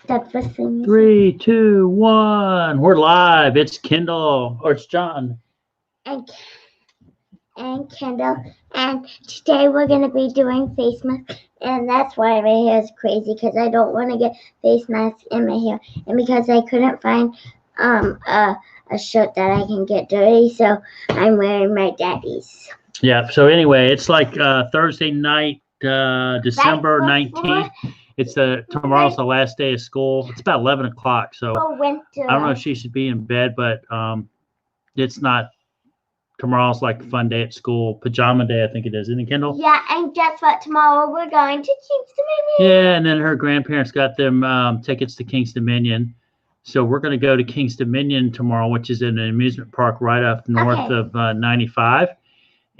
That's the thing. 3, 2, 1. We're live. It's Kendall, or it's John. And Kendall. And today we're going to be doing face masks. And that's why my hair is crazy, because I don't want to get face masks in my hair. And because I couldn't find a shirt that I can get dirty, so I'm wearing my daddy's. Yeah, so anyway, it's like Thursday night, December 19th. It's tomorrow's the last day of school. It's about 11 o'clock, so I don't know if she should be in bed, but it's not. Tomorrow's like a fun day at school. Pajama day, I think it is. Isn't it, Kendall? Yeah, and guess what? Tomorrow we're going to King's Dominion. Yeah, and then her grandparents got them tickets to King's Dominion. So we're going to go to King's Dominion tomorrow, which is in an amusement park right up north of 95.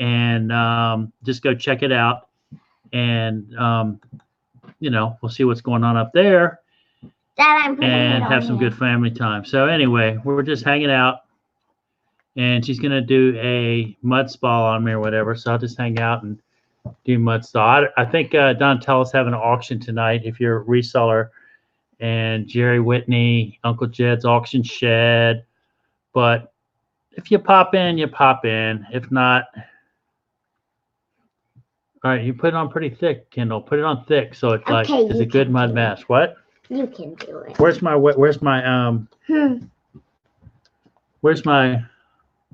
And just go check it out. And, you know, we'll see what's going on up there. And have some good family time. So anyway, we're just hanging out. And she's going to do a mud spa on me or whatever. So I'll just hang out and do mud spa. I think Donatella's having an auction tonight if you're a reseller. And Jerry Whitney, Uncle Jed's auction shed. But if you pop in, you pop in. If not, all right, you put it on pretty thick, Kendall. Put it on thick so it's like it's a good mud mask. What? You can do it. Where's my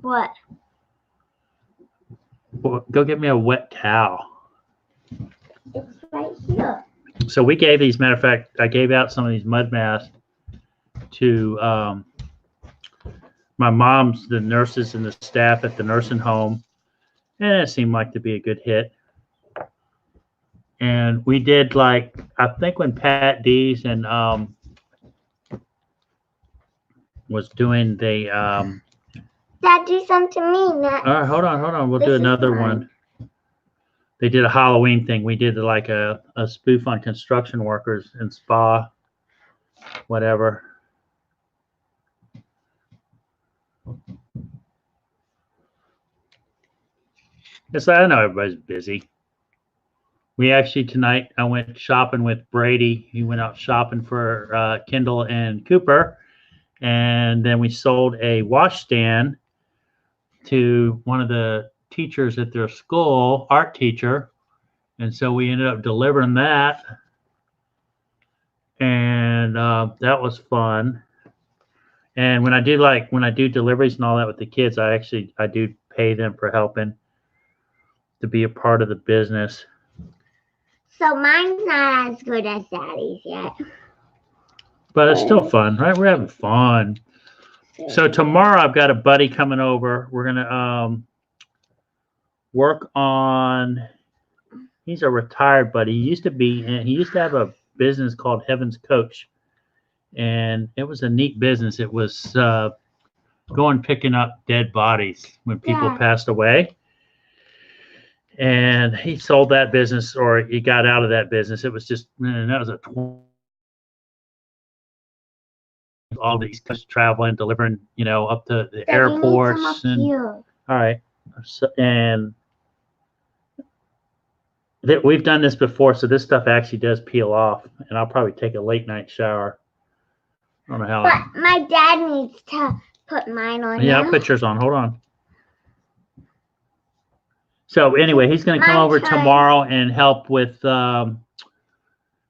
what? Go get me a wet towel. It's right here. So we gave these, matter of fact, I gave out some of these mud masks to my mom's, the nurses and the staff at the nursing home. And it seemed like to be a good hit. And we did like, I think when Pat Dees and was doing the Dad, do something to me next. all right, hold on. We'll do another one. They did a Halloween thing. We did like a spoof on construction workers and spa, whatever. Yes, I know everybody's busy. We actually tonight, I went shopping with Brady. He went out shopping for Kendall and Cooper. And then we sold a washstand to one of the teachers at their school, art teacher. And so we ended up delivering that. And that was fun. And when I do deliveries and all that with the kids, I do pay them for helping to be a part of the business. So mine's not as good as Daddy's yet. But it's still fun, right? We're having fun. So tomorrow I've got a buddy coming over. We're going to work on, he's a retired buddy. He used to have a business called Heaven's Coach. And it was a neat business. It was going picking up dead bodies when people passed away. And he sold that business, or he got out of that business. It was just, man, that was all these traveling, delivering, you know, up to the airports. All right. So, and we've done this before, so this stuff actually does peel off, and I'll probably take a late night shower. I don't know how. But my dad needs to put mine on. Yeah, I'll put yours on. Hold on. So anyway, he's going to come over tomorrow and help with.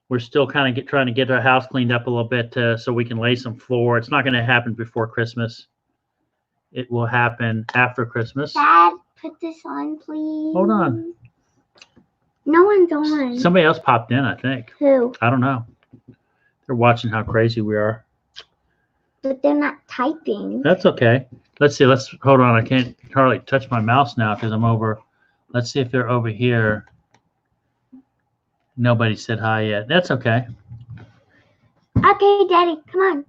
We're still kind of trying to get our house cleaned up a little bit so we can lay some floor. It's not going to happen before Christmas. It will happen after Christmas. Dad, put this on, please. Hold on. No one's on. Somebody else popped in, I think. Who? I don't know. They're watching how crazy we are. But they're not typing. That's okay. Let's see. Hold on. I can't hardly touch my mouse now because I'm over. Let's see if they're over here. Nobody said hi yet. That's okay. Okay, Daddy, come on.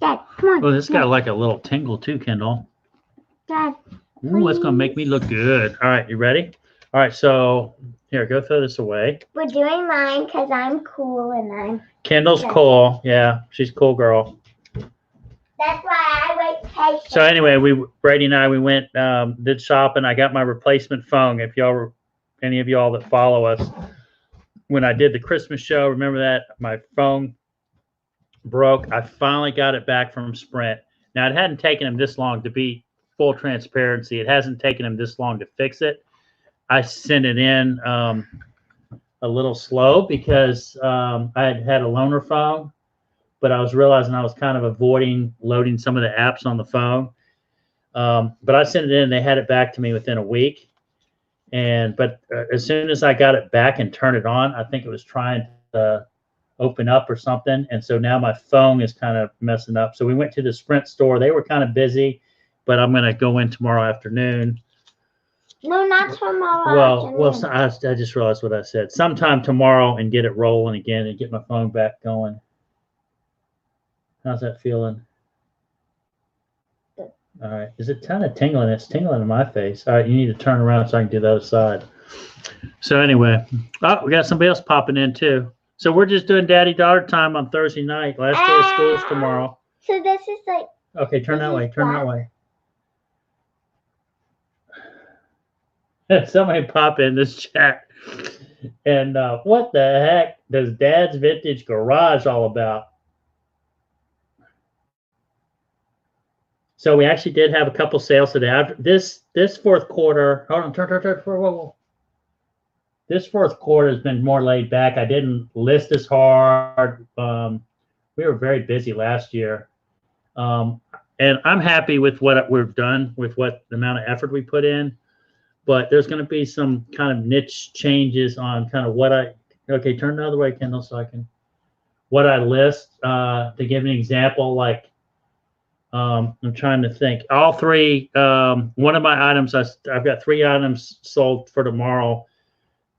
Dad, come on. Oh, this got like a little tingle too, Kendall. Dad, ooh, that's going to make me look good. All right, you ready? All right, so here, go throw this away. We're doing mine because I'm cool and I'm... Kendall's cool. Yeah, she's a cool girl. That's why I wait patiently. So anyway, Brady and I, we went, did shopping. I got my replacement phone. If y'all, any of y'all that follow us, when I did the Christmas show. Remember that? My phone broke. I finally got it back from Sprint. Now, it hadn't taken them this long, to be full transparency. It hasn't taken them this long to fix it. I sent it in a little slow because I had a loaner phone, but I was realizing I was kind of avoiding loading some of the apps on the phone. But I sent it in, and they had it back to me within a week. But as soon as I got it back and turned it on, I think it was trying to open up or something. And so now my phone is kind of messing up. So we went to the Sprint store. They were kind of busy, but I'm going to go in tomorrow afternoon. No, not tomorrow afternoon. Well, I just realized what I said. Sometime tomorrow and get it rolling again and get my phone back going. How's that feeling? All right. Is it kind of tingling? It's tingling in my face. All right. You need to turn around so I can do the other side. So anyway, we got somebody else popping in too. So we're just doing daddy-daughter time on Thursday night. Last day of school is tomorrow. So this is like. Okay, turn that way. Turn that way. Somebody pop in this chat. And what the heck does Dad's Vintage Garage all about? So we actually did have a couple sales today. This fourth quarter, hold on, turn, whoa. This fourth quarter has been more laid back. I didn't list as hard. We were very busy last year. And I'm happy with what we've done, with what the amount of effort we put in. But there's going to be some kind of niche changes on kind of okay, turn the other way, Kendall, so I can, what I list. To give an example, like, I'm trying to think. All three, one of my items, I've got 3 items sold for tomorrow.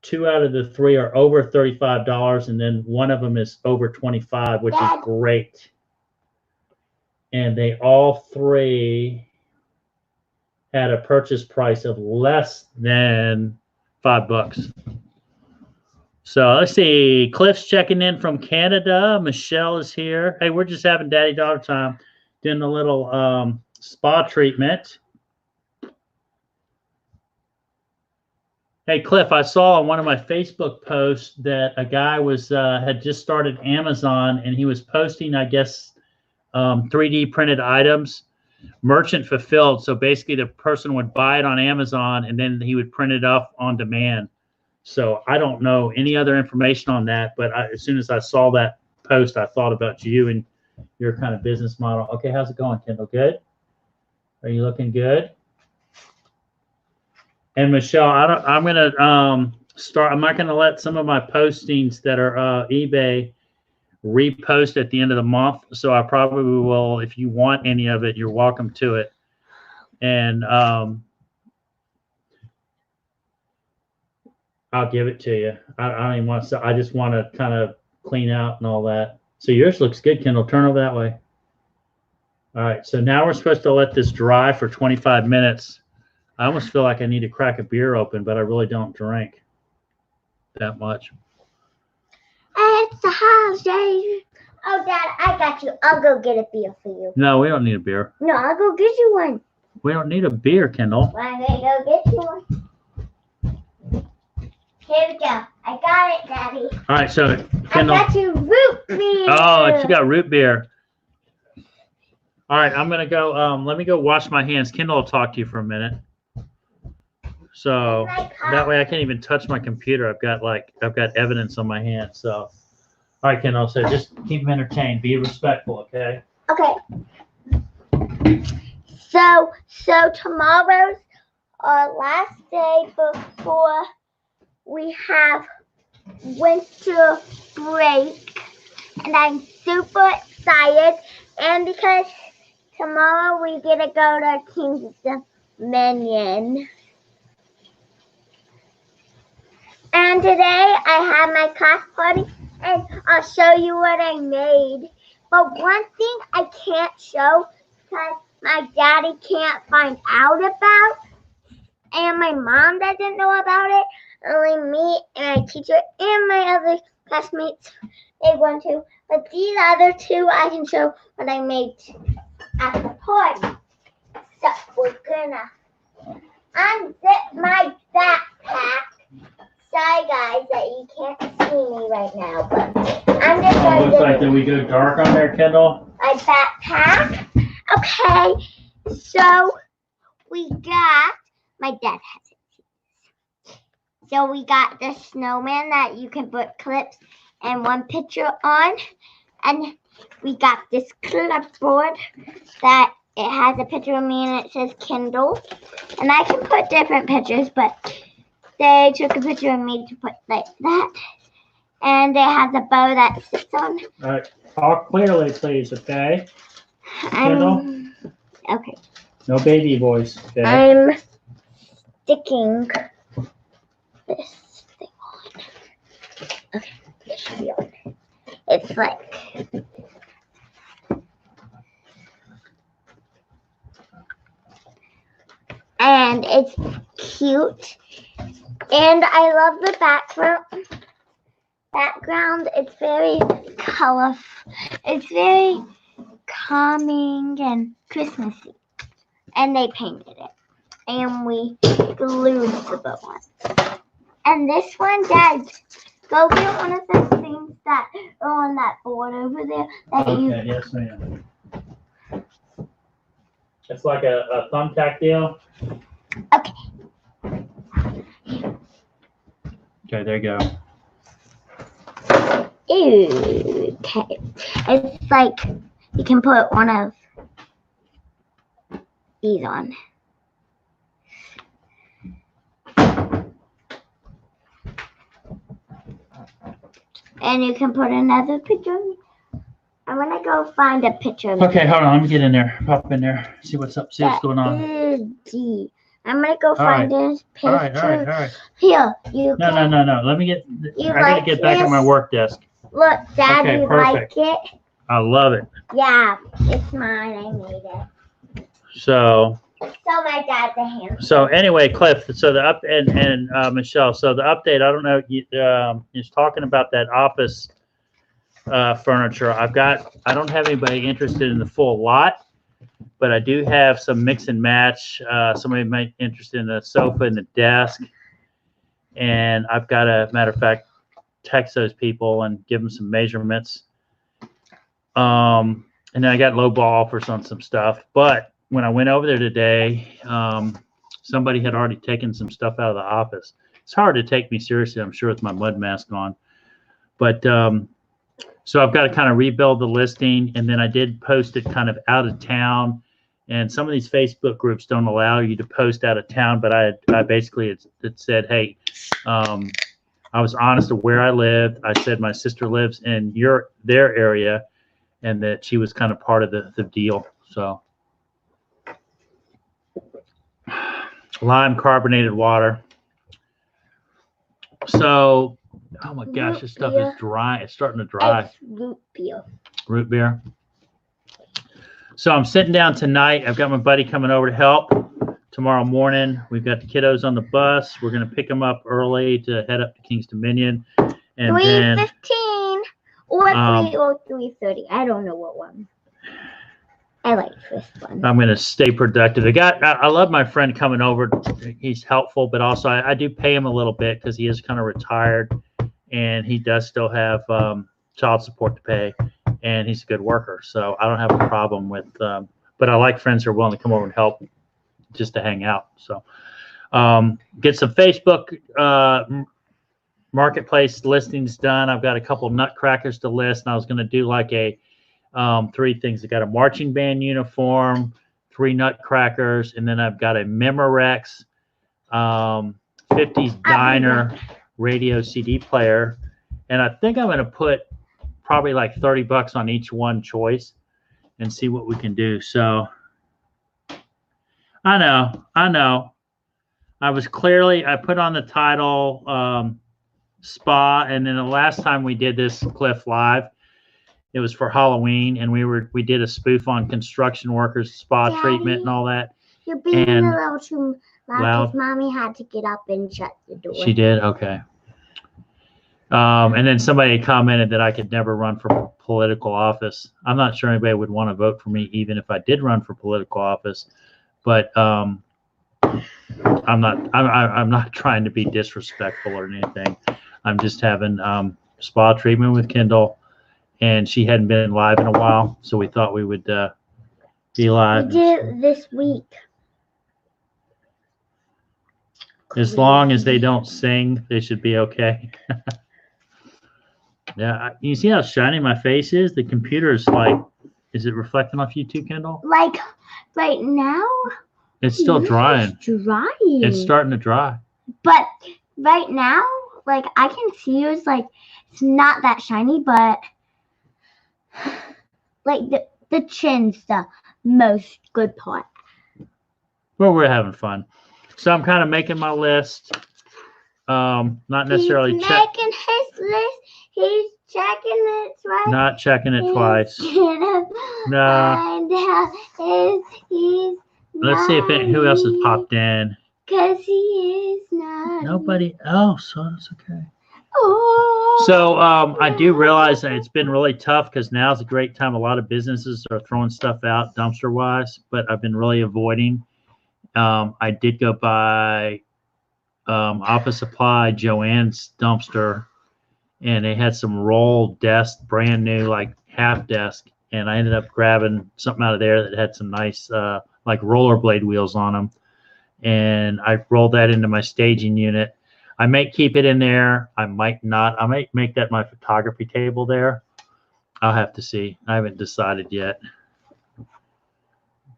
2 out of the 3 are over $35, and then one of them is over $25, which is great. And they all 3 had a purchase price of less than $5. So let's see. Cliff's checking in from Canada. Michelle is here. Hey, we're just having daddy-daughter time. Doing a little spa treatment. Hey, Cliff, I saw on one of my Facebook posts that a guy had just started Amazon, and he was posting, I guess, 3D printed items, merchant fulfilled. So basically the person would buy it on Amazon, and then he would print it up on demand. So I don't know any other information on that, but as soon as I saw that post, I thought about you and your kind of business model. Okay, how's it going, Kendall? Good? Are you looking good? And Michelle, I'm gonna start. I'm not gonna let some of my postings that are eBay repost at the end of the month. So I probably will. If you want any of it, you're welcome to it. And I'll give it to you. I don't even want to. I just want to kind of clean out and all that. So yours looks good, Kendall. Turn over that way. All right. So now we're supposed to let this dry for 25 minutes. I almost feel like I need to crack a beer open, but I really don't drink that much. It's the holidays. Oh, Dad, I got you. I'll go get a beer for you. No, we don't need a beer. No, I'll go get you one. We don't need a beer, Kendall. Well, I'm going to go get you one. Here we go. I got it, Daddy. All right, so Kendall. I got you root beer. Oh, you got root beer. All right, I'm gonna go. Let me go wash my hands. Kendall will talk to you for a minute. So that way I can't even touch my computer. I've got evidence on my hands. So, all right, Kendall. So just keep them entertained. Be respectful, okay? Okay. So tomorrow's our last day before we have winter break, and I'm super excited. And because tomorrow we get to go to King's Dominion. And today I have my class party, and I'll show you what I made. But one thing I can't show because my daddy can't find out about, and my mom doesn't know about it. Only me and my teacher and my other classmates, they want to. But these other 2, I can show what I made at the party. So we're gonna unzip my backpack Sorry, guys, that you can't see me right now, but I'm just Oh, going looks to like did we go dark on there, Kendall? my backpack. Okay, so we got, my dad has it. So we got the snowman that you can put clips and one picture on. And we got this clipboard that it has a picture of me and it says Kindle. And I can put different pictures, but they took a picture of me to put like that. And it has a bow that sits on. All right, talk clearly, please, okay? Kendall? Okay. No baby voice, okay? I'm sticking this thing on. Okay, it should be on. It's like and it's cute. And I love the background. It's very colorful. It's very calming and Christmassy. And they painted it. And we glued the bow on. And this one, Dad, go get one of those things that are on that board over there. Okay, yes, ma'am. It's like a thumbtack deal. Okay. Okay, there you go. Okay. It's like you can put one of these on. And you can put another picture. I'm gonna go find a picture. Okay, hold on. Let me get in there. Pop in there. See what's up. See what's going on. I'm gonna go find this picture. All right. Here, you. No. Let me get. You I gotta get back at my work desk. Look, Dad, Okay, you perfect. like it? I love it. Yeah, it's mine. I made it. So my dad's a hand. So anyway, Cliff. So the up and Michelle. So the update. I don't know. He's talking about that office furniture. I don't have anybody interested in the full lot, but I do have some mix and match. Somebody might be interested in the sofa and the desk. And I've got a matter of fact, text those people and give them some measurements. And then I got low ball offers on some stuff. But when I went over there today, somebody had already taken some stuff out of the office. It's hard to take me seriously, I'm sure, with my mud mask on. But so I've got to kind of rebuild the listing, and then I did post it kind of out of town. And some of these Facebook groups don't allow you to post out of town, but I basically it said, hey, I was honest of where I lived. I said my sister lives in their area, and that she was kind of part of the deal. So lime carbonated water. So, oh my gosh, this stuff is dry. It's starting to dry. It's root beer. Root beer. So I'm sitting down tonight. I've got my buddy coming over to help tomorrow morning. We've got the kiddos on the bus. We're going to pick them up early to head up to King's Dominion. And 3:15 or 3 or 3:30. I don't know what one. I like this one. I'm going to stay productive. I love my friend coming over. He's helpful, but also I do pay him a little bit because he is kind of retired, and he does still have child support to pay, and he's a good worker. So I don't have a problem with, but I like friends who are willing to come over and help just to hang out. So get some Facebook marketplace listings done. I've got a couple nutcrackers to list, and I was going to do like a 3 things. I got a marching band uniform, 3 nutcrackers, and then I've got a Memorex 50s diner radio CD player. And I think I'm going to put probably like $30 on each one choice and see what we can do. So I know. I put on the title spa, and then the last time we did this Cliff Live, it was for Halloween, and we did a spoof on construction workers, spa Daddy, treatment, and all that. You're being a little too loud because Mommy had to get up and shut the door. She did? Okay. And then somebody commented that I could never run for political office. I'm not sure anybody would want to vote for me, even if I did run for political office. But I'm not trying to be disrespectful or anything. I'm just having spa treatment with Kendall, and she hadn't been live in a while, so we thought we would be live. We did it this week. As long as they don't sing, they should be okay. Yeah, you see how shiny my face is? The computer is like, is it reflecting off you too, Kendall? Like right now? It's still drying. It's drying. It's starting to dry. But right now, like I can see yours, like it's not that shiny, but like the chin's the most good part. Well, we're having fun. So I'm kind of making my list. Not necessarily He's making his list. He's checking it twice. Not checking it twice. No. Let's see if who else has popped in. Because he is not. Nobody. Oh, so it's okay. Oh, So I do realize that it's been really tough because now's a great time. A lot of businesses are throwing stuff out dumpster wise, but I've been really avoiding. I did go by Office Supply Joanne's dumpster, and they had some roll desk, brand new, like half desk, and I ended up grabbing something out of there that had some nice like rollerblade wheels on them, and I rolled that into my staging unit. I might keep it in there. I might not. I might make that my photography table there. I'll have to see. I haven't decided yet.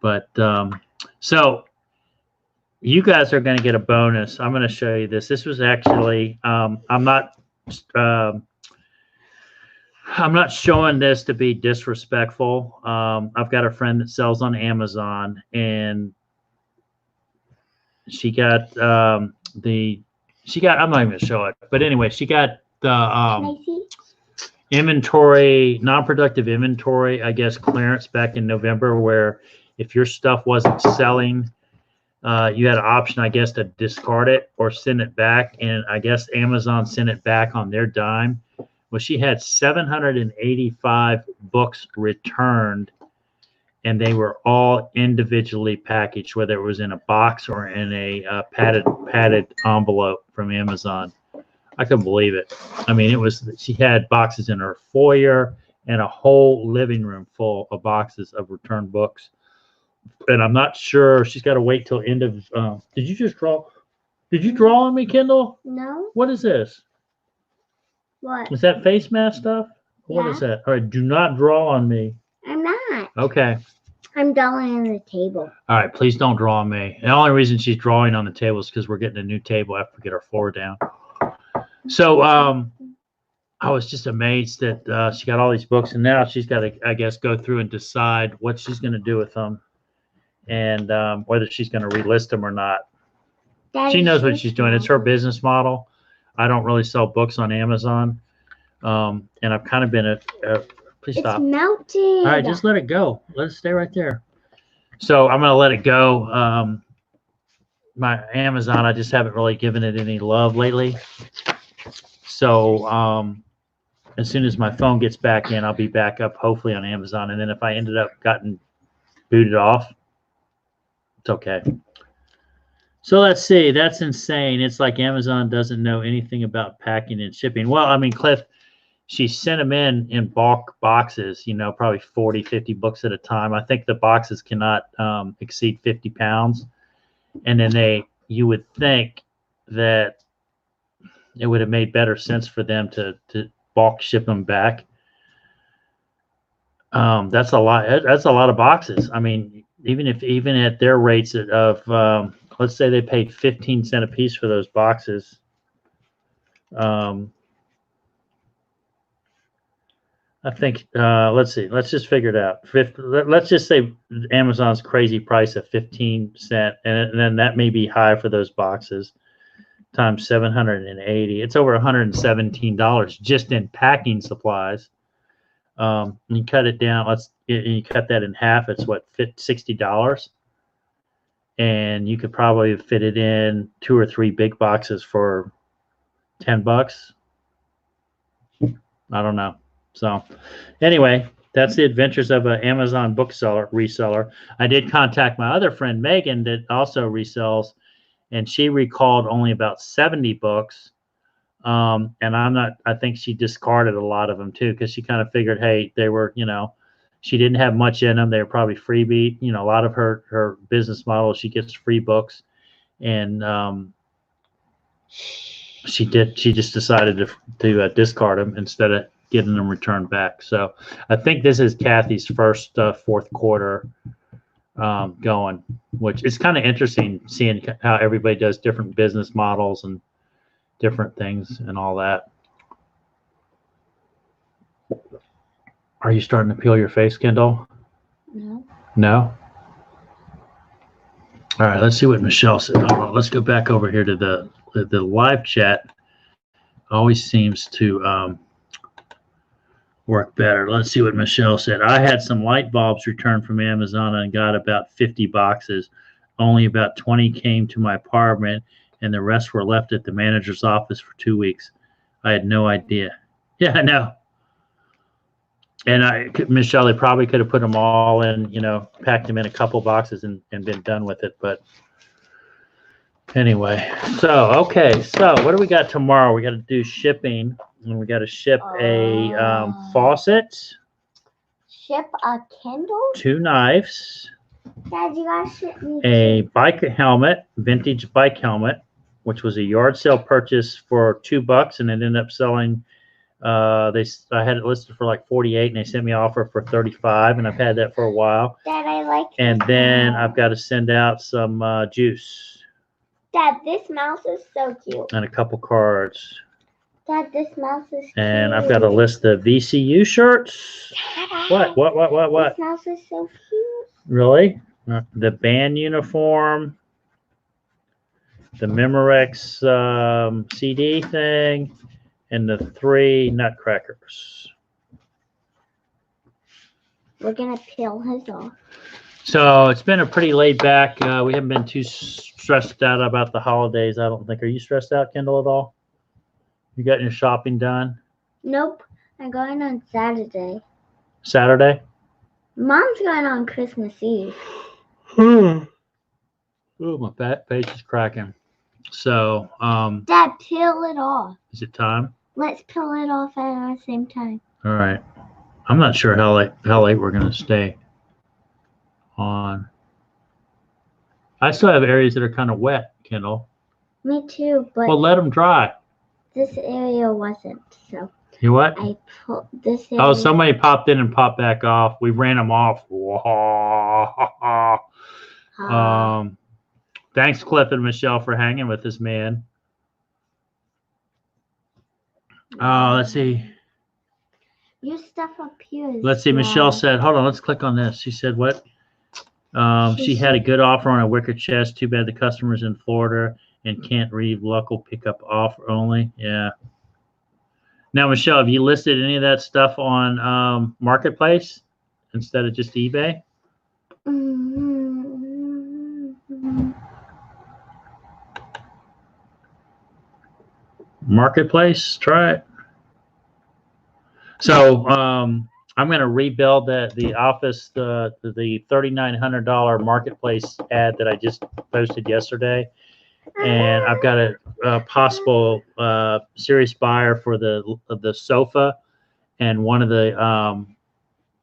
But so you guys are going to get a bonus. I'm going to show you this. This was actually I'm not showing this to be disrespectful. I've got a friend that sells on Amazon, and she got I'm not even going to show it, but anyway, she got the inventory, non-productive inventory, I guess, clearance back in November, where if your stuff wasn't selling, you had an option, I guess, to discard it or send it back. And I guess Amazon sent it back on their dime. Well, she had 785 books returned, and they were all individually packaged, whether it was in a box or in a padded envelope from Amazon. I couldn't believe it. I mean, she had boxes in her foyer and a whole living room full of boxes of returned books. And I'm not sure, she's got to wait till end of. Did you draw on me, Kendall? No. What is this? What? Is that face mask stuff? Yeah. What is that? All right, do not draw on me. I'm not. Okay. I'm drawing on the table. All right, please don't draw on me. The only reason she's drawing on the table is because we're getting a new table after we get our floor down. So I was just amazed that she got all these books, and now she's got to, I guess, go through and decide what she's going to do with them, and whether she's going to relist them or not. She knows what she's doing. It's her business model. I don't really sell books on Amazon, and I've kind of been please stop. It's melted. All right, just let it go. Let it stay right there. So I'm going to let it go. My Amazon, I just haven't really given it any love lately. So as soon as my phone gets back in, I'll be back up hopefully on Amazon. And then if I ended up gotten booted off, it's okay. So let's see. That's insane. It's like Amazon doesn't know anything about packing and shipping. Well, I mean, Cliff, she sent them in bulk boxes, probably 40, 50 books at a time. I think the boxes cannot exceed 50 pounds. And then you would think that it would have made better sense for them to bulk ship them back. That's a lot. That's a lot of boxes. I mean, even at their rates of let's say they paid 15 cents a piece for those boxes. I think let's see. Let's just figure it out. Let's just say Amazon's crazy price of 15 cents, and then that may be high for those boxes. Times 780, it's over $117 just in packing supplies. You cut it down. You cut that in half. It's what, $60, and you could probably fit it in 2 or 3 big boxes for $10. I don't know. So anyway, that's the adventures of an Amazon reseller. I did contact my other friend Megan that also resells, and she recalled only about 70 books. And I think she discarded a lot of them too, because she kind of figured, hey, they were, she didn't have much in them. They were probably freebie. A lot of her business model, she gets free books, and she just decided to discard them instead of getting them returned back. So I think this is Kathy's first fourth quarter going, which is kind of interesting seeing how everybody does different business models and different things and all that. Are you starting to peel your face, Kendall? No. No? All right, let's see what Michelle said. Hold on, let's go back over here to the live chat. Always seems to work better. Let's see what Michelle said. I had some light bulbs returned from Amazon and got about 50 boxes. Only about 20 came to my apartment, and the rest were left at the manager's office for 2 weeks. I had no idea. Yeah, I know. And Michelle, they probably could have put them all in, packed them in a couple boxes and been done with it. But anyway, okay. So what do we got tomorrow? We got to do shipping, and we got to ship a faucet. Ship a Kindle? 2 knives. Dad, you gotta ship me a bike helmet, vintage bike helmet, which was a yard sale purchase for $2, and it ended up selling. I had it listed for like 48, and they sent me an offer for 35, and I've had that for a while. Dad, I like. And then I've got to send out some juice. Dad, this mouse is so cute. And a couple cards. Dad, this mouse is cute. And I've got a list of VCU shirts. Dad, What? This mouse is so cute. Really? The band uniform, the Memorex CD thing, and the 3 nutcrackers. We're gonna peel his off. So it's been a pretty laid back. We haven't been too stressed out about the holidays, I don't think. Are you stressed out, Kendall, at all? You got your shopping done? Nope. I'm going on Saturday. Saturday? Mom's going on Christmas Eve. Ooh, my face is cracking. So, Dad, peel it off. is it time? Let's peel it off at the same time. All right. I'm not sure how late we're gonna stay on. I still have areas that are kind of wet, Kendall. Me too, but Well, let them dry. this area wasn't. So You what? I pulled this area. Oh, somebody popped in and popped back off. We ran them off. Thanks, Cliff and Michelle, for hanging with us, man. Let's see. Your stuff up here is Let's see. Michelle said, hold on, let's click on this. She said what? She had a good offer on a wicker chest. Too bad the customer's in Florida and can't read local pickup offer only. Yeah. Now, Michelle, have you listed any of that stuff on Marketplace instead of just eBay? Marketplace, try it. So I'm going to rebuild the office, the $3,900 Marketplace ad that I just posted yesterday, and I've got a possible serious buyer for the sofa and one of the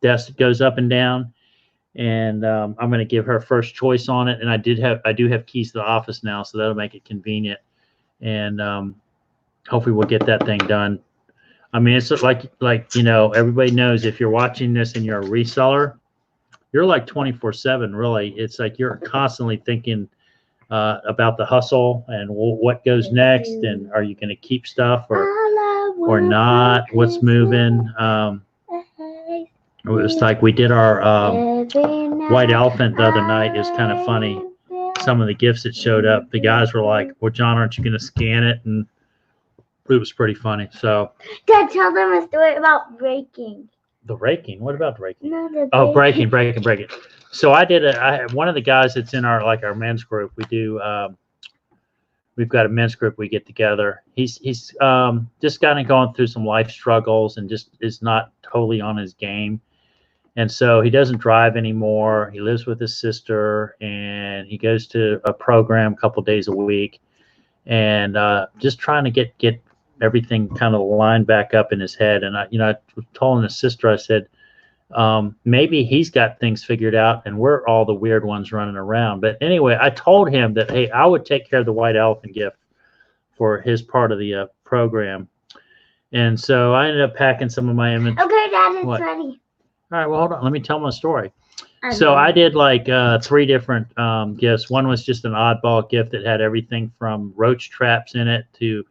desks that goes up and down, and I'm going to give her first choice on it. And I do have keys to the office now, so that'll make it convenient, and hopefully we'll get that thing done. I mean, it's like everybody knows, if you're watching this and you're a reseller, you're like 24/7. Really, it's like you're constantly thinking about the hustle and what goes next, and are you going to keep stuff or not? What's moving? It was like we did our white elephant the other night. It was kind of funny. Some of the gifts that showed up, the guys were like, "Well, John, aren't you going to scan it?" And it was pretty funny. So, Dad, tell them a story about breaking. The raking? What about raking? No, breaking. So I have one of the guys that's in our men's group. We do. We've got a men's group. We get together. He's just kind of going through some life struggles and just is not totally on his game. And so he doesn't drive anymore. He lives with his sister, and he goes to a program a couple days a week, and just trying to get everything kind of lined back up in his head. And I told his sister, I said, maybe he's got things figured out, and we're all the weird ones running around. But anyway, I told him that, hey, I would take care of the white elephant gift for his part of the program. And so I ended up packing some of my inventory. Okay, Dad, it's ready. All right, well, hold on. Let me tell my story. So I did like 3 different gifts. One was just an oddball gift that had everything from roach traps in it to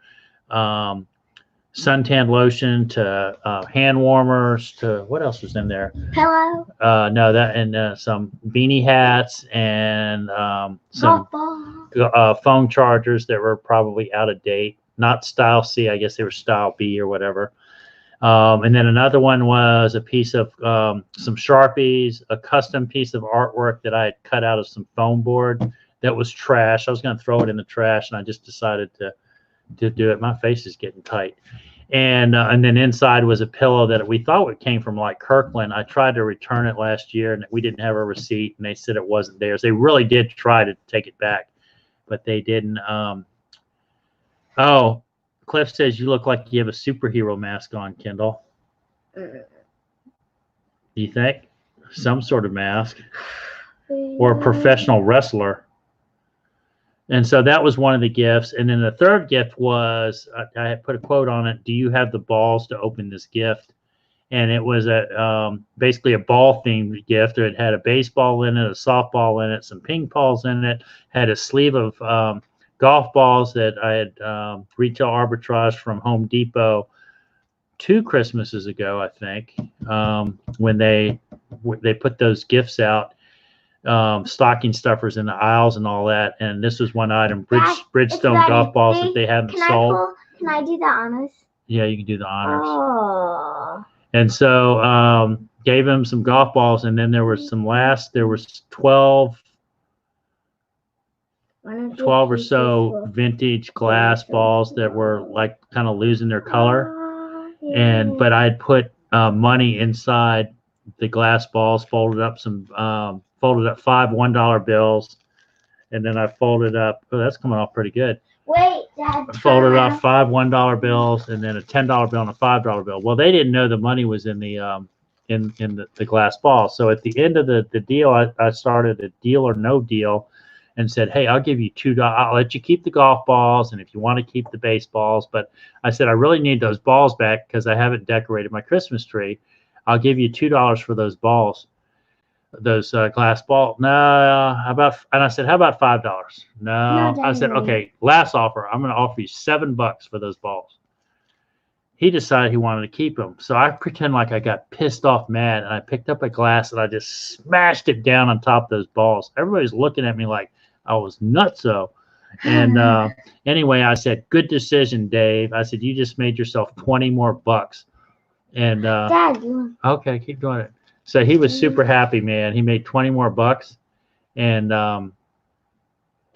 suntan lotion to hand warmers to what else was in there? Pillow. No, that and some beanie hats and some phone chargers that were probably out of date, not style C. I guess they were style B or whatever. And then another one was a piece of some Sharpies, a custom piece of artwork that I had cut out of some foam board that was trash. I was going to throw it in the trash, and I just decided to do it. My face is getting tight. And then inside was a pillow that we thought it came from like Kirkland. I tried to return it last year, and we didn't have a receipt, and they said it wasn't theirs. They really did try to take it back, but they didn't. Oh, Cliff says you look like you have a superhero mask on, Kendall. Do you think? Some sort of mask. Or a professional wrestler. And so that was one of the gifts. And then the third gift was, I had put a quote on it, do you have the balls to open this gift? And it was basically a ball-themed gift. It had a baseball in it, a softball in it, some ping pongs in it, had a sleeve of golf balls that I had retail arbitrage from Home Depot 2 Christmases ago, I think, when they put those gifts out, stocking stuffers in the aisles and all that. And this was one item, Bridgestone golf balls that they haven't sold. Can I do the honors? Yeah, you can do the honors. Oh. And so gave him some golf balls, and then there was there was 12 or so vintage glass balls that were like kind of losing their color. But I'd put money inside the glass balls, folded up 5 $1 bills, and then I folded up, oh, that's coming off pretty good. Wait, Dad. I folded up 5 $1 bills and then a $10 bill and a $5 bill. Well, they didn't know the money was in the the glass ball. So at the end of the deal, I started a deal or no deal and said, hey, I'll give you $2. I'll let you keep the golf balls, and if you want to keep the baseballs. But I said, I really need those balls back because I haven't decorated my Christmas tree. I'll give you $2 for those balls, those glass balls. No, and I said, how about $5? No, I said, okay, last offer. I'm going to offer you $7 for those balls. He decided he wanted to keep them. So I pretend like I got pissed off mad, and I picked up a glass and I just smashed it down on top of those balls. Everybody's looking at me like I was nutso. And anyway, I said, good decision, Dave. I said, you just made yourself 20 more bucks. And Dad, okay, keep doing it. So he was super happy, man. He made 20 more bucks, and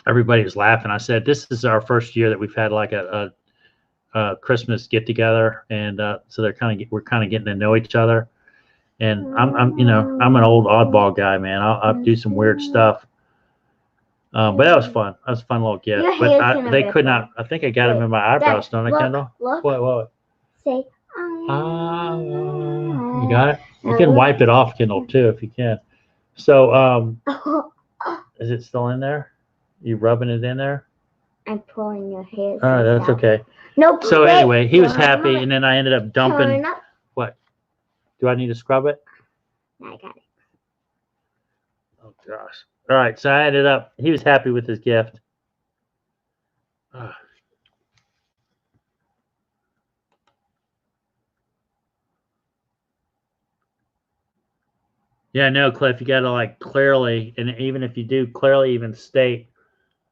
everybody was laughing. I said, this is our first year that we've had like a Christmas get together, and so we're kind of getting to know each other. And I'm an old oddball guy, man. I'll do some weird stuff. But that was fun. That was a fun little gift. But they could not. I think I got them in my eyebrows, don't I, Kendall? Look. What? Say. You got it. You can wipe it off, Kendall, too, if you can. So, is it still in there? You rubbing it in there? I'm pulling your hair. All right, that's okay. Nope. So anyway, he was happy, and then I ended up dumping. What? Do I need to scrub it? I got it. Oh gosh. All right, so I ended up. He was happy with his gift. Yeah, no, Cliff, you got to like clearly, and even if you do clearly even state,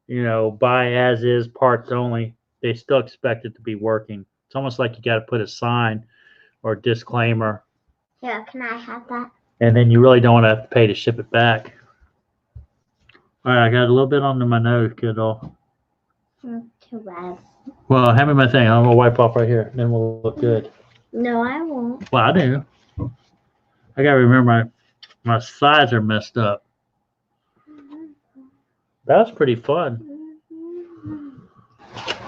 buy as is, parts only, they still expect it to be working. It's almost like you got to put a sign or a disclaimer. Yeah, can I have that? And then you really don't want to have to pay to ship it back. All right, I got a little bit under my nose, kiddo. Too bad. Well, hand me my thing. I'm going to wipe off right here. Then we'll look good. No, I won't. Well, I do. I got to remember My sides are messed up. That was pretty fun.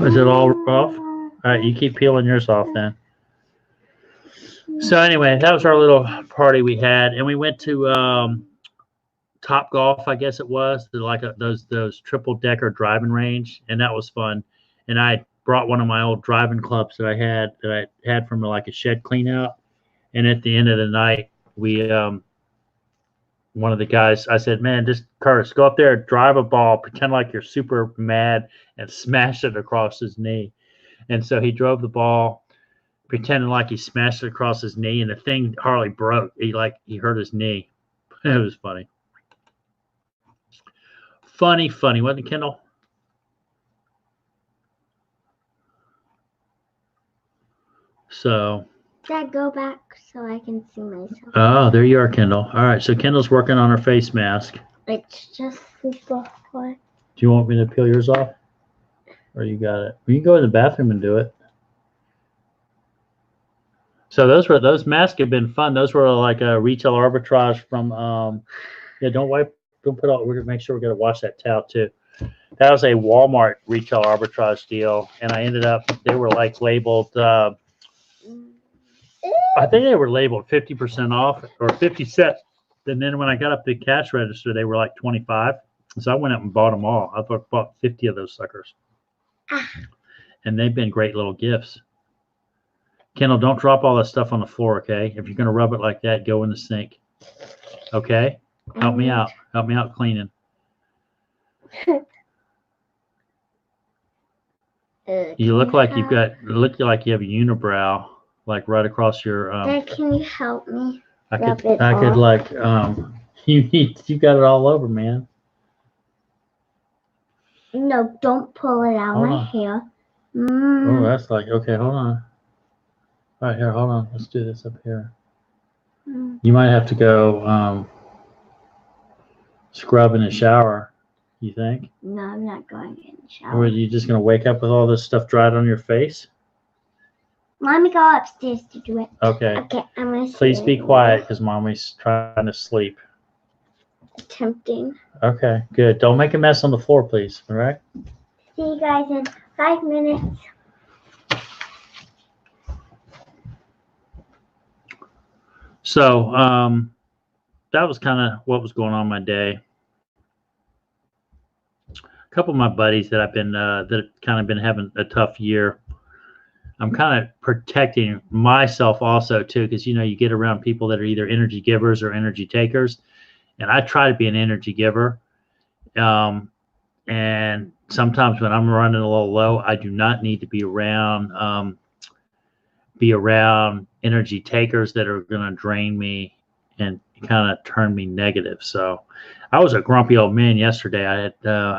Is it all off? All right, you keep peeling yours off then. So anyway, that was our little party we had, and we went to Top Golf, I guess it was, like those triple decker driving range, and that was fun. And I brought one of my old driving clubs that I had from like a shed clean out. And at the end of the night, we one of the guys, I said, "Man, just Curtis, go up there, drive a ball, pretend like you're super mad, and smash it across his knee." And so he drove the ball, pretending like he smashed it across his knee, and the thing hardly broke. He hurt his knee. It was funny. Funny, wasn't it, Kendall? So. Dad, go back so I can see myself. Oh, there you are, Kendall. All right, so Kendall's working on her face mask. It's just super hard. Do you want me to peel yours off? Or you got it? You can go in the bathroom and do it. So those masks have been fun. Those were like a retail arbitrage from yeah, don't put all, we're gonna make sure we're gonna wash that towel too. That was a Walmart retail arbitrage deal, and I ended up, they were like labeled I think they were labeled 50% off or 50 cents. And then when I got up to the cash register, they were like 25. So I went up and bought them all. I bought 50 of those suckers. And they've been great little gifts. Kendall, don't drop all that stuff on the floor, okay? If you're going to rub it like that, go in the sink. Okay? Help me out. Help me out cleaning. You look like you have a unibrow, like right across your. Dad, can you help me? I could like you got it all over, man. No, don't pull it out of my hair. Oh, that's like, okay, hold on. All right, here, hold on. Let's do this up here. You might have to go scrub in the shower. You think? No, I'm not going in the shower. Or are you just gonna wake up with all this stuff dried on your face? Let me go upstairs to do it. Okay. Okay, I'm gonna. Please be quiet, because Mommy's trying to sleep. Tempting. Okay, good. Don't make a mess on the floor, please. All right. See you guys in 5 minutes. So that was kind of what was going on my day. A couple of my buddies that I've been that kind of been having a tough year. I'm kind of protecting myself also too, because you get around people that are either energy givers or energy takers, and I try to be an energy giver. And sometimes when I'm running a little low, I do not need to be around energy takers that are going to drain me and kind of turn me negative. So I was a grumpy old man yesterday. I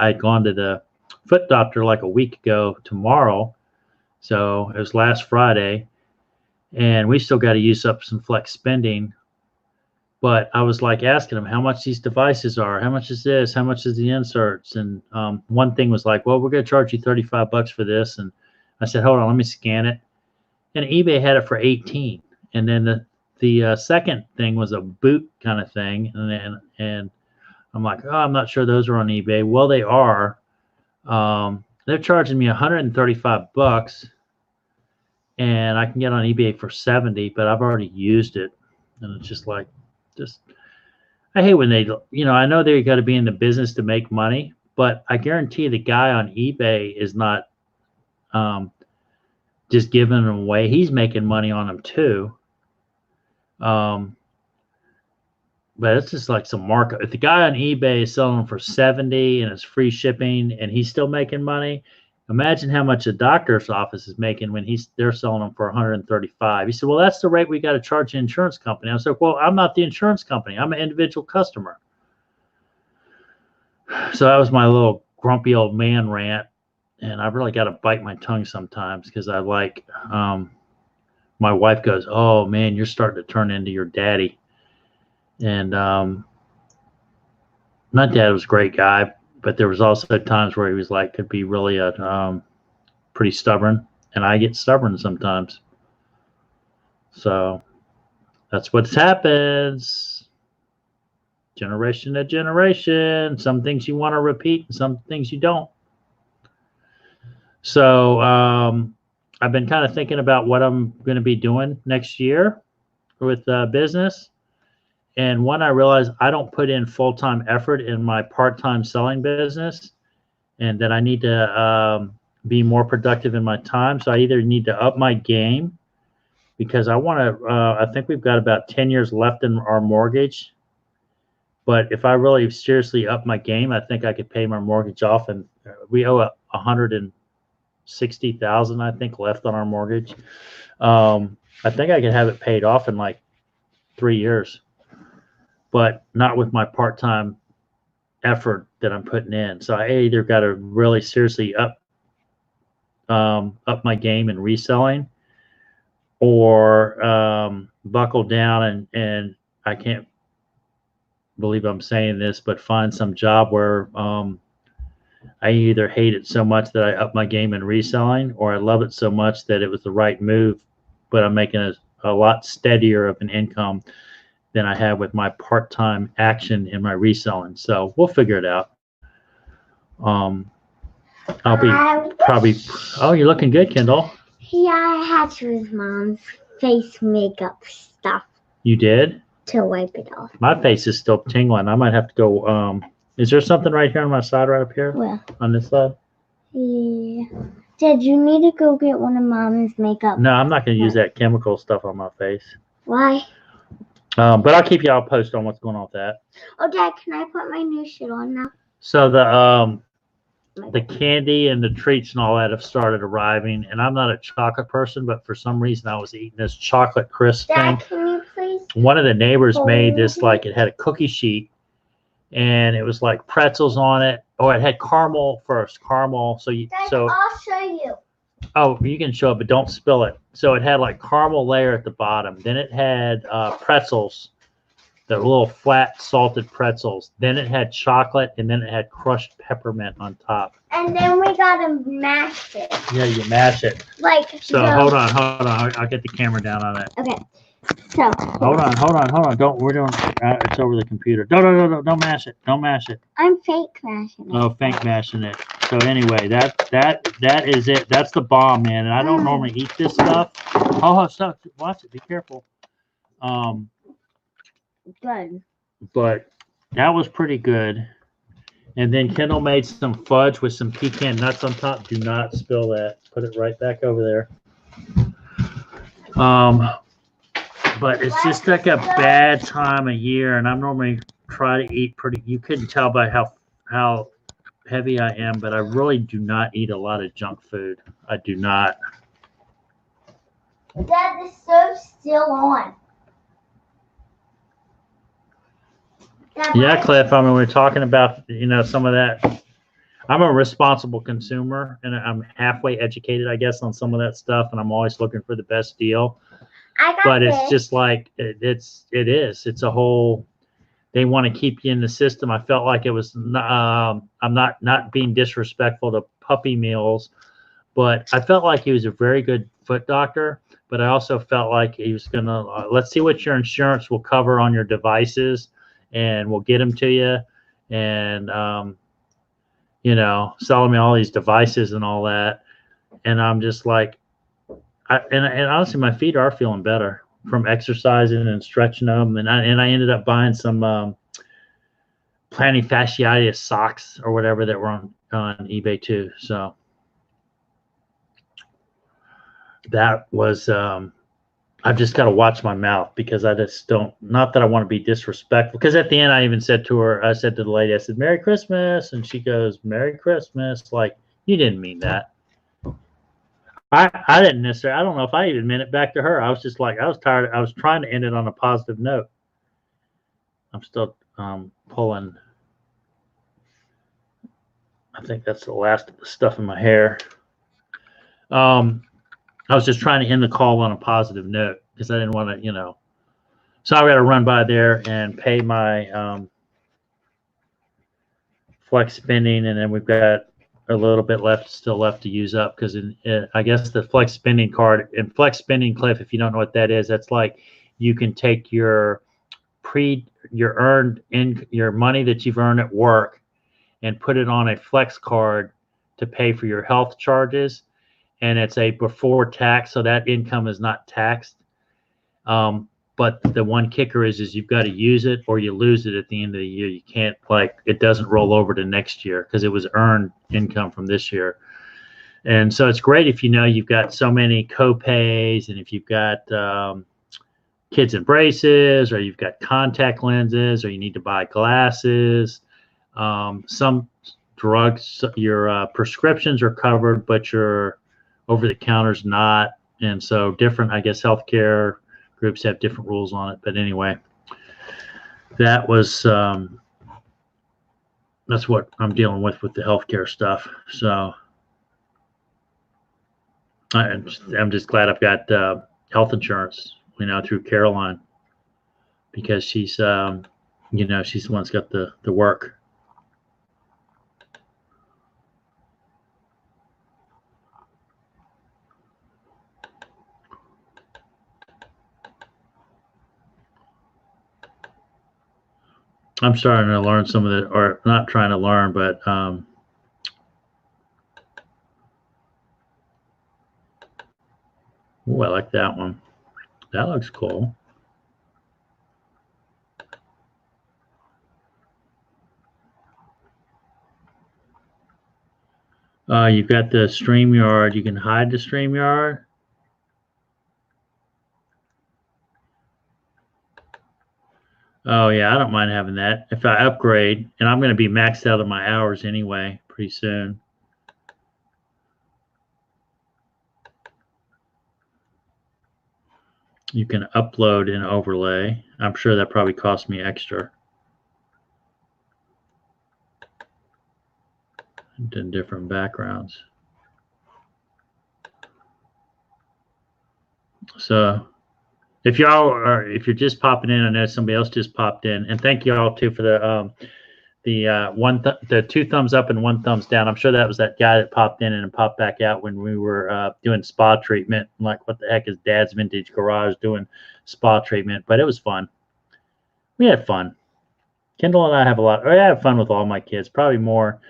had gone to the foot doctor like a week ago tomorrow. So it was last Friday, and we still got to use up some flex spending. But I was like asking him how much these devices are, how much is this, how much is the inserts, and one thing was like, well, we're going to charge you $35 for this, and I said, hold on, let me scan it, and eBay had it for 18, and then the second thing was a boot kind of thing, and I'm like, oh, I'm not sure those are on eBay. Well, they are. They're charging me $135, and I can get on eBay for 70, but I've already used it, and it's just like, I hate when they, I know they got to be in the business to make money, but I guarantee the guy on eBay is not just giving them away. He's making money on them too. But it's just like some markup. If the guy on eBay is selling them for 70 and it's free shipping and he's still making money, imagine how much a doctor's office is making when they're selling them for 135. He said, well, that's the rate we got to charge the insurance company. I was like, well, I'm not the insurance company. I'm an individual customer. So that was my little grumpy old man rant. And I've really got to bite my tongue sometimes because I like, my wife goes, oh man, you're starting to turn into your daddy. And my dad was a great guy, but there was also times where he was like, could be really pretty stubborn, and I get stubborn sometimes. So that's what happens. generation to generation. Some things you want to repeat and some things you don't. So I've been kind of thinking about what I'm going to be doing next year with business. And one, I realized I don't put in full-time effort in my part-time selling business, and that I need to be more productive in my time. So I either need to up my game, because I want to, I think we've got about 10 years left in our mortgage. But if I really seriously up my game, I think I could pay my mortgage off. And we owe $160,000, I think, left on our mortgage. I think I could have it paid off in like 3 years, but not with my part-time effort that I'm putting in. So I either got to really seriously up my game in reselling, or buckle down and I can't believe I'm saying this, but find some job where I either hate it so much that I up my game in reselling, or I love it so much that it was the right move, but I'm making a lot steadier of an income than I have with my part-time action in my reselling. So we'll figure it out. I'll be probably. Oh, you're looking good, Kendall. Yeah, I had to use Mom's face makeup stuff. You did? To wipe it off. My face is still tingling. I might have to go. Is there something right here on my side, right up here? Where? On this side? Yeah. Did you need to go get one of Mom's makeup? No, I'm not going to use that chemical stuff on my face. Why? But I'll keep y'all posted on what's going on with that. Oh, Dad, can I put my new shit on now? So the candy and the treats and all that have started arriving, and I'm not a chocolate person, but for some reason I was eating this chocolate crisp Dad, thing. can you please? One of the neighbors made this, like, it had a cookie sheet, and it was like pretzels on it. Oh, it had caramel first, caramel. So Dad, I'll show you. Oh, you can show it, but don't spill it. So it had like caramel layer at the bottom. Then it had pretzels, the little flat salted pretzels. Then it had chocolate, and then it had crushed peppermint on top. And then we gotta mash it. Yeah, you mash it. Like. So hold on. I'll get the camera down on it. Okay. So. Hold on. We're doing. It's over the computer. Don't mash it. Don't mash it. I'm fake mashing it. Oh, fake mashing it. So anyway, that is it. That's the bomb, man. And I don't normally eat this stuff. Oh, stop! Watch it. Be careful. Good. But that was pretty good. And then Kendall made some fudge with some pecan nuts on top. Do not spill that. Put it right back over there. But it's just like a bad time of year, and I'm normally try to eat pretty. You couldn't tell by how heavy I am, but I really do not eat a lot of junk food. I do not. Dad, the stove's still on. Yeah, Cliff. I mean, we're talking about, some of that. I'm a responsible consumer, and I'm halfway educated, I guess, on some of that stuff, and I'm always looking for the best deal. But it's just like it is. It's a whole. They want to keep you in the system. I felt like it was. I'm not being disrespectful to puppy mills, but I felt like he was a very good foot doctor. But I also felt like he was gonna. Let's see what your insurance will cover on your devices, and we'll get them to you, and selling me all these devices and all that. And I'm just like. And honestly, my feet are feeling better from exercising and stretching them. And I ended up buying some plantar fasciitis socks or whatever that were on eBay too. So that was, I've just got to watch my mouth, because I just don't, not that I want to be disrespectful. Because at the end, I even said to her, I said to the lady, I said, "Merry Christmas." And she goes, "Merry Christmas." Like, you didn't mean that. I didn't necessarily. I don't know if I even meant it back to her. I was just like, I was tired. I was trying to end it on a positive note. I'm still pulling. I think that's the last of the stuff in my hair. I was just trying to end the call on a positive note, because I didn't want to, So I got to run by there and pay my flex spending, and then we've got a little bit still left to use up, because I guess the flex spending card and flex spending, Cliff, if you don't know what that is, that's like you can take your your earned in your money that you've earned at work and put it on a flex card to pay for your health charges, and it's a before tax, so that income is not taxed. But the one kicker is you've got to use it or you lose it at the end of the year. You can't, like, it doesn't roll over to next year because it was earned income from this year. And so it's great if you know you've got so many co-pays, and if you've got kids and braces, or you've got contact lenses, or you need to buy glasses. Some drugs, your prescriptions are covered, but your over-the-counter's not. And so different, I guess, healthcare groups have different rules on it. But anyway, that was that's what I'm dealing with the healthcare stuff. So I'm just glad I've got health insurance, through Caroline, because she's, she's the one that's got the work. I'm starting to learn some of the, or not trying to learn, but oh, I like that one. That looks cool. You've got the StreamYard. You can hide the StreamYard. Oh, yeah, I don't mind having that. If I upgrade, and I'm going to be maxed out of my hours anyway pretty soon. You can upload and overlay. I'm sure that probably cost me extra. In different backgrounds. So if y'all are, if you're just popping in, I know somebody else just popped in, and thank you all too for the the 2 thumbs up and 1 thumbs down. I'm sure that was that guy that popped in and popped back out when we were doing spa treatment. I'm like, what the heck is Dad's Vintage Garage doing spa treatment? But it was fun. We had fun. Kendall and I have I have fun with all my kids. Probably more.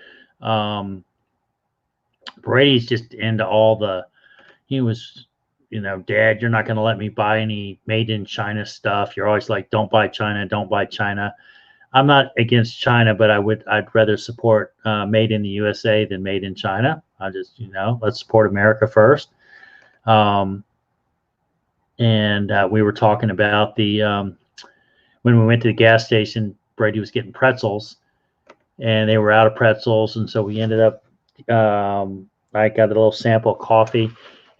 Brady's just into all the. He was, Dad, you're not going to let me buy any made in China stuff. You're always like, don't buy China, don't buy China. I'm not against China, but I'd rather support made in the USA than made in China. I just, let's support America first. And we were talking about when we went to the gas station, Brady was getting pretzels, and they were out of pretzels, and so we ended up. I got a little sample of coffee,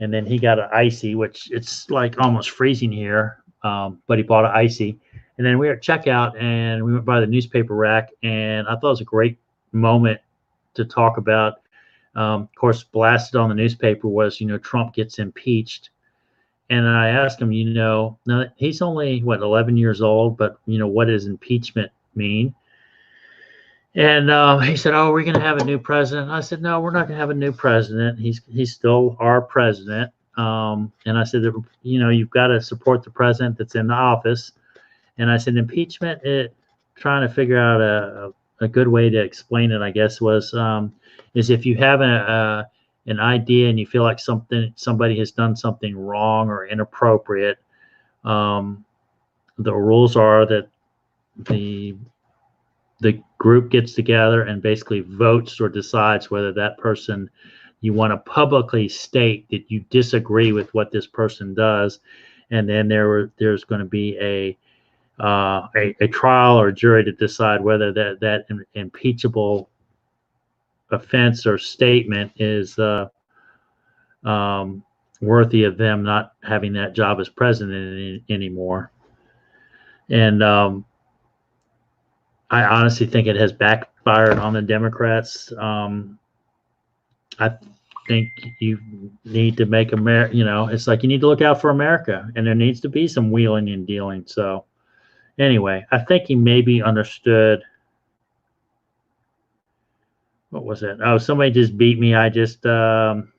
and then he got an icy, which it's like almost freezing here, but he bought an icy. And then we were at checkout, and we went by the newspaper rack, and I thought it was a great moment to talk about. Of course, blasted on the newspaper was, Trump gets impeached. And I asked him, now he's only, 11 years old, but, what does impeachment mean? And he said, oh, we're going to have a new president. I said, no, we're not going to have a new president. He's still our president. And I said, you've got to support the president that's in the office. And I said, impeachment, trying to figure out a good way to explain it, I guess, is if you have an idea and you feel like somebody has done something wrong or inappropriate, the rules are that the group gets together and basically votes or decides whether that person, you want to publicly state that you disagree with what this person does, and then there's going to be a trial or jury to decide whether that impeachable offense or statement is worthy of them not having that job as president anymore. And I honestly think it has backfired on the Democrats. I think you need to make America, it's like you need to look out for America, and there needs to be some wheeling and dealing. So anyway, I think he maybe understood. What was it? Oh, somebody just beat me. I just my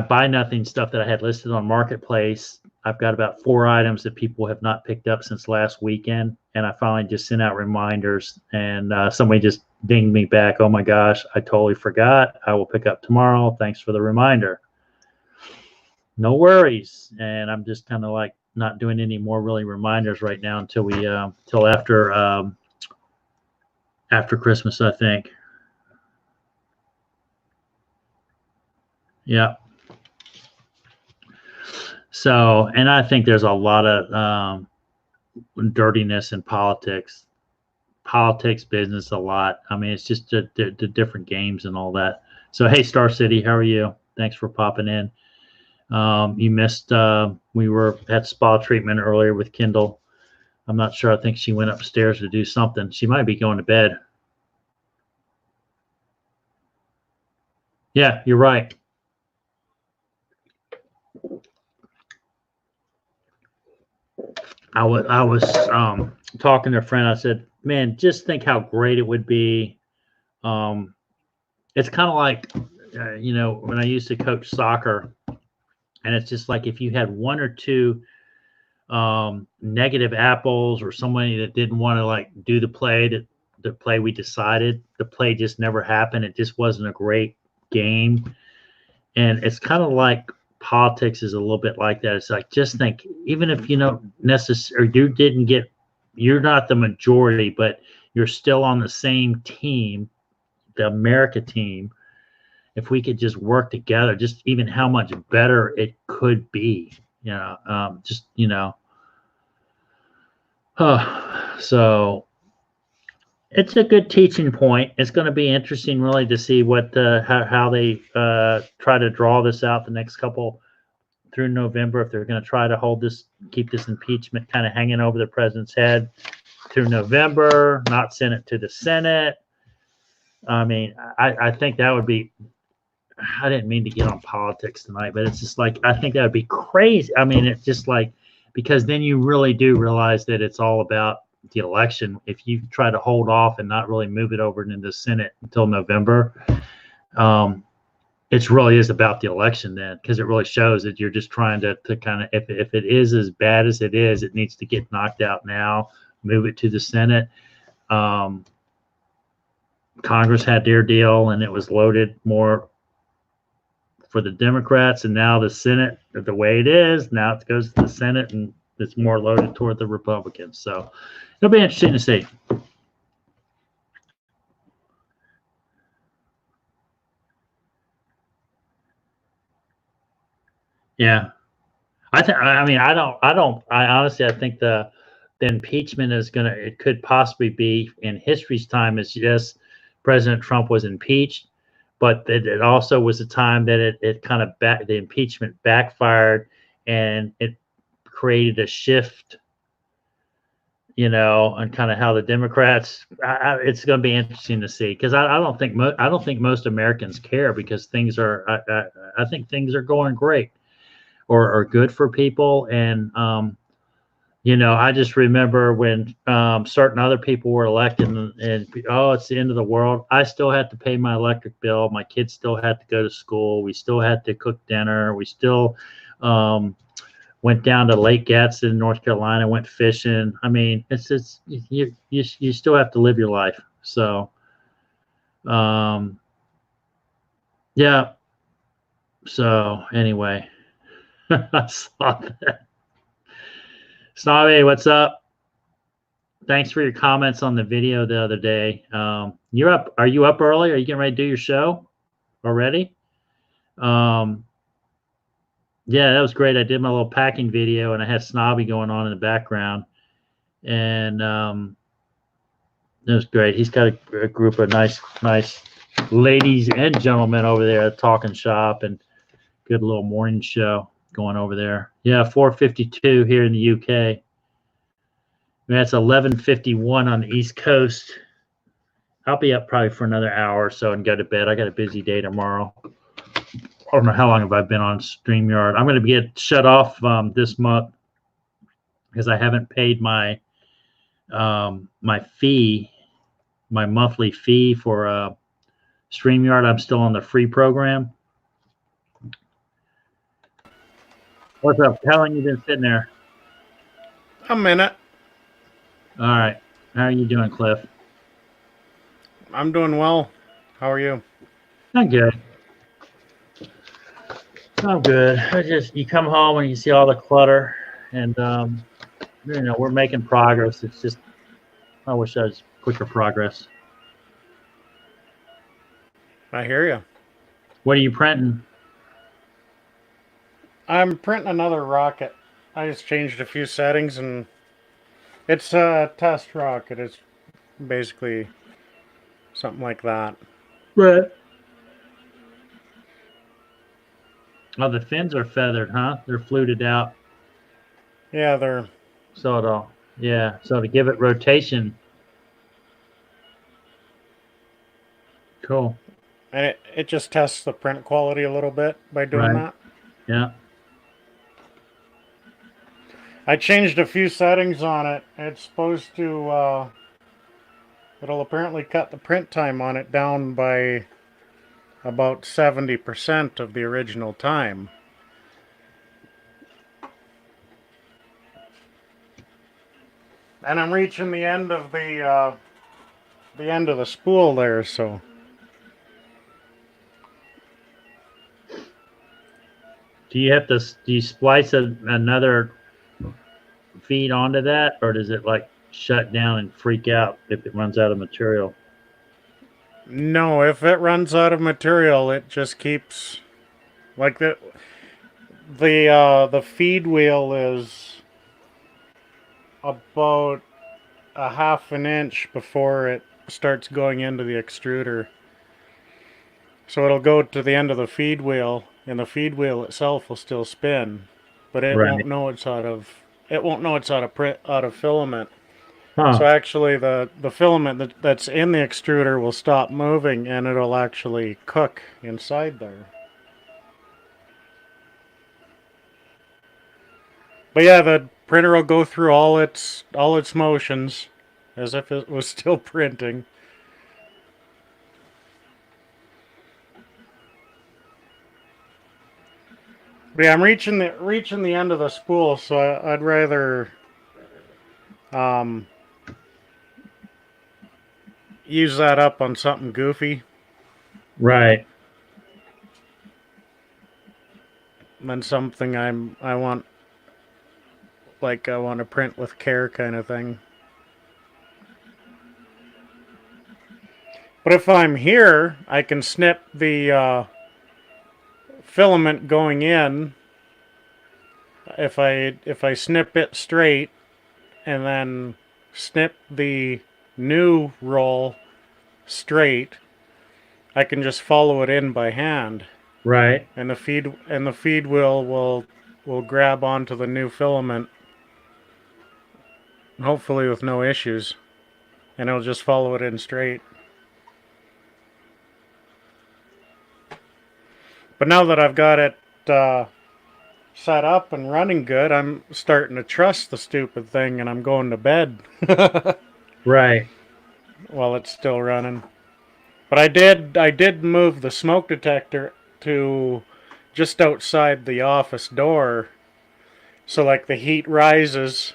buy nothing stuff that I had listed on Marketplace. I've got about 4 items that people have not picked up since last weekend, and I finally just sent out reminders, and somebody just dinged me back. Oh my gosh, I totally forgot. I will pick up tomorrow. Thanks for the reminder. No worries. And I'm just kind of like not doing any more really reminders right now until we till after Christmas, I think. Yeah. So, and I think there's a lot of dirtiness in politics, business, a lot. I mean, it's just the different games and all that. So, hey, Star City, how are you? Thanks for popping in. You missed, we were at spa treatment earlier with Kendall. I'm not sure. I think she went upstairs to do something. She might be going to bed. Yeah, you're right. I was talking to a friend. I said, man, just think how great it would be. It's kind of like, when I used to coach soccer, and it's just like if you had 1 or 2 negative apples, or somebody that didn't want to like do the play we decided, the play just never happened. It just wasn't a great game. And it's kind of like politics is a little bit like that. It's like, just think, even if you're not the majority, but you're still on the same team, the America team, if we could just work together, just even how much better it could be, so it's a good teaching point. It's going to be interesting really to see what how they try to draw this out the next couple through November, if they're going to try to keep this impeachment kind of hanging over the president's head through November, not send it to the Senate. I mean, I think that would be, I didn't mean to get on politics tonight, but it's just like, I think that would be crazy. I mean, it's just like, because then you really do realize that it's all about the election. If you try to hold off and not really move it over into the Senate until November, it really is about the election then, because it really shows that you're just trying to kind of, if it is as bad as it is, it needs to get knocked out now, move it to the Senate. Congress had their deal, and it was loaded more for the Democrats, and now the Senate, the way it is now, it goes to the Senate and it's more loaded toward the Republicans. So it'll be interesting to see. Yeah, I honestly, I think the impeachment is it could possibly be in history's time. It's just President Trump was impeached, but it also was a time that it kind of the impeachment backfired, and it created a shift, and kind of how the Democrats. It's going to be interesting to see, because I don't think most Americans care, because things are. I think things are going great, or good for people, and I just remember when certain other people were elected, and oh, it's the end of the world. I still had to pay my electric bill. My kids still had to go to school. We still had to cook dinner. We still went down to Lake Gadsden, North Carolina, went fishing. I mean, it's you still have to live your life. So, yeah. So anyway, I saw that. Snobby, what's up? Thanks for your comments on the video the other day. You're up. Are you up early? Are you getting ready to do your show already? Yeah, that was great. I did my little packing video, and I had Snobby going on in the background, and it was great. He's got a group of nice ladies and gentlemen over there talking shop, and good little morning show going over there. Yeah, 4:52 here in the UK. That's 11:51 on the East Coast. I'll be up probably for another hour or so and go to bed. I got a busy day tomorrow. I don't know how long have I been on StreamYard. I'm going to get shut off this month because I haven't paid my my fee, my monthly fee for StreamYard. I'm still on the free program. What's up? How long you been sitting there? A minute. All right. How are you doing, Cliff? I'm doing well. How are you? I'm good. I'm good. I just you come home and you see all the clutter, and we're making progress. It's just I wish I was quicker progress. I hear you. What are you printing? I'm printing another rocket. I just changed a few settings and it's a test rocket. It's basically something like that. Right. Oh, the fins are feathered, huh? They're fluted out, Yeah, they're so so to give it rotation. Cool. and it just tests the print quality a little bit by doing Right. that. Yeah. I changed a few settings on it. It's supposed to it'll apparently cut the print time on it down by about 70% of the original time. And I'm reaching the end of the spool there, so Do you splice another feed onto that, or does it like shut down and freak out if it runs out of material? no, if it runs out of material, it just keeps like the feed wheel is about a half an inch before it starts going into the extruder. So it'll go to the end of the feed wheel, and the feed wheel itself will still spin, but it Right. won't know it's out of print out of filament. Huh. So actually, the filament that's in the extruder will stop moving, and it'll actually cook inside there. But yeah, the printer will go through all its motions as if it was still printing. But yeah, I'm reaching the end of the spool, so I'd rather um, use that up on something goofy Right. than something I want, like I want to print with care kind of thing. But if I'm here, I can snip the filament going in. If I snip it straight and then snip the new roll straight, I can just follow it in by hand, Right. and the feed wheel will grab onto the new filament, hopefully with no issues, and it'll just follow it in straight. But now that I've got it set up and running good, I'm starting to trust the stupid thing, and I'm going to bed Right. while it's still running. But I did move the smoke detector to just outside the office door, so like the heat rises,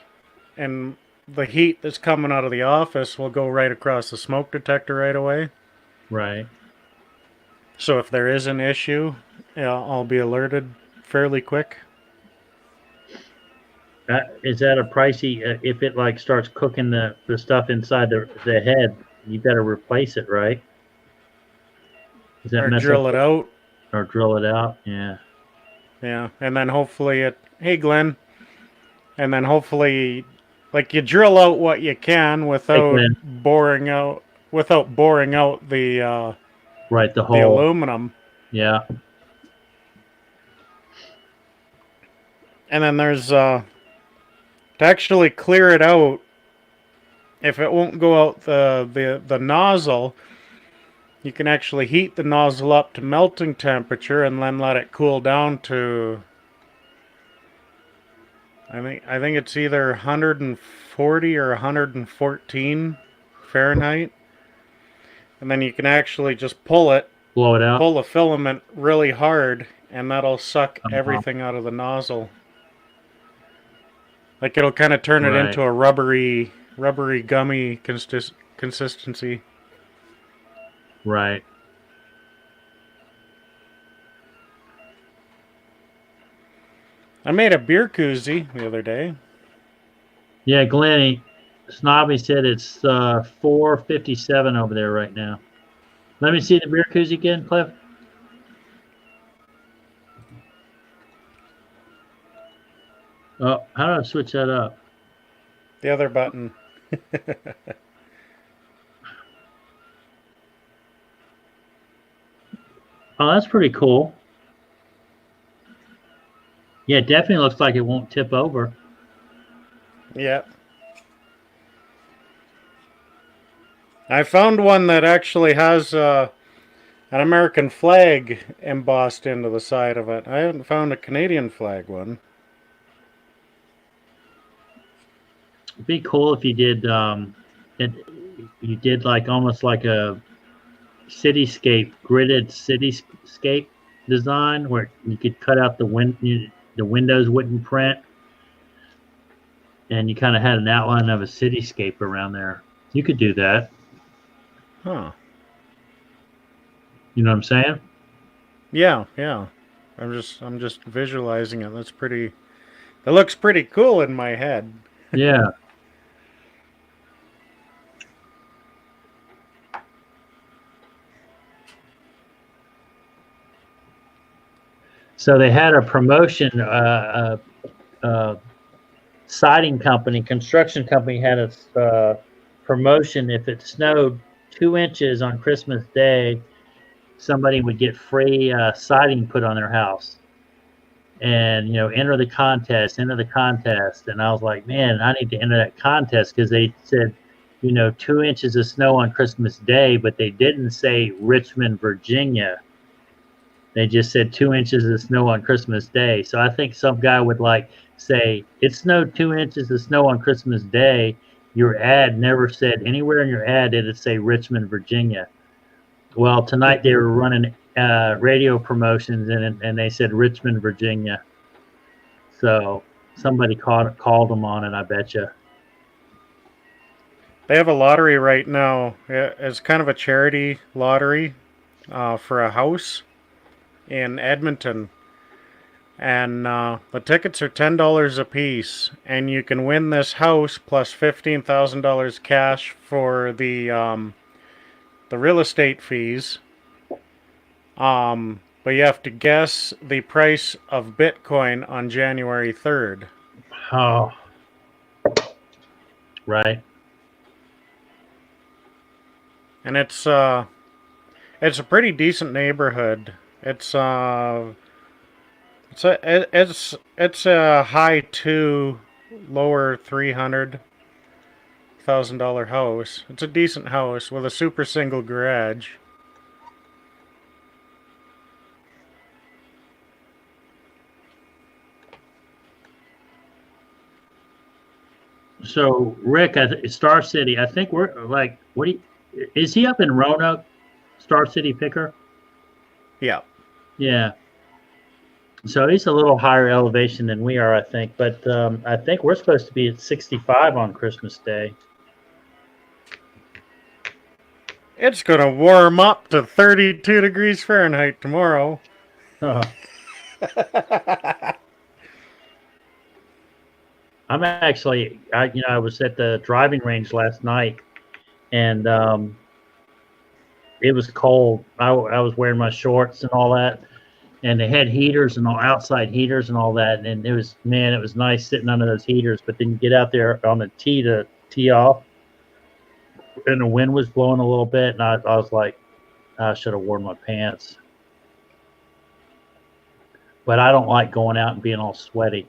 and the heat that's coming out of the office will go right across the smoke detector right away. Right. So if there is an issue, I'll be alerted fairly quick. Is that a pricey? If it like starts cooking the stuff inside the head, you better replace it, right? Does that Or mess drill up it out. or drill it out? Yeah. Yeah, and then hopefully hey Glenn, and then hopefully, like, you drill out what you can Hey, Glenn. without boring out Right. The the hole. aluminum. Yeah. And then there's to actually clear it out. If it won't go out the nozzle, you can actually heat the nozzle up to melting temperature and then let it cool down to, I think it's either 140 or 114 Fahrenheit. And then you can actually just Blow it out. pull the filament really hard, and that'll suck everything out of the nozzle. Like it'll kind of turn it Right. into a rubbery gummy consistency. Right. I made a beer koozie the other day. Yeah, Glenny, Snobby said it's 4:57 over there right now. Let me see the beer koozie again, Cliff. Oh, how do I switch that up? The other button. Oh, that's pretty cool. Yeah, it definitely looks like it won't tip over. Yeah. I found one that actually has an American flag embossed into the side of it. I haven't found a Canadian flag one. It'd be cool if you did you did like almost like a cityscape, gridded cityscape design where you could cut out the windows wouldn't print, and you kind of had an outline of a cityscape around there. You could do that. Huh. You know what I'm saying? Yeah, yeah. I'm just visualizing it. That's pretty. It looks pretty cool in my head. Yeah. So they had a promotion. Siding company, construction company had a promotion. If it snowed 2 inches on Christmas Day, somebody would get free siding put on their house. And enter the contest, enter the contest. And I was like, man, I need to enter that contest because they said, 2 inches of snow on Christmas Day, but they didn't say Richmond, Virginia. They just said 2 inches of snow on Christmas Day. So I think some guy would say it snowed 2 inches of snow on Christmas Day. Your ad never said anywhere in your ad did it say Richmond, Virginia. Well, tonight they were running radio promotions and they said Richmond, Virginia. So somebody called them on it, I bet you. They have a lottery right now. It's kind of a charity lottery for a house in Edmonton. And the tickets are $10 a piece. And you can win this house plus $15,000 cash for the real estate fees. But you have to guess the price of Bitcoin on January 3rd. Oh, right. And it's a pretty decent neighborhood. It's a high two, lower $300,000 house. It's a decent house with a super single garage. So Rick, Star City. I think we're like, is he up in Roanoke, Star City Picker? Yeah. Yeah. So he's a little higher elevation than we are, I think. But I think we're supposed to be at 65 on Christmas Day. It's going to warm up to 32 degrees Fahrenheit tomorrow. Oh. I'm actually, I was at the driving range last night, and it was cold. I was wearing my shorts and all that, and they had heaters and all outside heaters and all that, and it was nice sitting under those heaters. But then you get out there on the tee to tee off, and the wind was blowing a little bit, and I was like, I should have worn my pants. But I don't like going out and being all sweaty.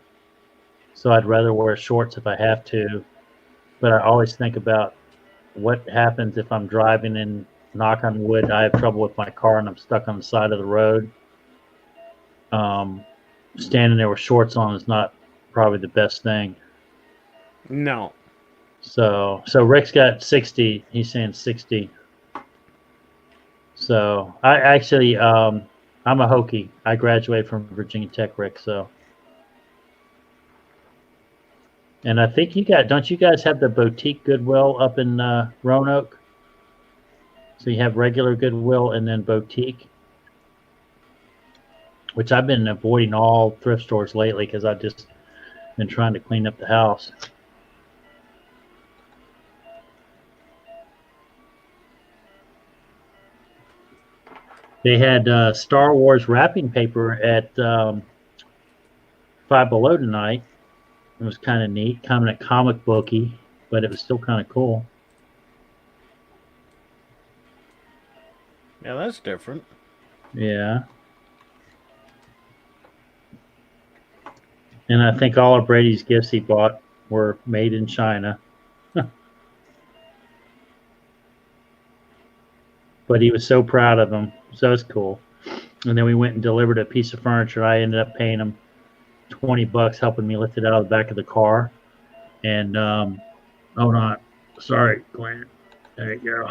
So I'd rather wear shorts if I have to. But I always think about what happens if I'm driving and, knock on wood, I have trouble with my car and I'm stuck on the side of the road. Standing there with shorts on is not probably the best thing. No. So Rick's got 60. He's saying 60. So I actually, I'm a Hokie. I graduated from Virginia Tech, Rick. So And I think don't you guys have the boutique Goodwill up in Roanoke? So you have regular Goodwill and then boutique, which I've been avoiding all thrift stores lately because I've just been trying to clean up the house. They had Star Wars wrapping paper at Five Below tonight. It was kind of neat, kind of comic booky, but it was still kind of cool. Yeah, that's different. Yeah. And I think all of Brady's gifts he bought were made in China. But he was so proud of them. So it's cool. And then we went and delivered a piece of furniture. I ended up paying him $20 helping me lift it out of the back of the car. And hold on. Sorry, Glenn. There you go.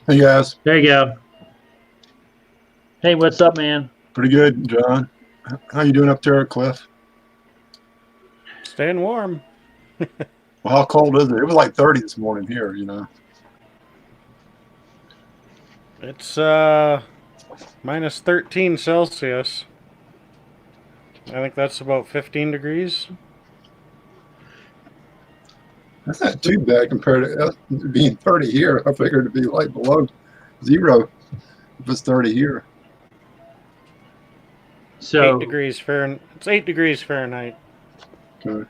Hey guys. There you go. Hey, what's up, man? Pretty good, John. How you doing up there, Cliff? Staying warm. Well, how cold is it? It was like 30 this morning here, you know. It's minus 13 Celsius. I think that's about 15 degrees. That's not too bad compared to being 30 here. I figured it'd be like below zero if it's 30 here. So 8 degrees Fahrenheit. It's 8 degrees Fahrenheit. Okay.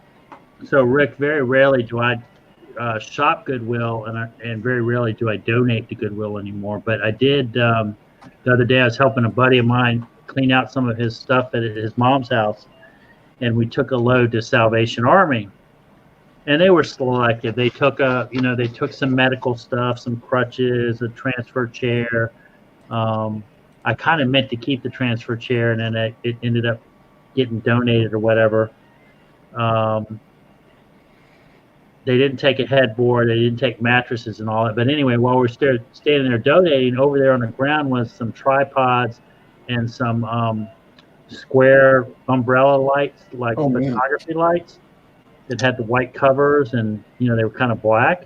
So Rick, very rarely do I shop Goodwill, and very rarely do I donate to Goodwill anymore. But I did the other day. I was helping a buddy of mine clean out some of his stuff at his mom's house, and we took a load to Salvation Army, and they were selective. They took they took some medical stuff, some crutches, a transfer chair. I kind of meant to keep the transfer chair, and then it ended up getting donated or whatever. They didn't take a headboard. They didn't take mattresses and all that. But anyway, while we're standing there donating, over there on the ground was some tripods and some square umbrella lights, like photography lights that had the white covers, and they were kind of black.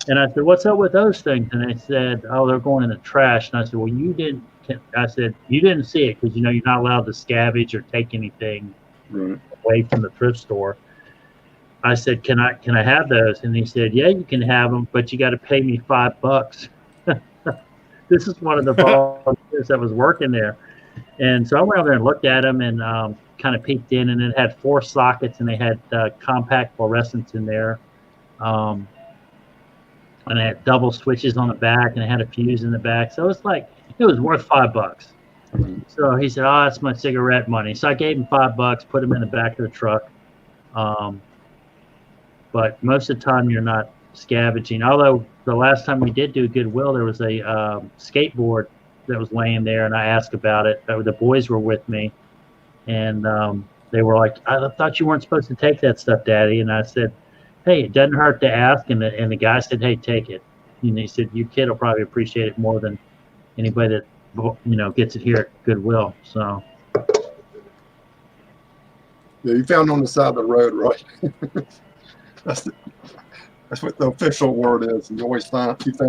And I said, "What's up with those things?" And they said, "Oh, they're going in the trash." And I said, "Well, you didn't." I said, "You didn't see it because you're not allowed to scavenge or take anything away from the thrift store." I said, "Can I have those?" And he said, "Yeah, you can have them, but you got to pay me $5." This is one of the volunteers that was working there, and so I went over there and looked at them and kind of peeked in, and it had 4 sockets, and they had compact fluorescents in there, and it had double switches on the back, and it had a fuse in the back. So it was worth $5. So he said, "Oh, that's my cigarette money." So I gave him $5, put him in the back of the truck. But most of the time you're not scavenging. Although the last time we did do Goodwill, there was a skateboard that was laying there, and I asked about it. The boys were with me, and they were like, "I thought you weren't supposed to take that stuff, Daddy." And I said, "Hey, it doesn't hurt to ask." And the guy said, "Hey, take it." And he said, "Your kid will probably appreciate it more than anybody that gets it here at Goodwill." So. Yeah, you found it on the side of the road, right? That's what the official word is. You always found it.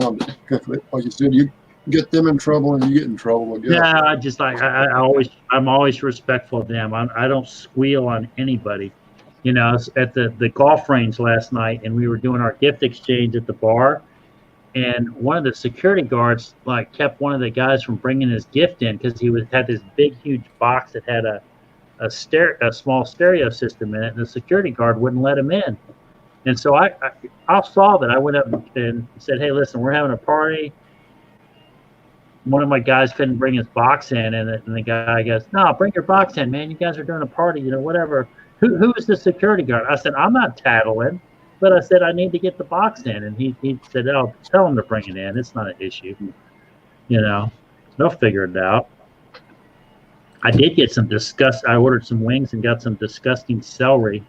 Like you said, you get them in trouble and you get in trouble again. Yeah, I just I'm always respectful of them. I don't squeal on anybody. I was at the golf range last night, and we were doing our gift exchange at the bar, and one of the security guards kept one of the guys from bringing his gift in because he had this big huge box that had a small stereo system in it, and the security guard wouldn't let him in. And so I saw that. I went up and said, "Hey, listen, we're having a party." One of my guys couldn't bring his box in, and the guy goes, "No, bring your box in, man. You guys are doing a party, whatever." Who is the security guard? I said, "I'm not tattling, but I said I need to get the box in." And he said, "Oh, tell him to bring it in. It's not an issue. They'll figure it out." I did get some I ordered some wings and got some disgusting celery,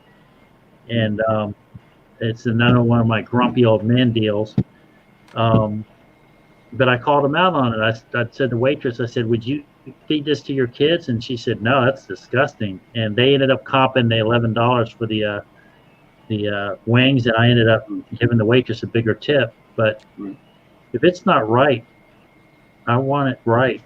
and it's another one of my grumpy old man deals. But I called him out on it. I said to the waitress, I said, "Would you feed this to your kids?" And she said, "No, that's disgusting." And they ended up comping the $11 for wings, and I ended up giving the waitress a bigger tip. But if it's not right, I want it right.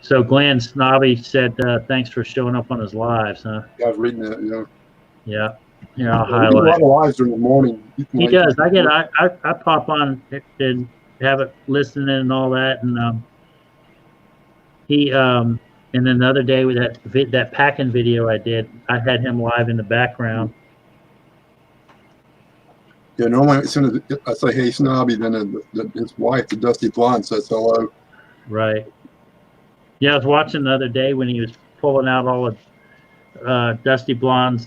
So Glenn Snobby said, thanks for showing up on his lives, huh? Yeah, I was reading that. Yeah. Yeah. Yeah, I'll We do a highlight. lot of lives during the morning. He does. I pop on and have it listening and all that, and he and then the other day with that packing video I did, I had him live in the background. Yeah, normally as soon as I say "Hey, Snobby," then his wife, the Dusty Blonde, says hello. Right. Yeah, I was watching the other day when he was pulling out all of Dusty Blonde's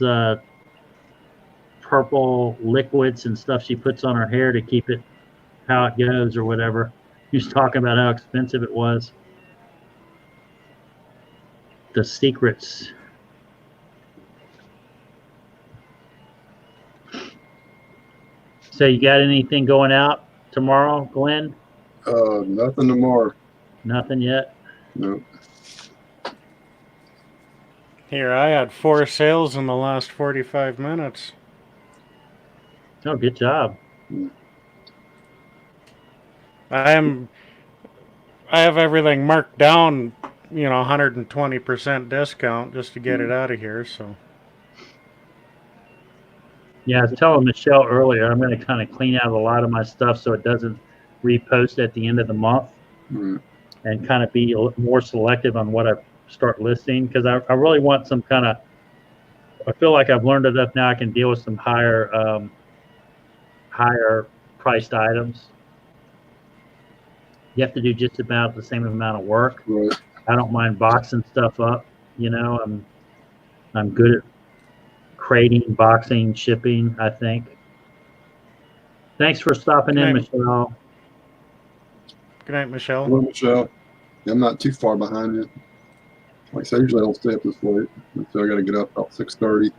purple liquids and stuff she puts on her hair to keep it how it goes or whatever. He was talking about how expensive it was. The secrets. So you got anything going out tomorrow, Glenn? Nothing tomorrow. Nothing yet? No. Here, I had 4 sales in the last 45 minutes. Oh, good job. I have everything marked down, 120% discount just to get it out of here, so. Yeah, I was telling Michelle earlier, I'm going to kind of clean out a lot of my stuff so it doesn't repost at the end of the month, and kind of be a little more selective on what I start listing, because I really want some kind of, I feel like I've learned enough now I can deal with some higher priced items. You have to do just about the same amount of work. Right. I don't mind boxing stuff up. I'm good at crating, boxing, shipping, I think. Thanks for stopping in, Michelle. Good night, Michelle. Hello, Michelle. Yeah, I'm not too far behind you. Like I said, usually I don't stay up this late. So I got to get up about 6:30.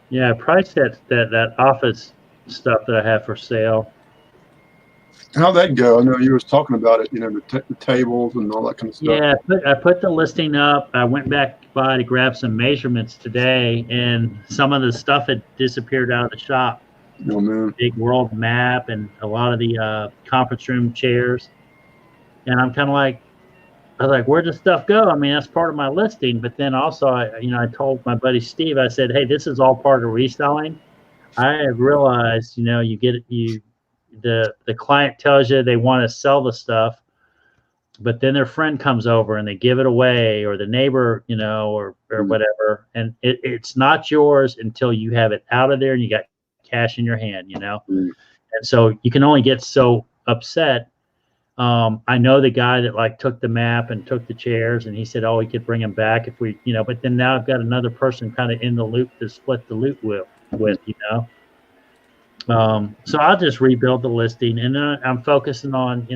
Yeah, price that office stuff that I have for sale. How'd that go? I know you was talking about it, the tables and all that kind of stuff. Yeah, I put the listing up. I went back by to grab some measurements today, and some of the stuff had disappeared out of the shop. Oh, man. Big world map and a lot of the conference room chairs. And I'm kind of like, I was like, where'd the stuff go? I mean, that's part of my listing. But then also, I told my buddy Steve, I said, hey, this is all part of reselling. I have realized, the client tells you they want to sell the stuff, but then their friend comes over and they give it away, or the neighbor, or whatever. And it's not yours until you have it out of there and you got cash in your hand, And so you can only get so upset. I know the guy that took the map and took the chairs, and he said, oh, he could bring them back if we, but then now I've got another person kind of in the loop to split the loop with. So I'll just rebuild the listing, and then I'm focusing on,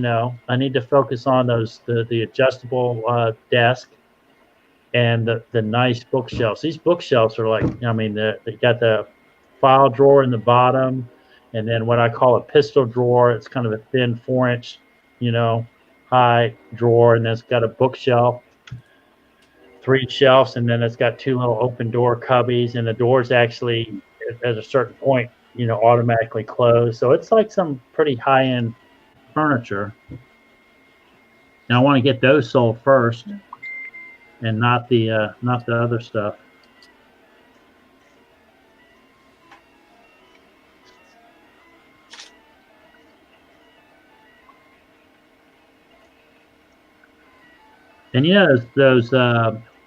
I need to focus on the adjustable desk and the nice bookshelves. These bookshelves are they got the file drawer in the bottom, and then what I call a pistol drawer. It's kind of a thin 4-inch, high drawer, and then it's got a bookshelf, 3 shelves, and then it's got 2 little open door cubbies, and the doors actually at a certain point automatically close. So it's like some pretty high-end furniture. Now I want to get those sold first, and not the other stuff. And those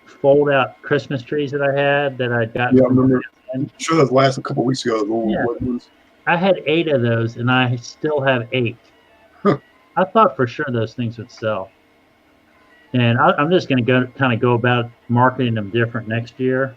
fold-out Christmas trees that I had that I got. Yeah, I remember. I'm sure those last a couple of weeks ago. I had 8 of those, and I still have 8. Huh. I thought for sure those things would sell. And I'm just going to go about marketing them different next year.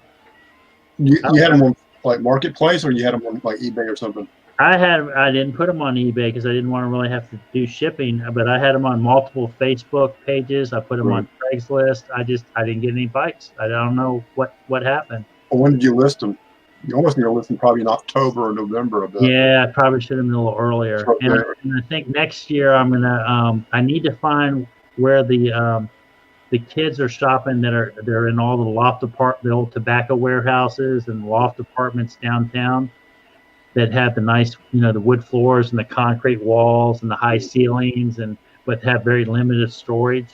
You had them like marketplace, or you had them on like eBay or something? I didn't put them on eBay because I didn't want to really have to do shipping, but I had them on multiple Facebook pages. I put them on Craigslist. I didn't get any bites. I don't know what happened. Well, when did you list them? You almost need to list them probably in October or November of that. Yeah, I probably should have been a little earlier. And I think next year I'm gonna I need to find where the kids are shopping they're in all the old tobacco warehouses and loft apartments downtown that have the nice, the wood floors and the concrete walls and the high ceilings but have very limited storage.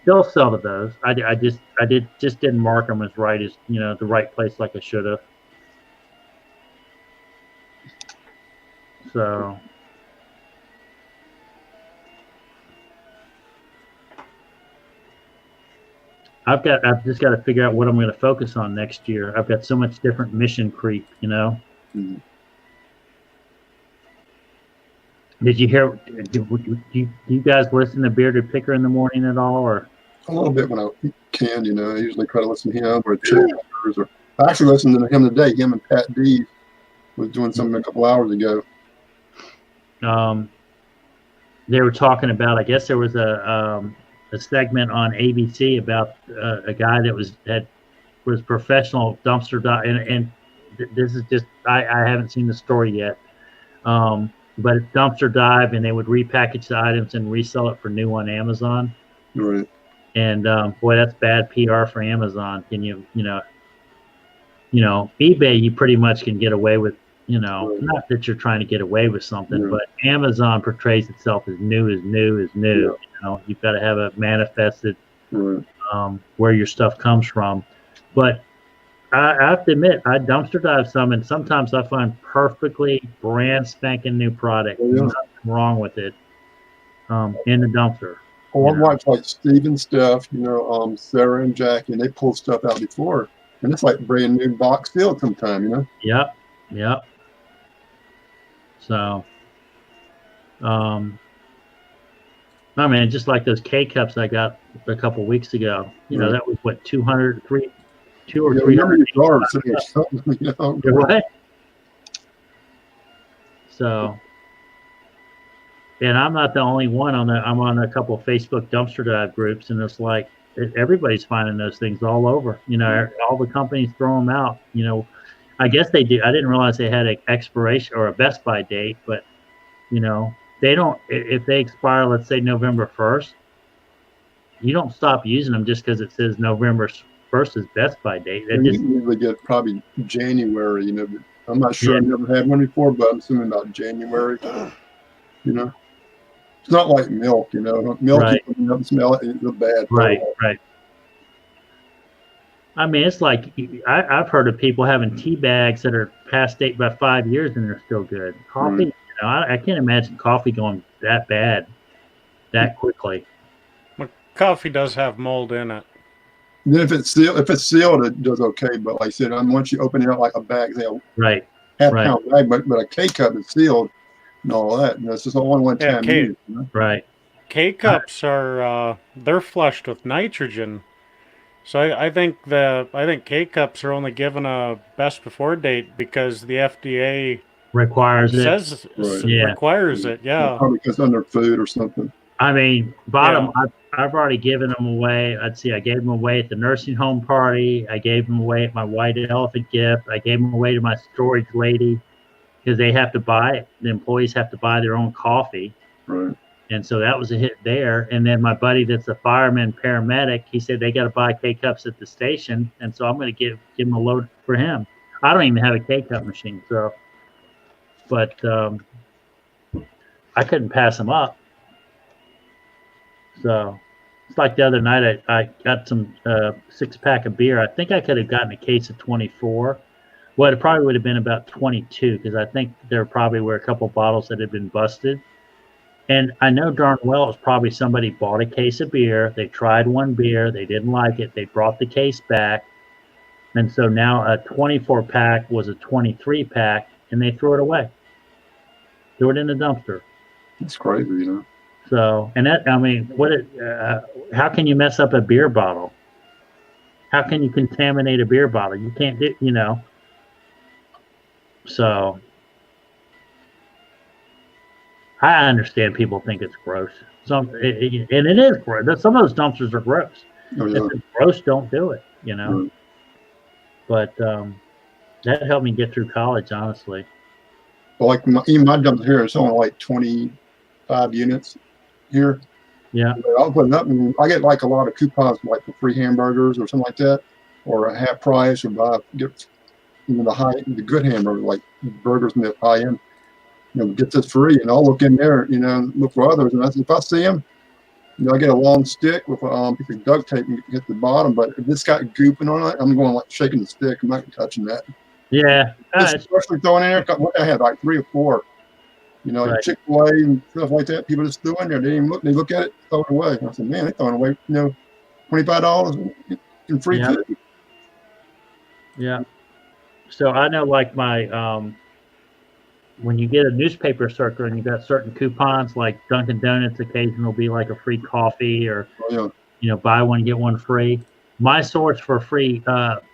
They'll sell to those. I just didn't mark them as right as the right place like I should have. So. I've just got to figure out what I'm going to focus on next year. I've got so much different mission creep, Mm-hmm. Did you hear? Do you guys listen to Bearded Picker in the morning at all, or? A little bit when I can, I usually try to listen to him or Chip or I actually listened to him today. Him and Pat D was doing something a couple hours ago. They were talking about. I guess there was a segment on ABC about a guy that was professional dumpster dive, and this is just I haven't seen the story yet, but it's dumpster dive, and they would repackage the items and resell it for new on Amazon. Right. And boy, that's bad PR for Amazon. Can eBay, you pretty much can get away with, right. Not that you're trying to get away with something, but Amazon portrays itself as new. Yeah. You've got to have it manifested right. Where your stuff comes from. But I have to admit, I dumpster dive some, and sometimes I find perfectly brand spanking new product. Oh, yeah. Nothing wrong with it in the dumpster. Well, I watch like Steve and Steph, Sarah and Jackie, and they pull stuff out before, and it's like brand new box sealed sometime, Yep. So, I mean, just like those K cups I got a couple weeks ago, that was what 200, 2 or 300. What? So, and I'm not the only one I'm on a couple of Facebook dumpster dive groups, and it's like everybody's finding those things all over. All the companies throw them out. I guess they do. I didn't realize they had an expiration or a Best By date, but they don't. If they expire, let's say November 1st, you don't stop using them just because it says November 1st is Best By date. You usually get probably January. But I'm not sure. I've never had one before, but I'm assuming about January. It's not like milk, Milk, right. You don't smell it, it's bad. Right. I mean, it's like I've heard of people having tea bags that are past date by 5 years and they're still good. Coffee, I can't imagine coffee going that bad that quickly. Well, coffee does have mold in it. And then if it's sealed, it does okay. But like I said, once you open it up like a bag, half-pound bag, but a K cup is sealed. And all that. It's just only one time use, Right. K-cups are they're flushed with nitrogen. So I think K-cups are only given a best before date because the FDA requires requires it. Yeah. Probably because under food or something. I mean, I've already given them away. I gave them away at the nursing home party. I gave them away at my white elephant gift. I gave them away to my storage lady. Because they have to buy it. The employees have to buy their own coffee. Right. And so that was a hit there. And then my buddy that's a fireman paramedic, he said they got to buy K-cups at the station. And so I'm going to give him a load for him. I don't even have a K-cup machine. So, but I couldn't pass them up. So it's like the other night I got some 6-pack of beer. I think I could have gotten a case of 24. Well, it probably would have been about 22 because I think there probably were a couple bottles that had been busted. And I know darn well it was probably somebody bought a case of beer. They tried one beer. They didn't like it. They brought the case back. And so now a 24-pack was a 23-pack, and they threw it away. Threw it in the dumpster. It's crazy, So, and that, I mean, how can you mess up a beer bottle? How can you contaminate a beer bottle? You can't do, So I understand people think it's gross. And it is gross. Some of those dumpsters are gross. Oh, If yeah. it's gross, don't do it. You know. Yeah. But that helped me get through college, honestly. But like even my dumpster here is only like 25 units here. Yeah. I'll put it up, and I get like a lot of coupons, like for free hamburgers or something like that, or a half price, or get the good hamburger, like burgers in the high end. Get this free, and I'll look in there, and look for others. And if I see them, I get a long stick with a piece of duct tape and hit the bottom. But if it's got gooping on it, I'm going like shaking the stick. I'm not touching that. Yeah. Especially throwing in there. What I had like 3 or 4. Right. Chick-fil-A and stuff like that. People just threw in there. They didn't even look. They look at it, throw it away. I said, man, they're throwing away, $25 in free food. Yeah. So I know, like my when you get a newspaper circular and you got certain coupons, like Dunkin' Donuts, occasionally will be like a free coffee, or buy one get one free. My source for free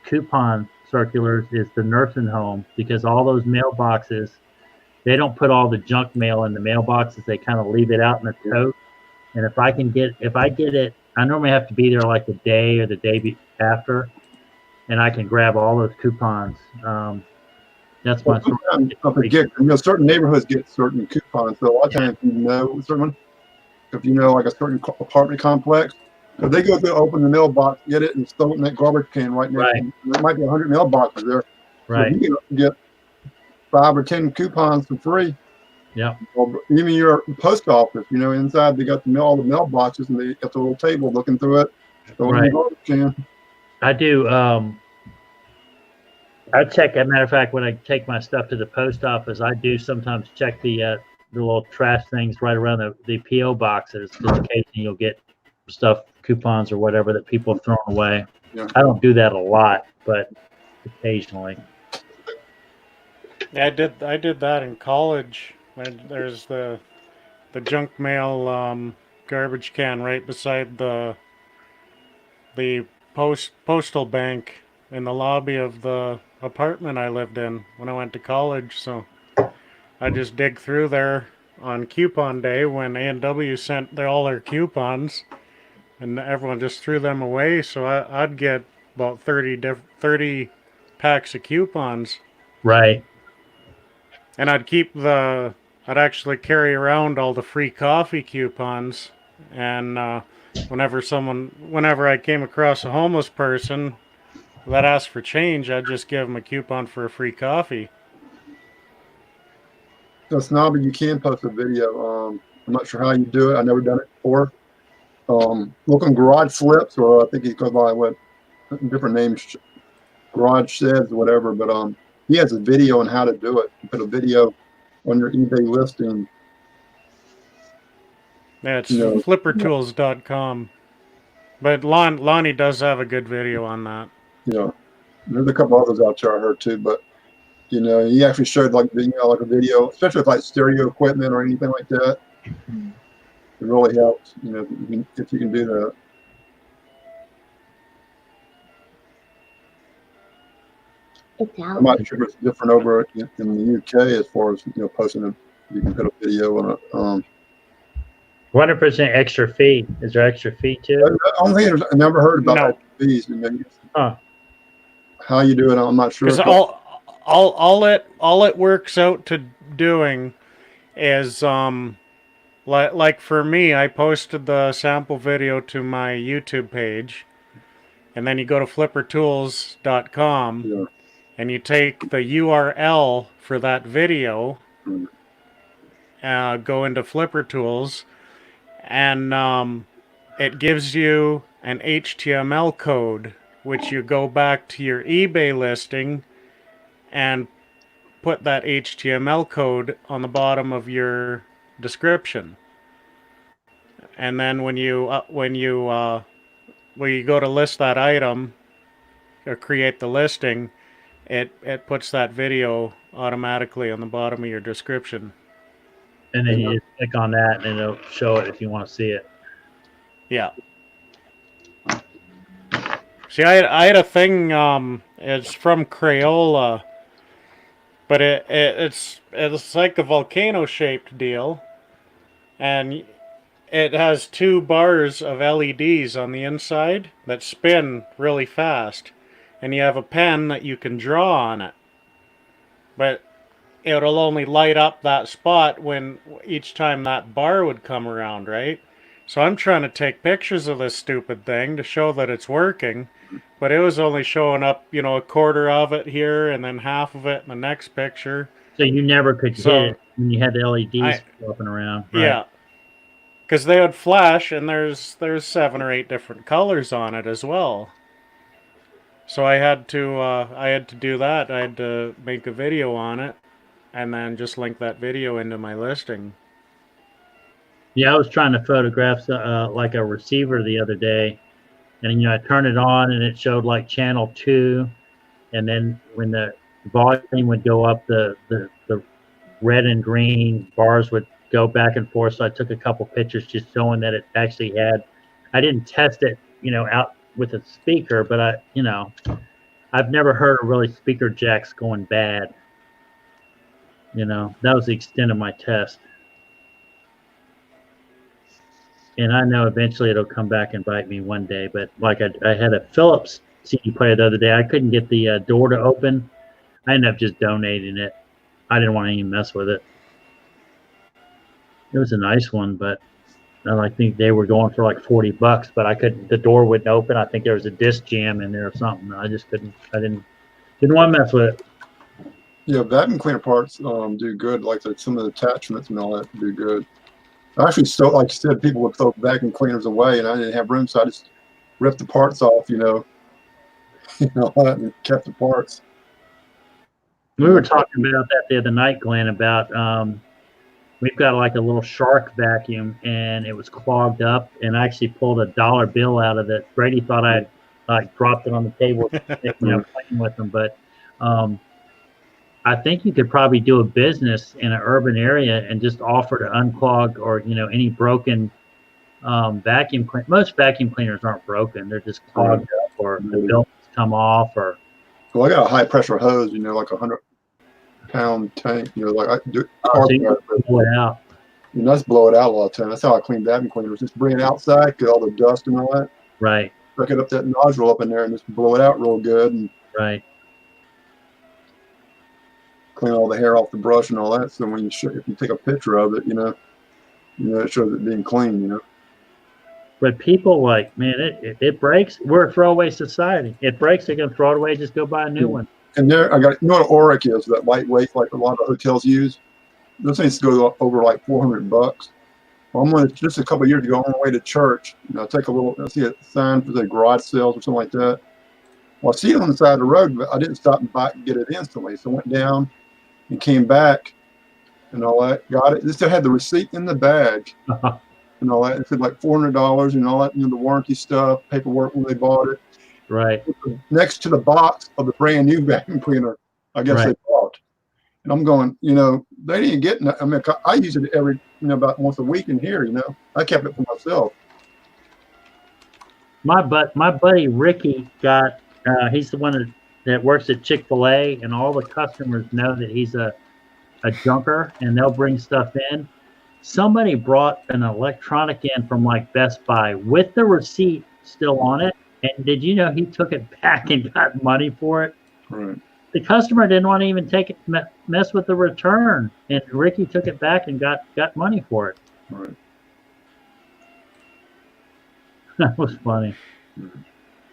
coupon circulars is the nursing home, because all those mailboxes, they don't put all the junk mail in the mailboxes. They kind of leave it out in the tote. And if I get it, I normally have to be there like the day or the day after, and I can grab all those coupons. That's my source. Certain neighborhoods get certain coupons. So a lot of times, certain, if like a certain apartment complex, if they go to open the mailbox, get it, and throw it in that garbage can right next. Right. There might be 100 mailboxes there. Right. So you can get 5 or 10 coupons for free. Yeah. Or even your post office, inside they got all the mailboxes, and they got the little table looking through it. Throw it in the garbage can. I do. I check. As a matter of fact, when I take my stuff to the post office, I do sometimes check the little trash things right around the PO boxes, because occasionally you'll get stuff, coupons or whatever, that people have thrown away. Yeah. I don't do that a lot, but occasionally. Yeah, I did that in college. There's the junk mail garbage can right beside the postal bank in the lobby of the apartment I lived in when I went to college. So I just dig through there on coupon day when A&W sent all their coupons, and everyone just threw them away. So I'd get about 30 packs of coupons. Right. And I'd actually carry around all the free coffee coupons, and whenever I came across a homeless person that asked for change, I'd just give them a coupon for a free coffee. So Snobby, you can post a video. I'm not sure how you do it. I've never done it before. Look on Garage Flips, or I think he goes by different names, Garage Sheds or whatever. But he has a video on how to do it. You put a video on your eBay listing. Yeah, it's flippertools.com. But Lonnie does have a good video on that. Yeah, there's a couple others out there I heard too, but he actually showed like a video, especially with like stereo equipment or anything like that. It really helps, if you can do that. I'm not sure if it's different over in the UK as far as posting you can put a video on it. 100% extra fee. Is there extra fee too? I don't think I never heard about extra fees. How you do it, I'm not sure. Because all it works out to doing is like for me, I posted the sample video to my YouTube page, and then you go to flippertools.com, and you take the URL for that video, go into Flipper Tools, and it gives you an HTML code, which you go back to your eBay listing and put that HTML code on the bottom of your description. And then when you go to list that item or create the listing, it puts that video automatically on the bottom of your description. And then you just click on that, and it'll show it if you want to see it. Yeah. See, I had a thing. It's from Crayola, But it's like a volcano shaped deal, and it has 2 bars of LEDs on the inside that spin really fast, and you have a pen that you can draw on it. But it'll only light up that spot when each time that bar would come around, right? So I'm trying to take pictures of this stupid thing to show that it's working, but it was only showing up, a quarter of it here and then half of it in the next picture. So you never could hit So it when you had the LEDs flopping around, right? Yeah, because they would flash, and there's 7 or 8 different colors on it as well. So I had to do that. I had to make a video on it, and then just link that video into my listing. Yeah, I was trying to photograph like a receiver the other day, and I turned it on and it showed like channel 2, and then when the volume would go up, the red and green bars would go back and forth. So I took a couple pictures just showing that it actually had. I didn't test it, out with a speaker, but I've never heard of really speaker jacks going bad. That was the extent of my test. And I know eventually it'll come back and bite me one day. But like I had a Philips CD player the other day. I couldn't get the door to open. I ended up just donating it. I didn't want to even mess with it. It was a nice one, but I think they were going for like $40. But I couldn't. The door wouldn't open. I think there was a disc jam in there or something. I just couldn't. I didn't want to mess with it. Yeah, vacuum cleaner parts do good. Like some of the attachments and all that do good. I actually still, like you said, people would throw vacuum cleaners away, and I didn't have room, so I just ripped the parts off, and kept the parts. We were talking about that the other night, Glenn, about we've got like a little shark vacuum, and it was clogged up, and I actually pulled a dollar bill out of it. Brady thought I had like dropped it on the table, playing with them, but I think you could probably do a business in an urban area and just offer to unclog or any broken vacuum cleaner. Most vacuum cleaners aren't broken; they're just clogged up, or the bills come off, or. Well, I got a high pressure hose, like 100-pound tank. Like I do. So you blow it out. And that's blow it out a lot of times. That's how I clean vacuum cleaners. Just bring it outside, get all the dust and all that. Right. Suck it up that nozzle up in there and just blow it out real good. And right. Clean all the hair off the brush and all that. So when if you take a picture of it, it shows it being clean. But people man, it breaks. We're a throwaway society. It breaks, they're gonna throw it away. Just go buy a new one. And there, I got what Auric is, that lightweight, like a lot of hotels use. Those things go over like $400. Well, just a couple of years ago on my way to church. I see a sign for the garage sales or something like that. Well, I see it on the side of the road, but I didn't stop and buy it and get it instantly. So I went down and came back and all that. Got it. It still had the receipt in the bag and all that. It said like $400 and all that, the warranty stuff, paperwork when they bought it. Right. Next to the box of the brand new vacuum cleaner, I guess they bought. And I'm going, they didn't get. I mean, I use it every, about once a week in here. I kept it for myself. My buddy Ricky got. He's the one that works at Chick-fil-A, and all the customers know that he's a junker, and they'll bring stuff in. Somebody brought an electronic in from like Best Buy with the receipt still on it. And did you know he took it back and got money for it? Right. The customer didn't want to even take it, mess with the return, and Ricky took it back and got money for it. Right. That was funny.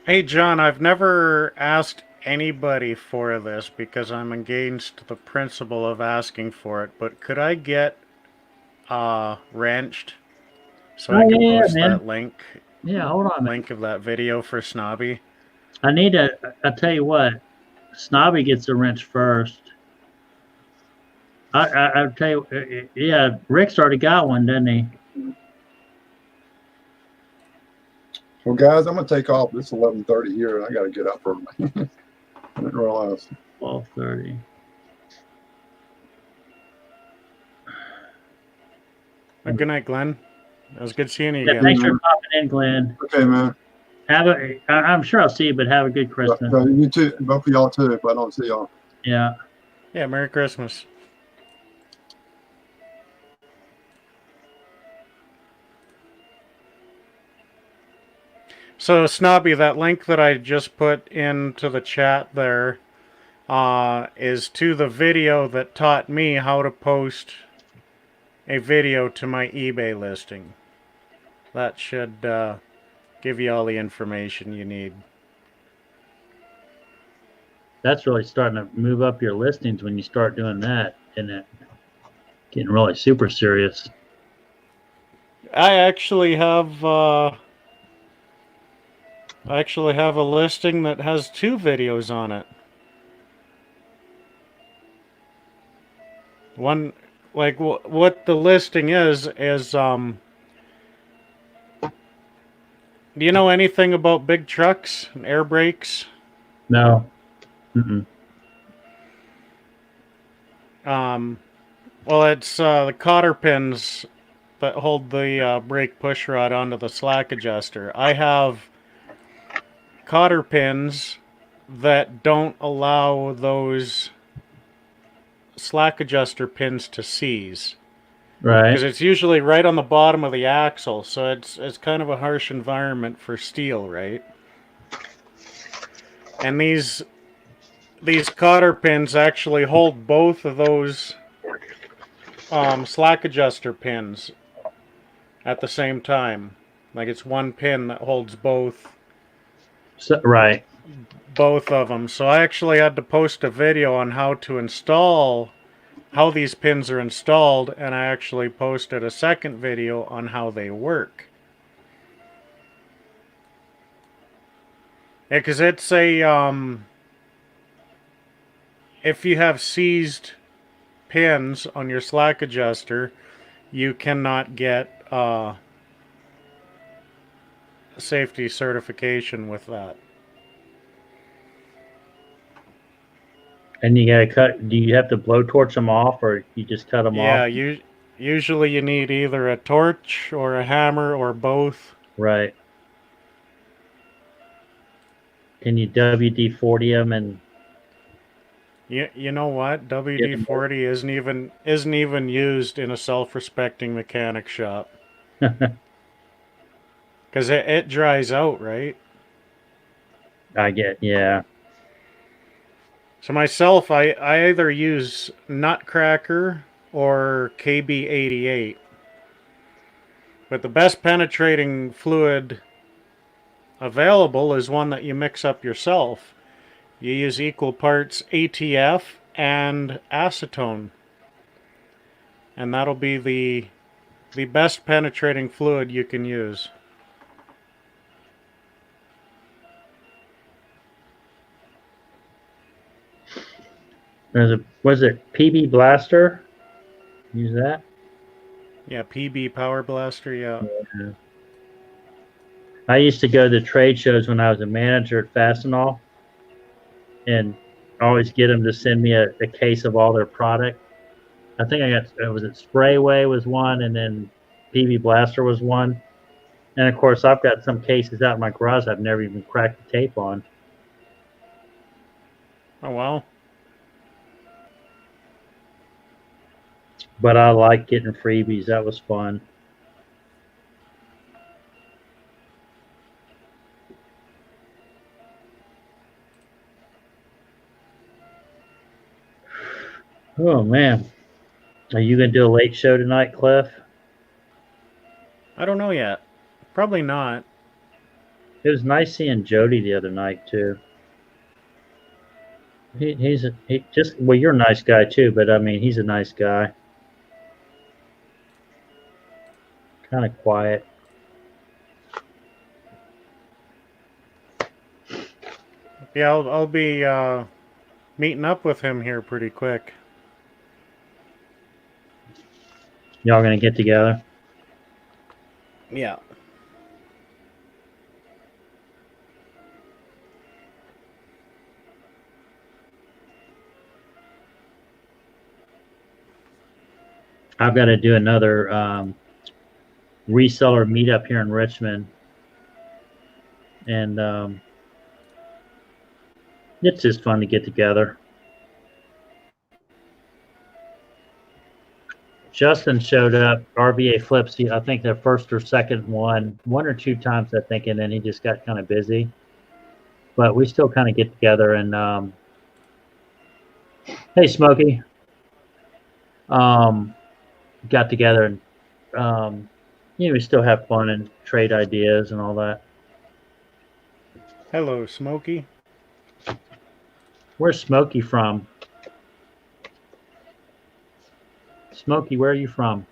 Hey, John, I've never asked anybody for this because I'm against the principle of asking for it, but could I get wrenched so I can post that link? Yeah, hold on. Link of that video for Snobby. I'll tell you what, Snobby gets a wrench first. I'll tell you, yeah, Rick's already got one, doesn't he? Well, guys, I'm going to take off. It's 11:30 here, and I got to get up early. I didn't realize. 12:30. Good night, Glenn. It was good seeing you Yeah, again. thanks for popping in, Glenn. Okay, man. I'm sure I'll see you, but have a good Christmas. You too. Both of y'all too, if I don't see y'all. Yeah. Yeah, Merry Christmas. So, Snobby, that link that I just put into the chat there is to the video that taught me how to post a video to my eBay listing. That should give you all the information you need. That's really starting to move up your listings when you start doing that, isn't it? Getting really super serious. I actually have a listing that has 2 videos on it. One, like what the listing is do you know anything about big trucks and air brakes? No. Mm-mm. Well, it's the cotter pins that hold the brake push rod onto the slack adjuster. I have cotter pins that don't allow those slack adjuster pins to seize. Right. Because it's usually right on the bottom of the axle, so it's kind of a harsh environment for steel, right? And these cotter pins actually hold both of those slack adjuster pins at the same time. Like it's one pin that holds both. So, right. Both of them. So I actually had to post a video on how to install, how these pins are installed, and I actually posted a second video on how they work. Yeah, because it's a, if you have seized pins on your slack adjuster, you cannot get safety certification with that. And you gotta cut. Do you have to blowtorch them off, or you just cut them off? Yeah, usually you need either a torch or a hammer or both. Right. Can you WD-40 them and? You know what? WD-40 isn't even used in a self-respecting mechanic shop. Because it dries out, right? Yeah. So myself, I either use Nutcracker or KB88. But the best penetrating fluid available is one that you mix up yourself. You use equal parts ATF and acetone. And that'll be the best penetrating fluid you can use. Was it PB Blaster? Use that? Yeah, PB Power Blaster, yeah. I used to go to trade shows when I was a manager at Fastenal, and always get them to send me a case of all their product. I think I got, was it Sprayway was one, and then PB Blaster was one. And of course, I've got some cases out in my garage I've never even cracked the tape on. Oh, wow. But I like getting freebies. That was fun. Oh, man. Are you going to do a late show tonight, Cliff? I don't know yet. Probably not. It was nice seeing Jody the other night, too. Well, you're a nice guy, too, but I mean, he's a nice guy. Kind of quiet. Yeah, I'll be meeting up with him here pretty quick. Y'all gonna get together? Yeah. I've got to do another reseller meetup here in Richmond, and it's just fun to get together. Justin showed up, RVA Flips, I think their first or second one or two times, I think, and then he just got kind of busy. But we still kind of get together and, hey, Smokey, got together and, we still have fun and trade ideas and all that. Hello, Smokey. Where's Smokey from? Smokey, where are you from?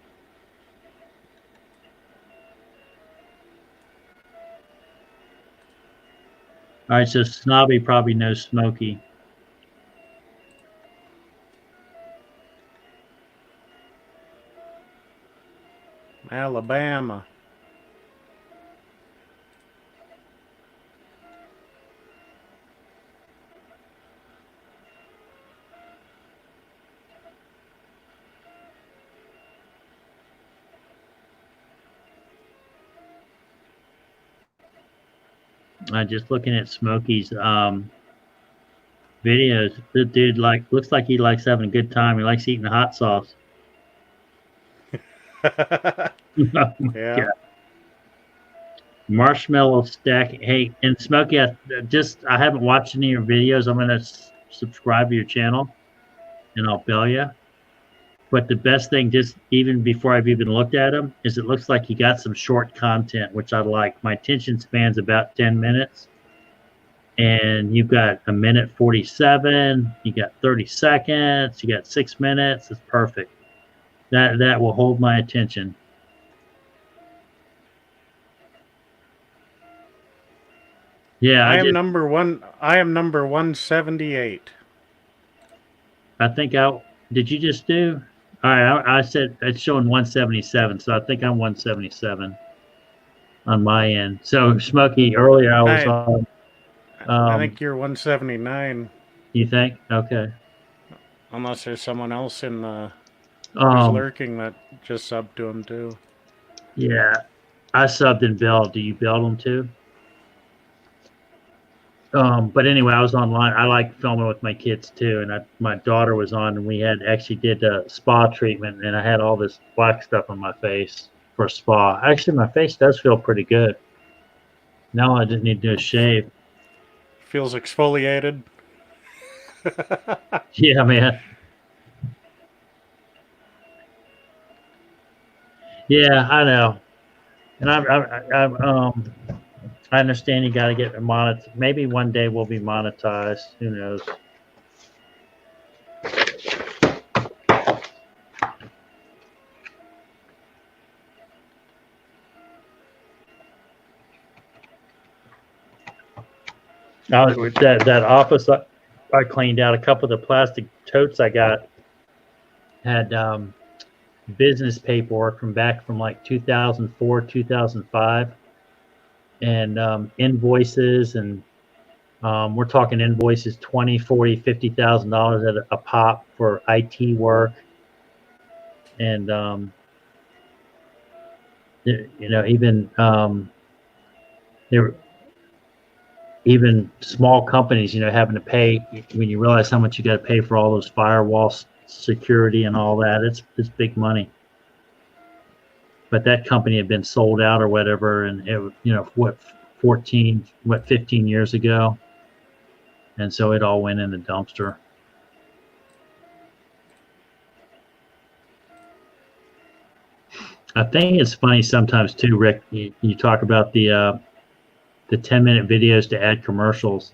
All right, so Snobby probably knows Smokey. Alabama. Just looking at Smokey's videos, the dude looks like he likes having a good time. He likes eating the hot sauce. Oh my Yeah. God. Marshmallow stack. Hey, and Smokey, I haven't watched any of your videos. I'm gonna subscribe to your channel, and I'll bill you. But the best thing, just even before I've even looked at them, is it looks like you got some short content, which I like. My attention span's about 10 minutes. And you've got 1:47, you got 30 seconds, you got 6 minutes. It's perfect. That will hold my attention. Yeah, I am number 178. I think did you just do? All right, I said it's showing 177, so I think I'm 177 on my end. So Smokey, earlier I was on. I think you're 179. You think? Okay. Unless there's someone else in the who's lurking that just subbed to him too. Yeah, I subbed and billed. Do you build them too? But anyway, I was online. I like filming with my kids too, and my daughter was on, and we actually did a spa treatment, and I had all this black stuff on my face for a spa. Actually, my face does feel pretty good. Now I just need to do a shave. Feels exfoliated. Yeah, man. Yeah, I know, and I understand you got to get monetized. Maybe one day we'll be monetized. Who knows? That office I cleaned out. A couple of the plastic totes I got had business paperwork from like 2004, 2005. And invoices, and we're talking invoices $20,000, $40,000, $50,000 at a pop for IT work, and even small companies, having to pay when you realize how much you got to pay for all those firewall security and all that. It's big money. But that company had been sold out or whatever, and it, 15 years ago, and so it all went in the dumpster. I think it's funny sometimes too, Rick. You talk about the 10-minute videos to add commercials.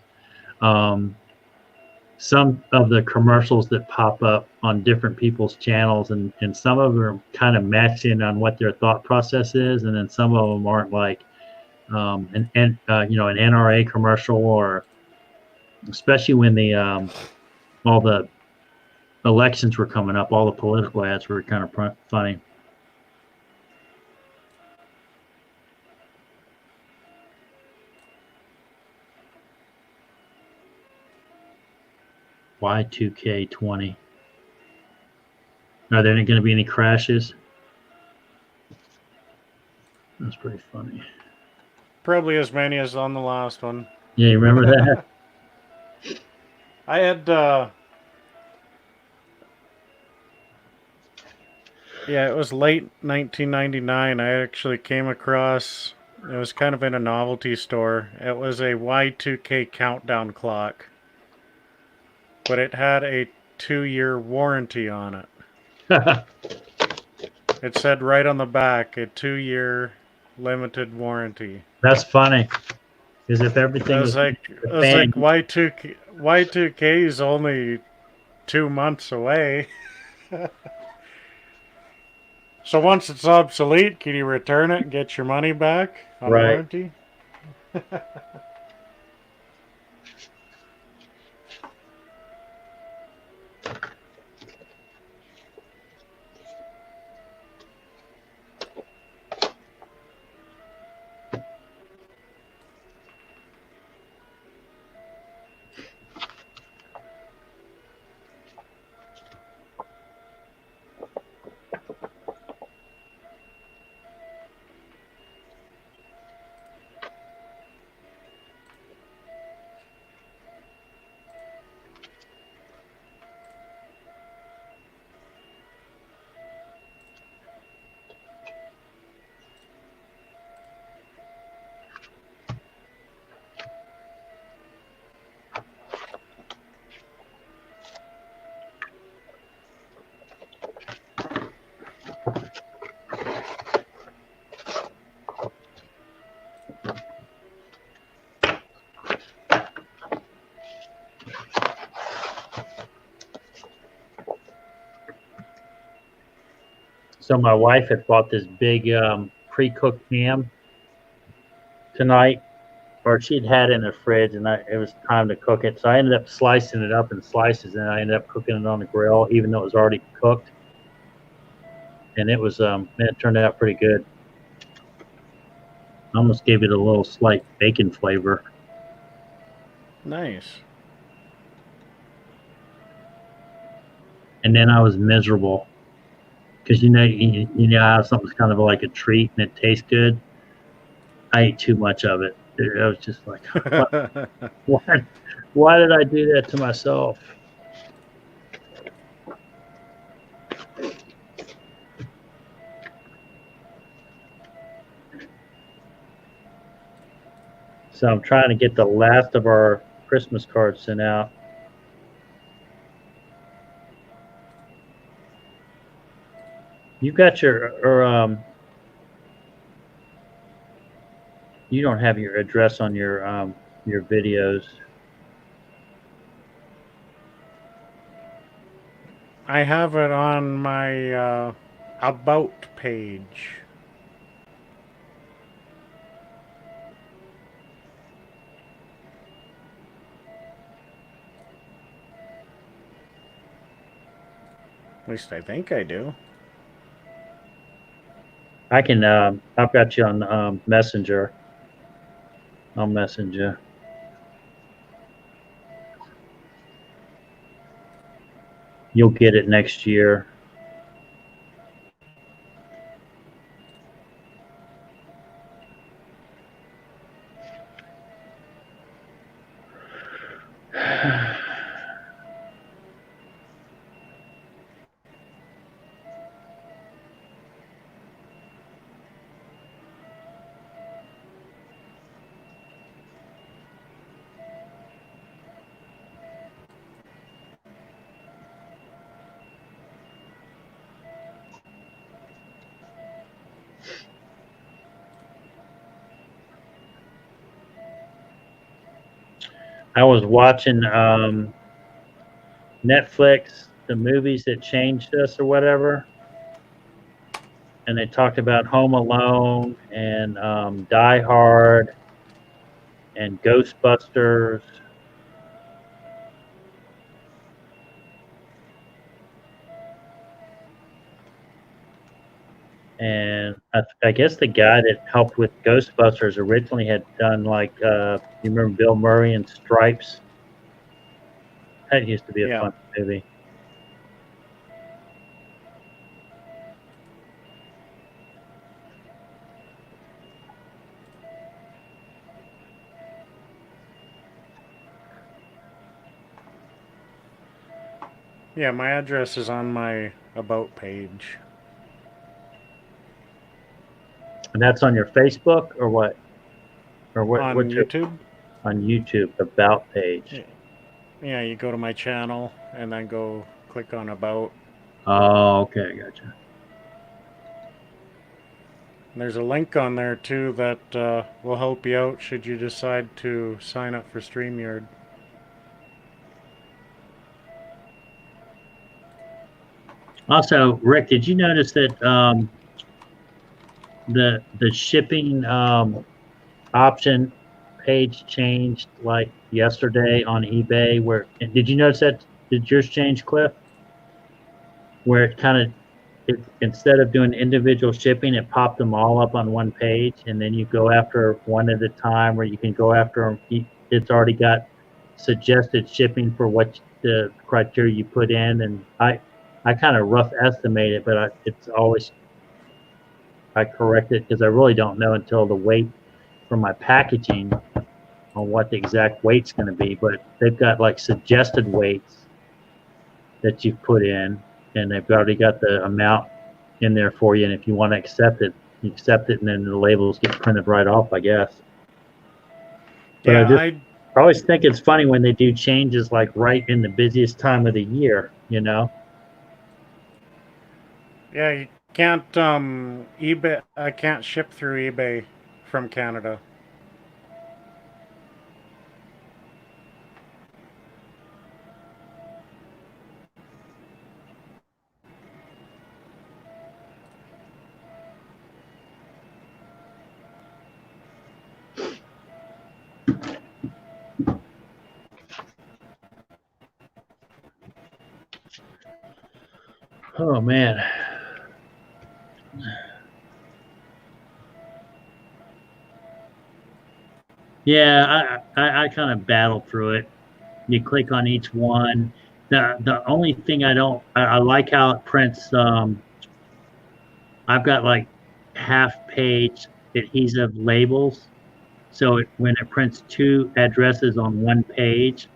Some of the commercials that pop up on different people's channels, and some of them are kind of matching on what their thought process is, and then some of them aren't, like an NRA commercial, or especially when all the elections were coming up, all the political ads were kind of funny. Y2K20. Are there going to be any crashes? That's pretty funny. Probably as many as on the last one. Yeah, you remember that? I had Yeah, it was late 1999. I actually came across. It was kind of in a novelty store. It was a Y2K countdown clock, but it had a 2-year warranty on it. It said right on the back, a 2-year limited warranty. That's funny. Because if everything was I the was fan, like Y2K is only 2 months away. So once it's obsolete, can you return it and get your money back on right? warranty? So my wife had bought this big pre-cooked ham tonight, or she'd had it in the fridge, and it was time to cook it. So I ended up slicing it up in slices, and I ended up cooking it on the grill, even though it was already cooked. And it turned out pretty good. I almost gave it a little slight bacon flavor. Nice. And then I was miserable because you know how something's kind of like a treat and it tastes good. I ate too much of it. I was just like, why did I do that to myself? So I'm trying to get the last of our Christmas cards sent out. You got you don't have your address on your videos. I have it on my about page. At least I think I do. I can. I've got you on Messenger. I'll message you. You'll get it next year. I was watching Netflix, the movies that changed us or whatever, and they talked about Home Alone and Die Hard and Ghostbusters. And I guess the guy that helped with Ghostbusters originally had done like you remember Bill Murray and Stripes? That used to be a Yeah. fun movie. Yeah, my address is on my about page. And that's on your Facebook or what? Or what? On What's your YouTube. on YouTube about page? Yeah, you go to my channel and then go click on About. Oh, okay, gotcha. There's a link on there too that will help you out should you decide to sign up for StreamYard. Also, Rick, did you notice that the shipping option page changed like yesterday on eBay? Where did you notice that? Did yours change, Cliff? Where it kind of instead of doing individual shipping, it popped them all up on one page, and then you go after one at a time, or you can go after them. It's already got suggested shipping for what the criteria you put in, and I kind of rough estimate it, but it's always I correct it because I really don't know until the weight for my packaging on what the exact weight's going to be. But they've got like suggested weights that you put in, and they've already got the amount in there for you. And if you want to accept it, you accept it, and then the labels get printed right off, I guess. But Yeah, I always think it's funny when they do changes like right in the busiest time of the year, you know? yeah, you can't eBay. I can't ship through eBay from Canada. Oh man. Yeah, I kind of battled through it. You click on each one. The only thing I like how it prints. I've got like half page adhesive labels, so when it prints two addresses on one page,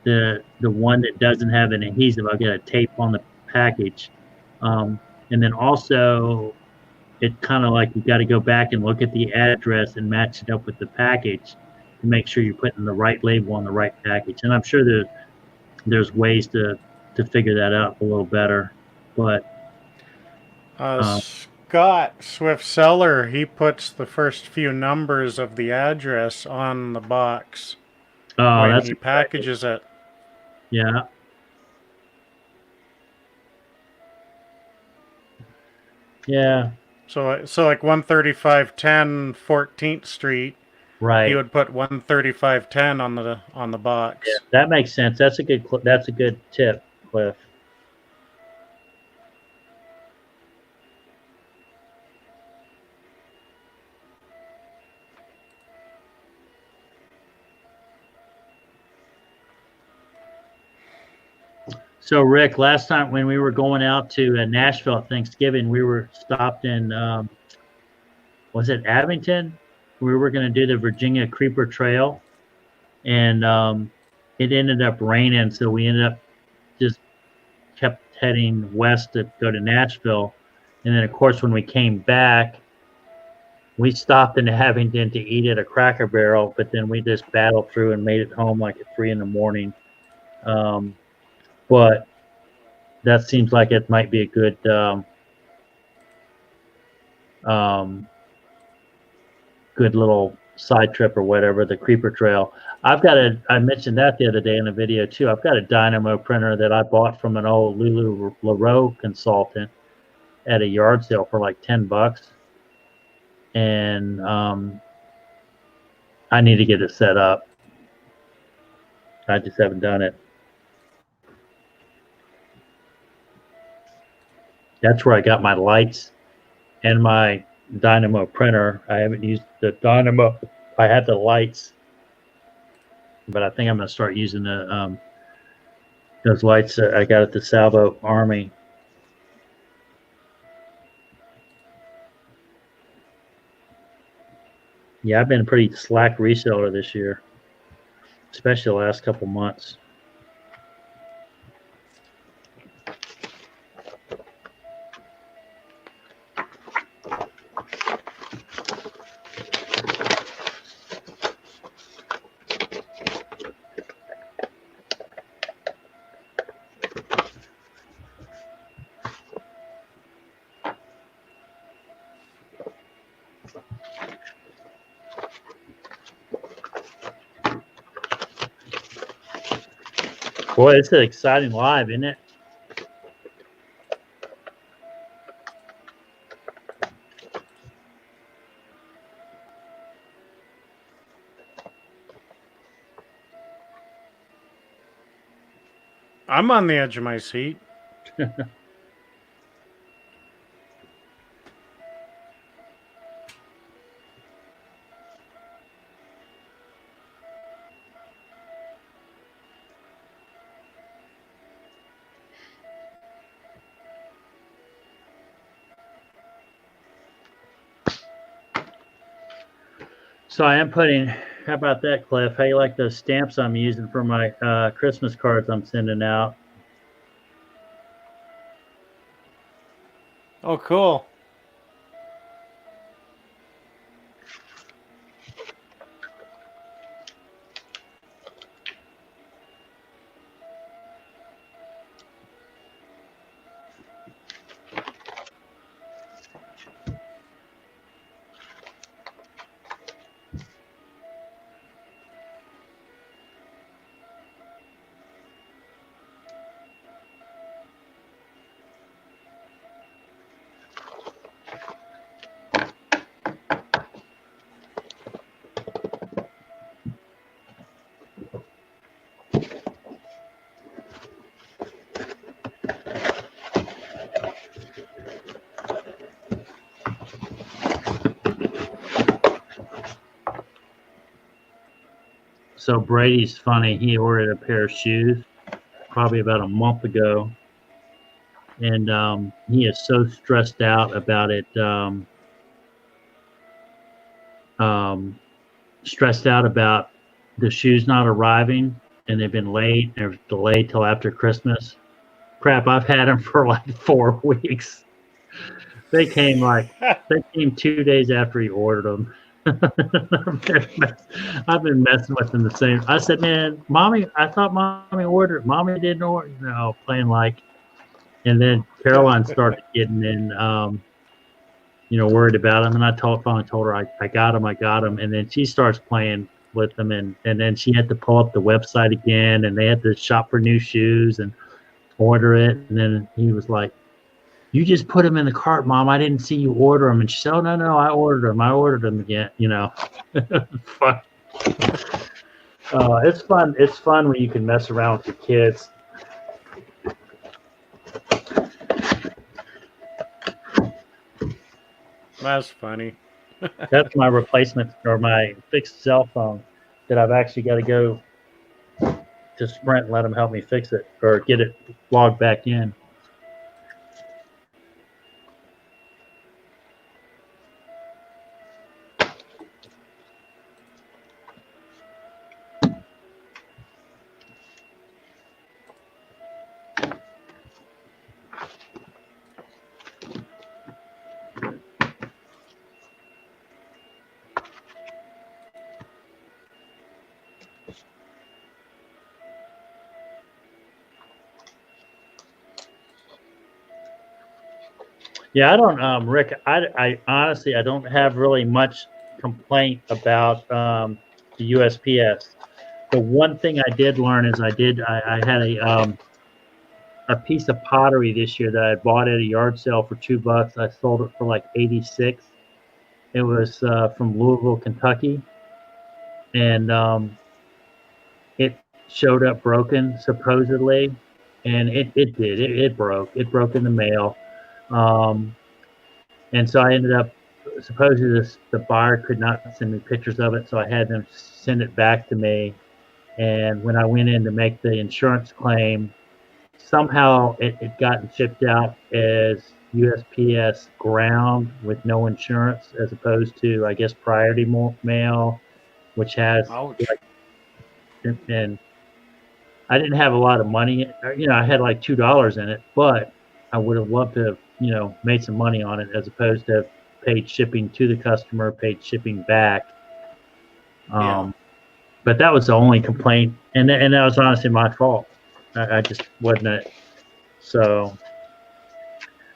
the one that doesn't have an adhesive, I'll get a tape on the package, and then also it's kind of like you got to go back and look at the address and match it up with the package to make sure you're putting the right label on the right package. And I'm sure there's ways to figure that out a little better, but Scott Swift Seller, he puts the first few numbers of the address on the box when that's he packages it. Yeah. Yeah. So like 13510 14th Street, Right. he would put 13510 on the box. Yeah, that makes sense. That's a good tip, Cliff. So Rick, last time when we were going out to Nashville at Thanksgiving, we were stopped in was it Abington? We were going to do the Virginia Creeper Trail, and it ended up raining, so we ended up just kept heading west to go to Nashville. And then, of course, when we came back, we stopped in Abington to eat at a Cracker Barrel, but then we just battled through and made it home like at 3 a.m. But that seems like it might be a good good little side trip or whatever, the Creeper Trail. I mentioned that the other day in a video too. I've got a dynamo printer that I bought from an old Lulu LaRoe consultant at a yard sale for like $10. And I need to get it set up. I just haven't done it. That's where I got my lights and my dynamo printer. I haven't used the dynamo. I had the lights, but I think I'm going to start using the those lights that I got at the Salvo Army. Yeah, I've been a pretty slack reseller this year, especially the last couple months. Boy, it's an exciting live, isn't it? I'm on the edge of my seat. So I am putting, how about that, Cliff? How you like those stamps I'm using for my Christmas cards I'm sending out? Oh, cool. So Brady's funny. He ordered a pair of shoes probably about a month ago, and he is so stressed out about it. Stressed out about the shoes not arriving, and they've been late. They're delayed till after Christmas. Crap, I've had them for like 4 weeks. They came 2 days after he ordered them. I've been messing with them the same. I said, man, mommy, I thought mommy ordered. Mommy didn't order. No, playing like. And then Caroline started getting in, worried about them. And I finally told her I got them. And then she starts playing with them. And then she had to pull up the website again. And they had to shop for new shoes and order it. And then he was like, you just put them in the cart, Mom. I didn't see you order them. And she said, oh, no, I ordered them. I ordered them again, Fun. It's fun. It's fun when you can mess around with your kids. That's funny. That's my replacement or my fixed cell phone that I've actually got to go to Sprint and let them help me fix it or get it logged back in. Yeah, I don't, Rick. I honestly, I don't have really much complaint about the USPS. The one thing I did learn is I had a piece of pottery this year that I bought at a yard sale for $2. I sold it for like 86. It was from Louisville, Kentucky, and it showed up broken supposedly, and it did. It broke. It broke in the mail. And so I ended up, supposedly the buyer could not send me pictures of it, so I had them send it back to me. And when I went in to make the insurance claim, somehow it gotten shipped out as USPS ground with no insurance, as opposed to, I guess, priority mail, which has, and I didn't have a lot of money. I had like $2 in it, but I would have loved to have, made some money on it as opposed to paid shipping to the customer, paid shipping back. But that was the only complaint, and that was honestly my fault. I just wasn't. So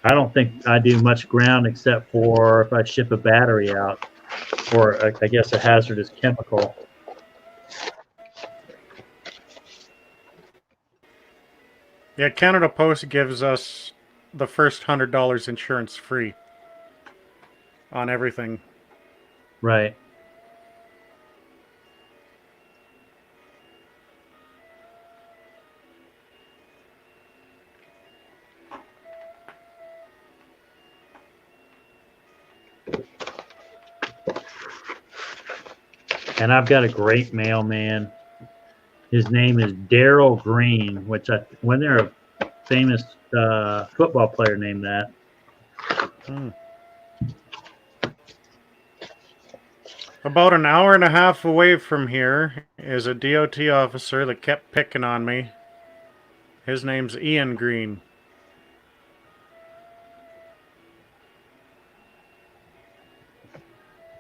I don't think I do much ground except for if I ship a battery out, or I guess a hazardous chemical. Yeah, Canada Post gives us the first $100 insurance free on everything. Right. And I've got a great mailman. His name is Daryl Green, which when there a famous football player named that. About an hour and a half away from here is a DOT officer that kept picking on me. His name's Ian Green.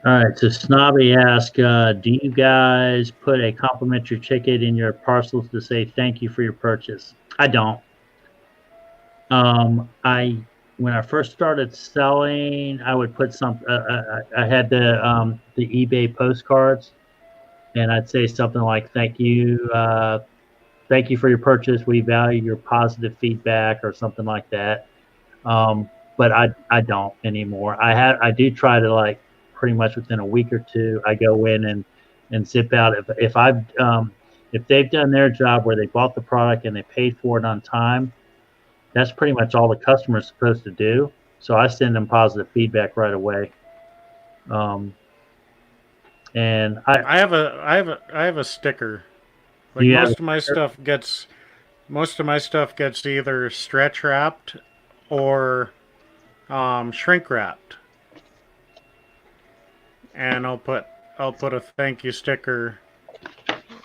All right, so Snobby asked, do you guys put a complimentary ticket in your parcels to say thank you for your purchase? I don't. When I first started selling, I would put some. I had the eBay postcards, and I'd say something like thank you for your purchase. We value your positive feedback, or something like that. But I don't anymore. I do try to, like, pretty much within a week or two, I go in and zip out. If they've done their job where they bought the product and they paid for it on time, that's pretty much all the customer is supposed to do. So I send them positive feedback right away. And I have a sticker. Like, most of my stuff gets either stretch wrapped or shrink wrapped. And I'll put a thank you sticker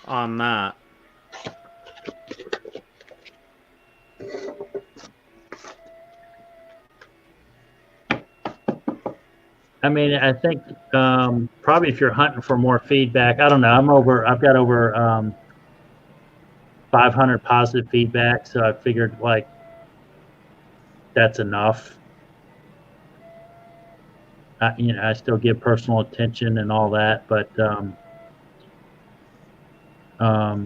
on that. I mean, I think probably if you're hunting for more feedback, I don't know. I've got over 500 positive feedback, so I figured, like, that's enough. I still give personal attention and all that, but I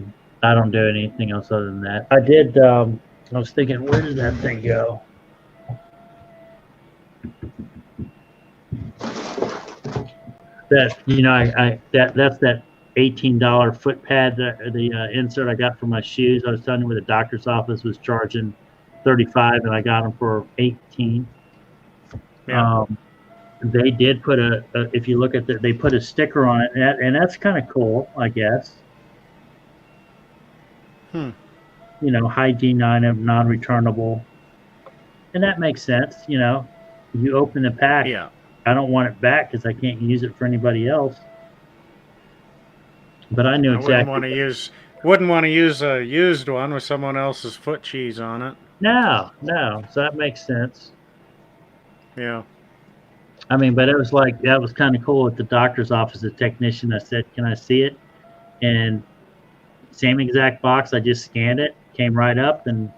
don't do anything else other than that. I did. I was thinking, where did that thing go? That's that $18 foot pad, the insert I got for my shoes. I was telling you where the doctor's office was charging $35, and I got them for $18. Yeah. They did put if you look at they put a sticker on it, and that's kind of cool, I guess. Hygiene item, non-returnable, and that makes sense. You open the pack. Yeah. I don't want it back because I can't use it for anybody else. But I knew exactly. Wouldn't want to use a used one with someone else's foot cheese on it. No. So that makes sense. Yeah. I mean, but it was like, that was kind of cool at the doctor's office. The technician, I said, "Can I see it?" And same exact box. I just scanned it, came right up, and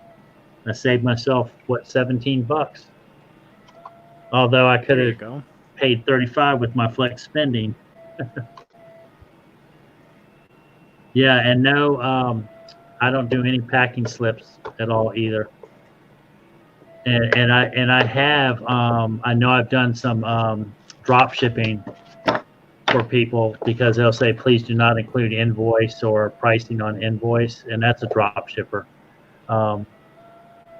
I saved myself $17. Although I could have paid $35 with my flex spending. Yeah, and no, I don't do any packing slips at all either. And I have I know I've done some drop shipping for people, because they'll say, please do not include invoice or pricing on invoice, and that's a drop shipper. And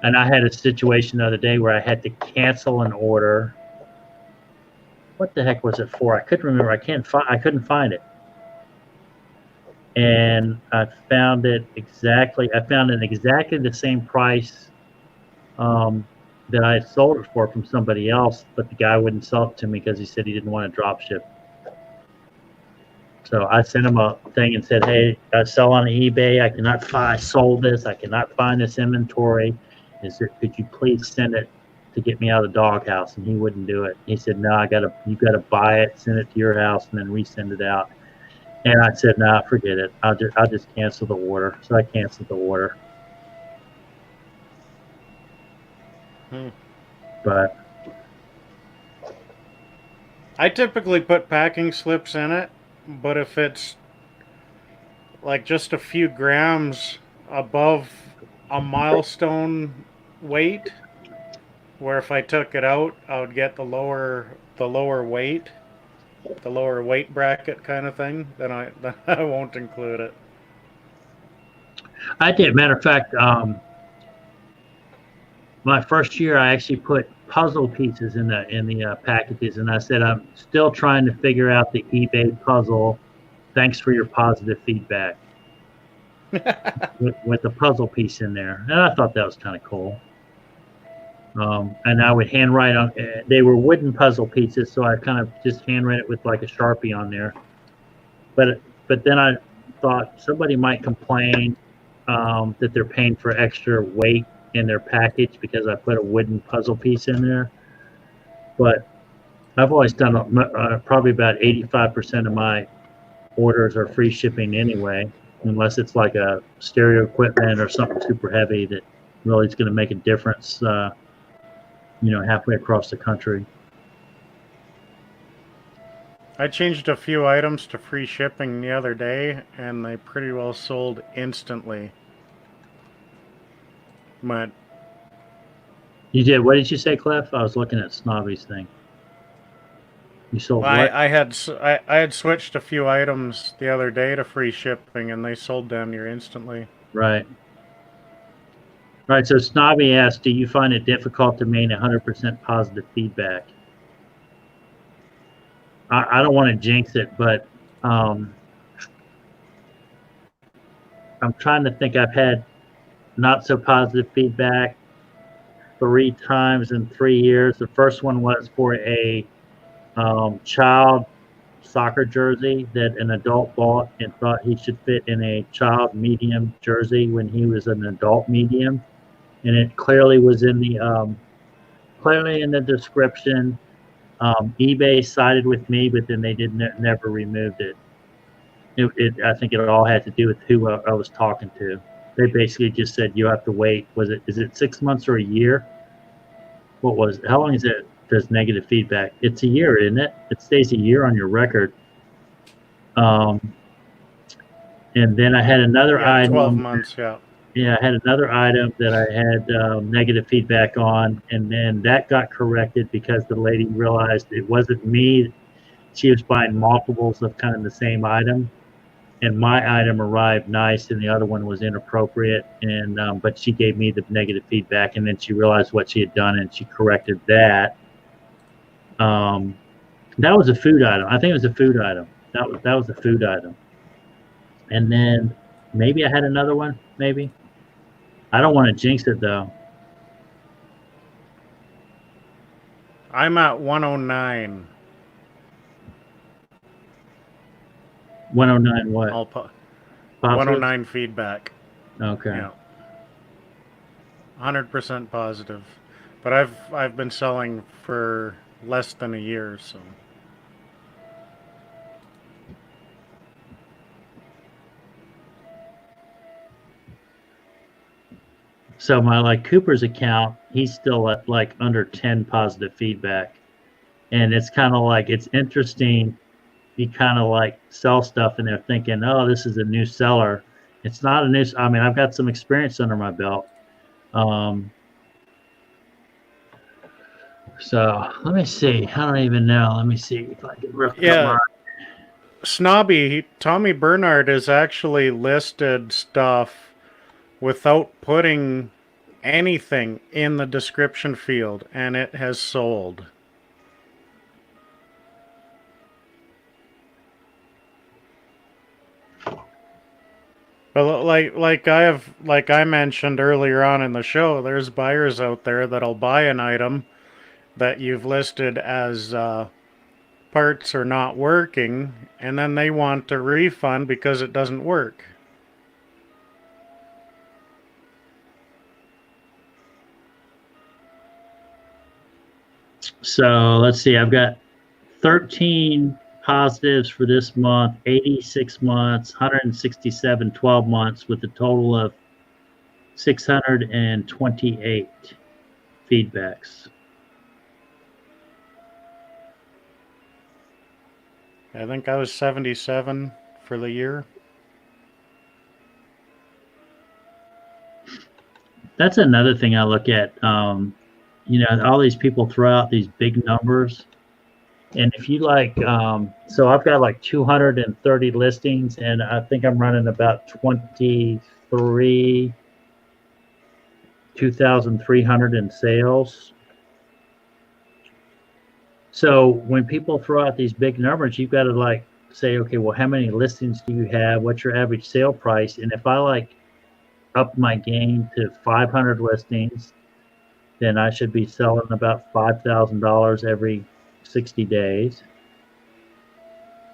I had a situation the other day where I had to cancel an order. What the heck was it for? I couldn't remember. I couldn't find it. And I found it exactly the same price that I had sold it for from somebody else, but the guy wouldn't sell it to me because he said he didn't want to drop ship. So I sent him a thing and said, "Hey, I sell on eBay. I sold this. I cannot find this inventory. Could you please send it to get me out of the doghouse?" And he wouldn't do it. He said, "No, you gotta buy it, send it to your house, and then resend it out." And I said, "No, forget it. I'll just cancel the order." So I canceled the order. But I typically put packing slips in it, but if it's like just a few grams above a milestone weight, where if I took it out, I would get the lower weight, the lower weight bracket kind of thing. Then I won't include it. I did. Matter of fact, my first year, I actually put puzzle pieces in the packages, and I said I'm still trying to figure out the eBay puzzle. Thanks for your positive feedback with the puzzle piece in there, and I thought that was kind of cool. And I would handwrite on. They were wooden puzzle pieces, so I kind of just handwrite it with like a Sharpie on there. But then I thought somebody might complain that they're paying for extra weight in their package because I put a wooden puzzle piece in there. But I've always done probably about 85% of my orders are free shipping anyway, unless it's like a stereo equipment or something super heavy that really is going to make a difference, halfway across the country. I changed a few items to free shipping the other day, and they pretty well sold instantly. But You did? What did you say, Cliff? I was looking at Snobby's thing. You sold what? I had switched a few items the other day to free shipping, and they sold damn near instantly. Right. Right. So Snobby asked, "Do you find it difficult to maintain 100% positive feedback?" I don't want to jinx it, but I'm trying to think. I've had not so positive feedback 3 times in 3 years. The first one was for a child soccer jersey that an adult bought and thought he should fit in a child medium jersey when he was an adult medium, and it clearly was in the description. eBay sided with me, but then they never removed it. I think it all had to do with who I was talking to. They basically just said you have to wait. Is it 6 months or a year? How long is it? Does negative feedback? It's a year, isn't it? It stays a year on your record. And then I had another item. 12 months, yeah. Yeah, I had another item that I had negative feedback on, and then that got corrected because the lady realized it wasn't me. She was buying multiples of kind of the same item, and my item arrived nice, and the other one was inappropriate. And but she gave me the negative feedback, and then she realized what she had done, and she corrected that. That was a food item. I think it was a food item. That was a food item. And then maybe I had another one. Maybe. I don't want to jinx it though. I'm at 109. 109 what? 109 feedback. Okay. Yeah. 100% positive. But I've been selling for less than a year, so. So my Cooper's account, he's still at under 10 positive feedback. And it's kind of it's interesting. You kind of sell stuff and they're thinking, oh, this is a new seller. It's not a new, I mean, I've got some experience under my belt. So let me see. I don't even know. Let me see if I can rip Yeah. Snobby, Tommy Bernard has actually listed stuff without putting anything in the description field, and it has sold. But like I mentioned earlier on in the show, there's buyers out there that'll buy an item that you've listed as parts are not working, and then they want a refund because it doesn't work. So let's see. I've got 13 positives for this month, 86 months, 167 12 months, with a total of 628 feedbacks. I think I was 77 for the year. That's another thing I look at. All these people throw out these big numbers. And if you so I've got like 230 listings, and I think I'm running about 2,300 in sales. So when people throw out these big numbers, you've got to say, okay, well, how many listings do you have? What's your average sale price? And if I up my game to 500 listings, then I should be selling about $5,000 every 60 days.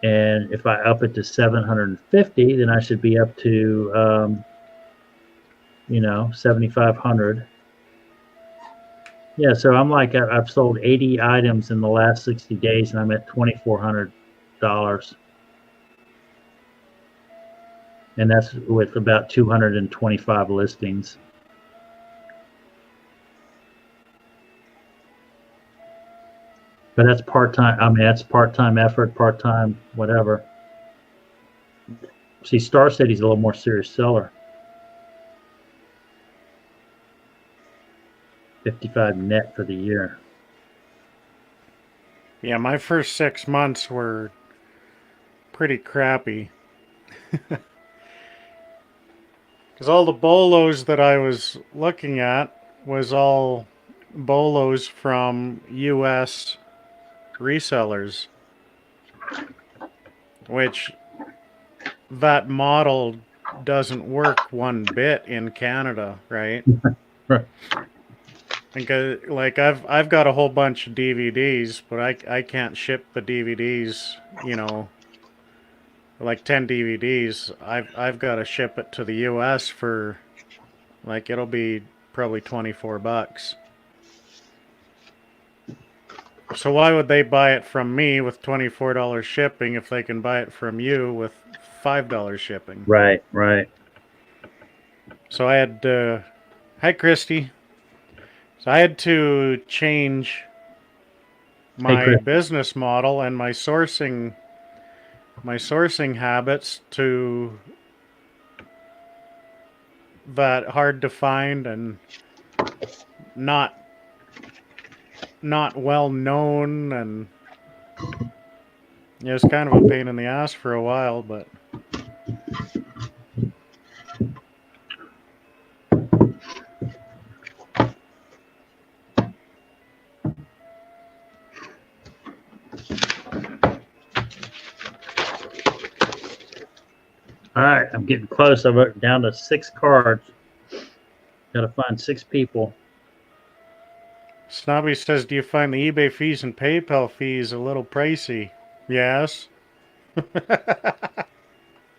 And if I up it to 750, then I should be up to, 7,500. Yeah, so I've sold 80 items in the last 60 days, and I'm at $2,400. And that's with about 225 listings. But that's part-time. I mean, that's part-time effort, part-time whatever. See, Star City's a little more serious seller. 55 net for the year. Yeah, my first 6 months were pretty crappy. Because all the bolos that I was looking at was all bolos from U.S. resellers, which that model doesn't work one bit in Canada, right? Right. Because I've got a whole bunch of DVDs, but I can't ship the DVDs, like 10 DVDs. I've got to ship it to the US for it'll be probably $24. So why would they buy it from me with $24 shipping if they can buy it from you with $5 shipping? Right, right. So I had hi Christy. So I had to change my business model and my sourcing habits to that hard to find and not well known, and it was kind of a pain in the ass for a while, but all right, I'm getting close. I'm down to 6 cards. Got to find 6 people. Snobby says, do you find the eBay fees and PayPal fees a little pricey? Yes.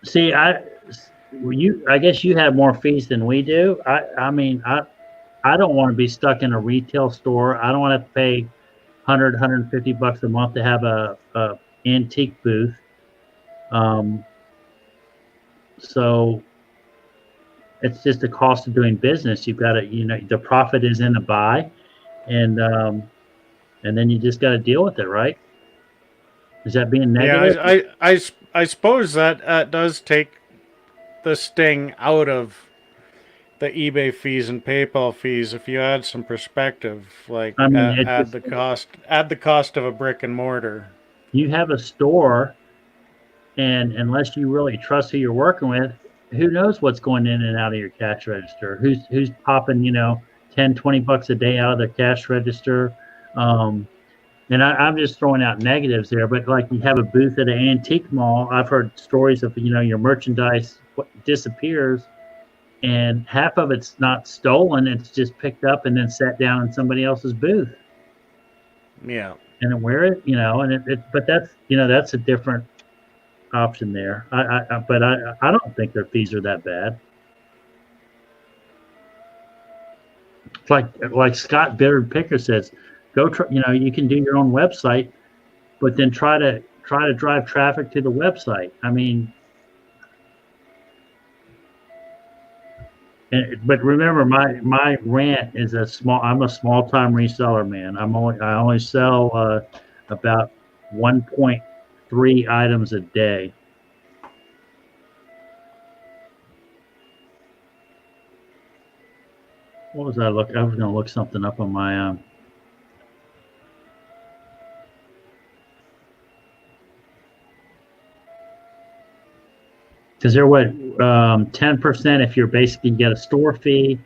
See, I guess you have more fees than we do. I mean, I don't want to be stuck in a retail store. I don't want to have to pay $150 a month to have a antique booth. So it's just the cost of doing business. You've got to, the profit is in the buy, and then you just got to deal with it, right? Is that being negative? Yeah, I suppose that does take the sting out of the eBay fees and PayPal fees if you add some perspective, add the cost of a brick and mortar. You have a store, and unless you really trust who you're working with, who knows what's going in and out of your cash register? Who's popping, $10-20 a day out of their cash register? And I'm just throwing out negatives there, but you have a booth at an antique mall. I've heard stories of, your merchandise disappears, and half of it's not stolen. It's just picked up and then sat down in somebody else's booth. Yeah. And then wear it, but that's a different option there. But I don't think their fees are that bad. It's like Scott Bitterd Picker says, go try, you can do your own website, but then try to drive traffic to the website. I mean, but remember, my rant is I'm a small time reseller, man. I only sell about 1.3 items a day. What was I look? I was going to look something up on my. Because they're what 10% if you're basically get a store fee,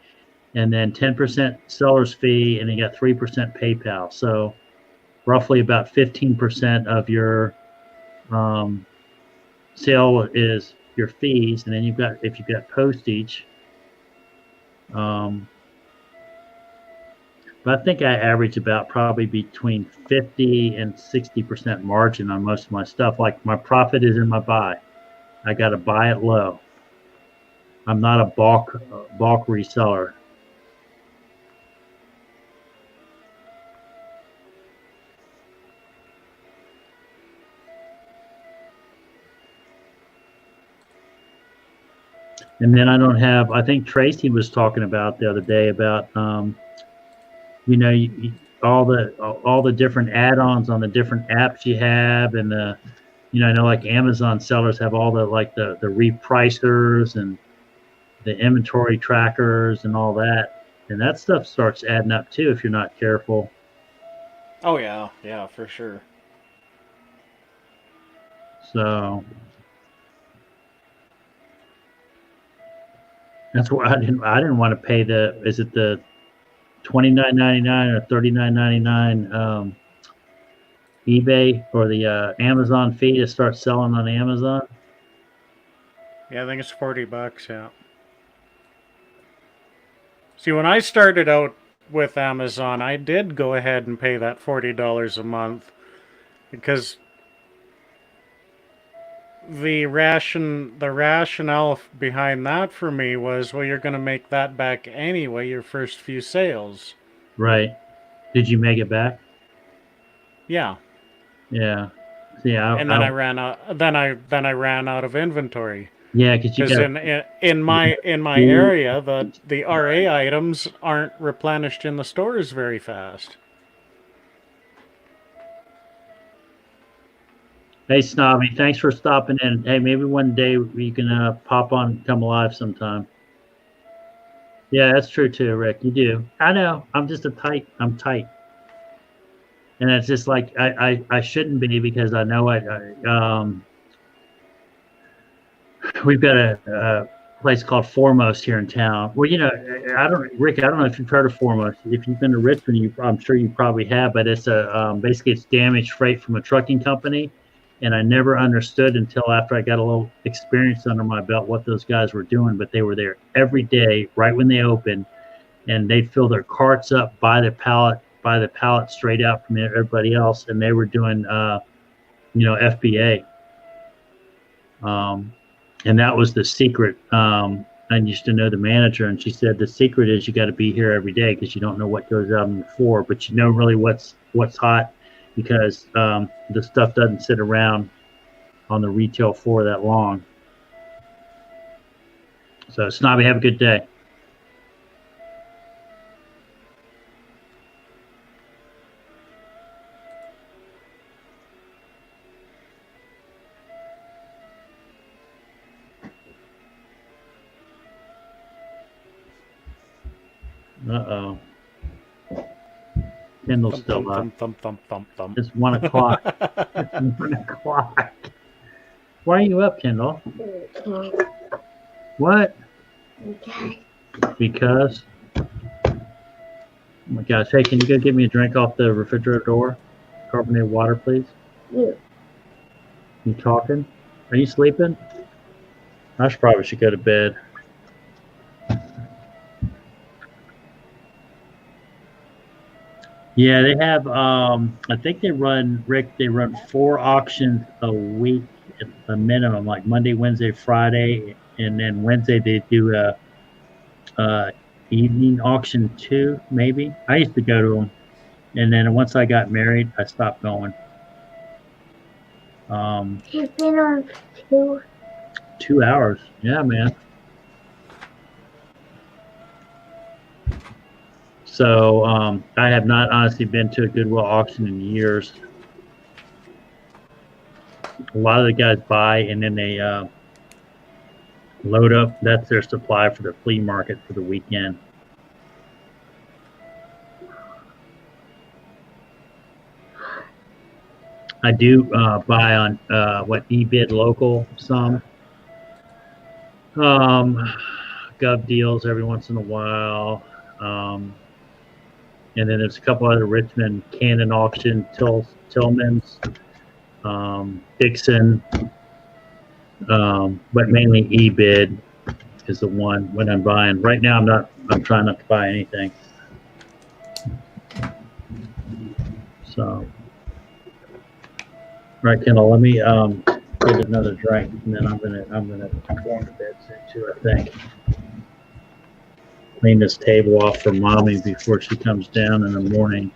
and then 10% seller's fee, and you got 3% PayPal. So roughly about 15% of your sale is your fees, and then you've got if you've got postage. But I think I average about probably between 50 and 60% margin on most of my stuff. Like my profit is in my buy. I got to buy it low. I'm not a bulk reseller. And then I don't have. I think Tracy was talking about the other day about all the different add-ons on the different apps you have, and I know like Amazon sellers have all the repricers and the inventory trackers and all that, and that stuff starts adding up too if you're not careful. Oh yeah, for sure. So that's why I didn't want to pay is it the $29.99 or $39.99 eBay or the Amazon fee to start selling on Amazon? Yeah, I think it's $40. Yeah. See, when I started out with Amazon, I did go ahead and pay that $40 a month because the rationale behind that for me was, well, you're going to make that back anyway, your first few sales. Right. Did you make it back? Yeah. Yeah. Yeah. And then I ran out. Then I ran out of inventory. Yeah, because in my area, the RA items aren't replenished in the stores very fast. Hey, Snobby, thanks for stopping in. Hey, maybe one day you can pop on and come alive sometime. Yeah, that's true too, Rick. You do. I know. I'm just I'm tight. And it's just like I shouldn't be because I know we've got a place called Foremost here in town. Well, Rick, I don't know if you've heard of Foremost. If you've been to Richmond, I'm sure you probably have, but it's basically it's damaged freight from a trucking company. And I never understood until after I got a little experience under my belt what those guys were doing. But they were there every day, right when they opened, and they'd fill their carts up by the pallet straight out from everybody else, and they were doing, FBA. And that was the secret. I used to know the manager, and she said the secret is you got to be here every day because you don't know what goes out on the floor, but you know really what's hot. Because the stuff doesn't sit around on the retail floor that long. So, Snobby, have a good day. Uh-oh. Kendall's still up. It's 1 o'clock. It's 1 o'clock. Why are you up, Kendall? What? Because? Oh my gosh. Hey, can you go get me a drink off the refrigerator door? Carbonated water, please. Yeah. You talking? Are you sleeping? I probably should go to bed. Yeah, they have. I think they run 4 auctions a week at a minimum, like Monday, Wednesday, Friday, and then Wednesday they do a evening auction too. Maybe I used to go to them, and then once I got married, I stopped going. You've been on 2 hours. Yeah, man. So I have not honestly been to a Goodwill auction in years. A lot of the guys buy and then they load up. That's their supply for the flea market for the weekend. I do buy on what eBid local some. Gov deals every once in a while. And then there's a couple other Richmond Cannon auction, Tillman's, Dixon, but mainly eBid is the one when I'm buying. Right now, I'm trying not to buy anything. So, right, Kendall, let me get another drink, and then I'm gonna go to bed soon too. I think. Clean this table off for Mommy before she comes down in the morning.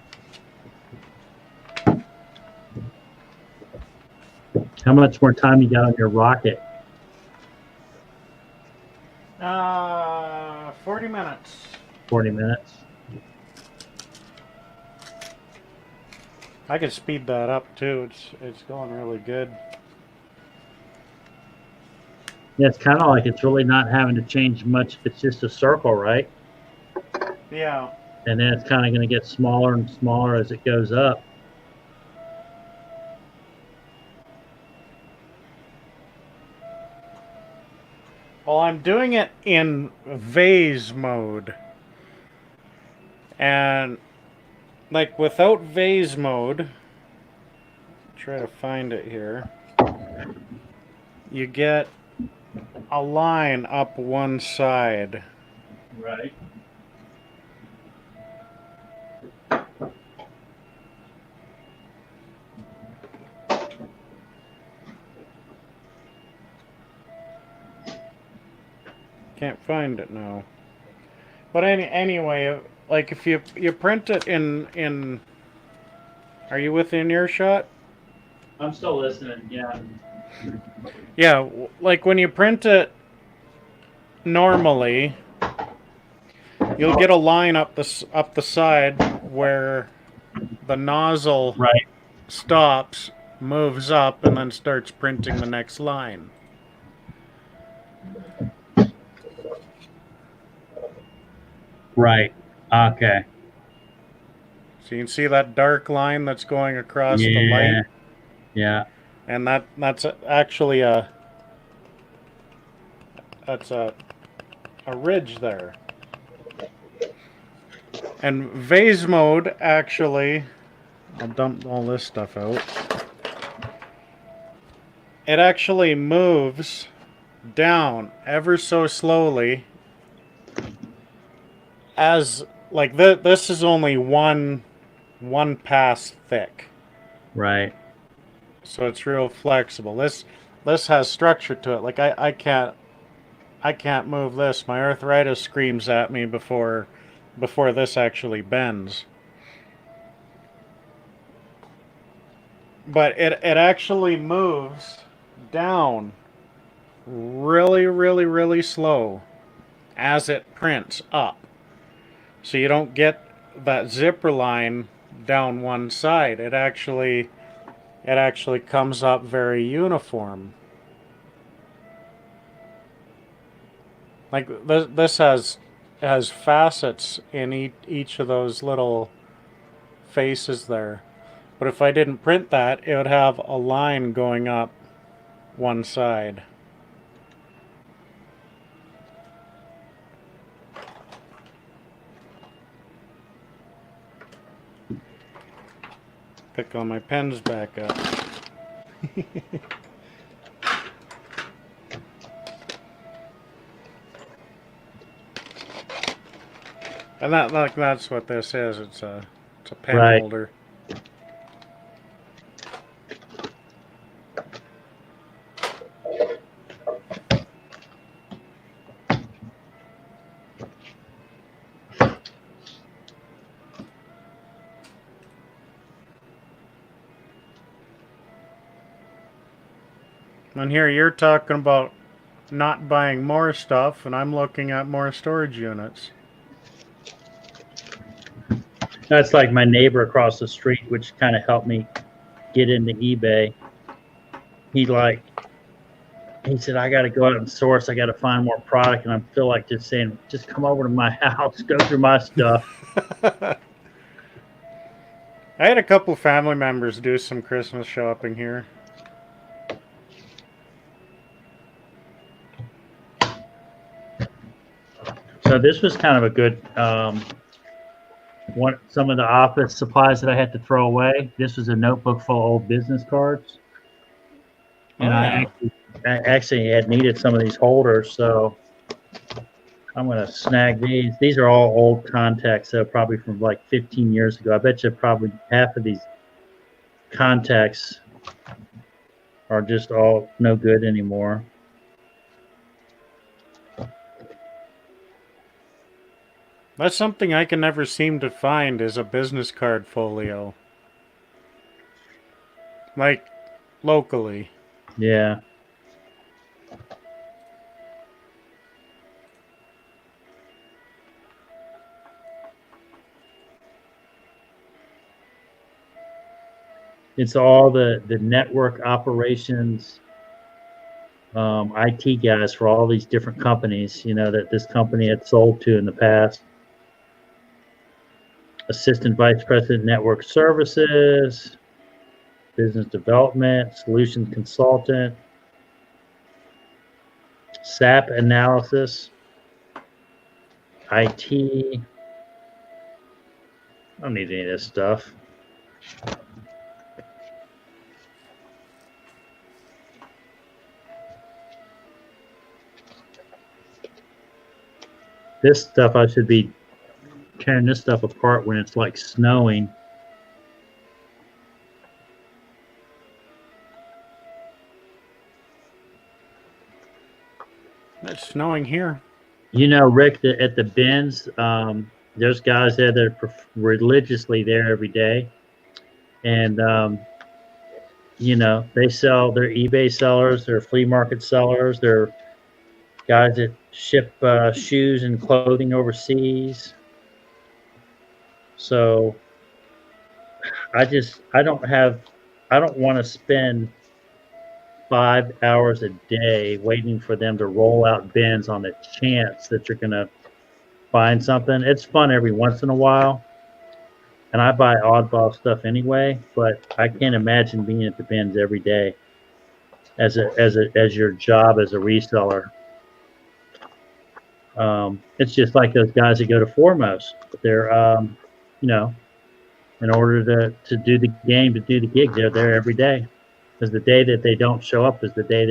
How much more time you got on your rocket? 40 minutes. 40 minutes. I could speed that up too. It's going really good. Yeah, it's kind of like it's really not having to change much. It's just a circle, right? Yeah. And then it's kind of going to get smaller and smaller as it goes up. Well, I'm doing it in vase mode. And like without vase mode, try to find it here. You get a line up one side. Right. Can't find it now. But anyway, like if you print it in are you within earshot? I'm still listening. Yeah. Yeah, like when you print it normally, you'll get a line up the side where the nozzle Right. stops, moves up, and then starts printing the next line. Right. Okay. So you can see that dark line that's going across Yeah. the light, Yeah. and that's actually a ridge there. And vase mode actually, I'll dump all this stuff out. It actually moves down ever so slowly as like this is only one pass thick. Right. So it's real flexible. This has structure to it. Like I can't move this. My arthritis screams at me before this actually bends. But it actually moves down really slow as it prints up. So you don't get that zipper line down one side. It actually comes up very uniform. Like this has facets in each of those little faces there. But if I didn't print that, it would have a line going up one side. Pick all my pens back up. And that's what this is. It's a pen Right. holder. And here you're talking about not buying more stuff, and I'm looking at more storage units. That's like my neighbor across the street, which kind of helped me get into eBay. He said, I got to go out and source. I got to find more product. And I feel like just saying, just come over to my house, go through my stuff. I had a couple family members do some Christmas shopping here. So this was kind of a good some of the office supplies that I had to throw away. This was a notebook full of old business cards, and I actually had needed some of these holders, so I'm gonna snag these. These are all old contacts, so probably from like 15 years ago. I bet you probably half of these contacts are just all no good anymore. That's something I can never seem to find is a business card folio. Like, locally. Yeah. It's all the network operations, IT guys for all these different companies, you know, that this company had sold to in the past. Assistant Vice President, Network Services, Business Development, Solutions Consultant, SAP Analysis, IT. I don't need any of this stuff. This stuff, I should be tearing this stuff apart when it's like snowing. It's snowing here. You know, Rick, at the bins, there's guys there that are religiously there every day. And, you know, they sell, they're eBay sellers, they're flea market sellers, they're guys that ship shoes and clothing overseas. So I don't want to spend 5 hours a day waiting for them to roll out bins on the chance that you're going to find something. It's fun every once in a while. And I buy oddball stuff anyway, but I can't imagine being at the bins every day as your job as a reseller. It's just like those guys that go to Foremost. They're, you know, in order to do the game, to do the gig, they're there every day. Because the day that they don't show up is the day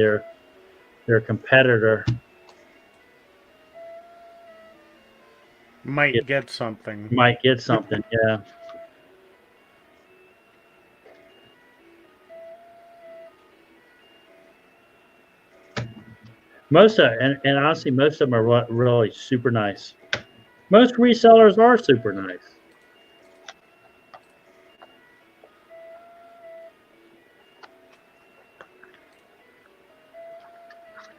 their competitor might get something. Might get something, yeah. Most of and honestly, most of them are really super nice. Most resellers are super nice.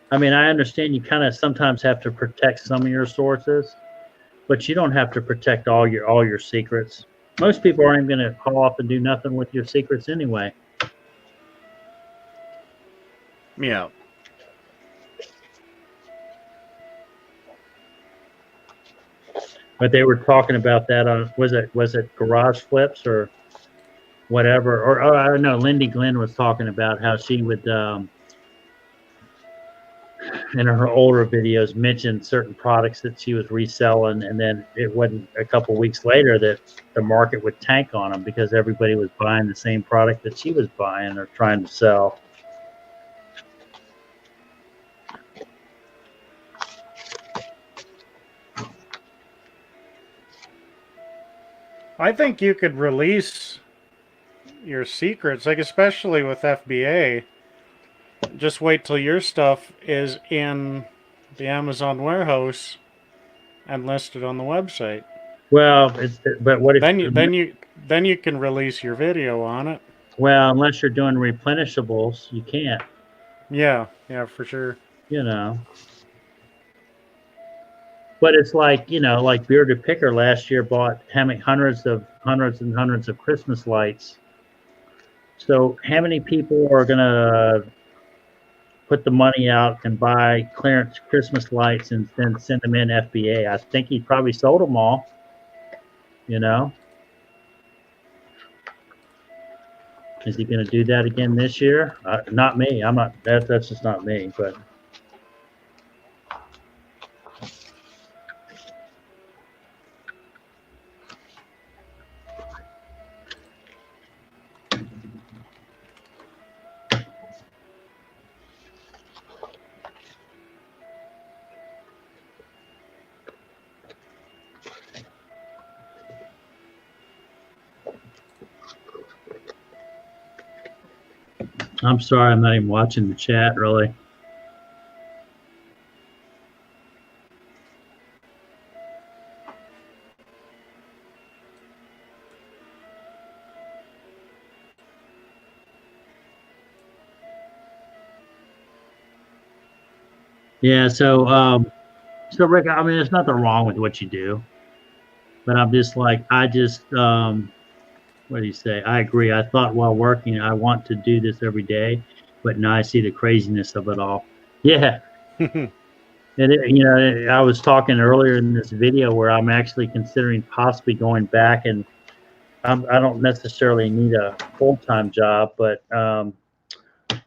I mean, I understand you kind of sometimes have to protect some of your sources, but you don't have to protect all your secrets. Most people aren't even going to call off and do nothing with your secrets anyway. Yeah. But they were talking about that on was it Garage Flips or whatever, or I don't know. Lindy Glenn was talking about how she would in her older videos mention certain products that she was reselling, and then it wasn't a couple weeks later that the market would tank on them because everybody was buying the same product that she was buying or trying to sell. I think you could release your secrets, like especially with FBA. Just wait till your stuff is in the Amazon warehouse and listed on the website. Well, but what if then you can release your video on it. Well, unless you're doing replenishables, you can't. Yeah, for sure. You know. But it's like, you know, like Bearded Picker last year bought how many hundreds and hundreds of Christmas lights. So how many people are gonna put the money out and buy clearance Christmas lights and then send them in FBA? I think he probably sold them all. You know. Is he going to do that again this year? Not me. I'm not. That's just not me. But I'm sorry, I'm not even watching the chat really. Yeah, so Rick, I mean, there's nothing wrong with what you do, but I'm just like, what do you say? I agree. I thought while working, I want to do this every day, but now I see the craziness of it all. Yeah. And I was talking earlier in this video where I'm actually considering possibly going back, and I don't necessarily need a full-time job, but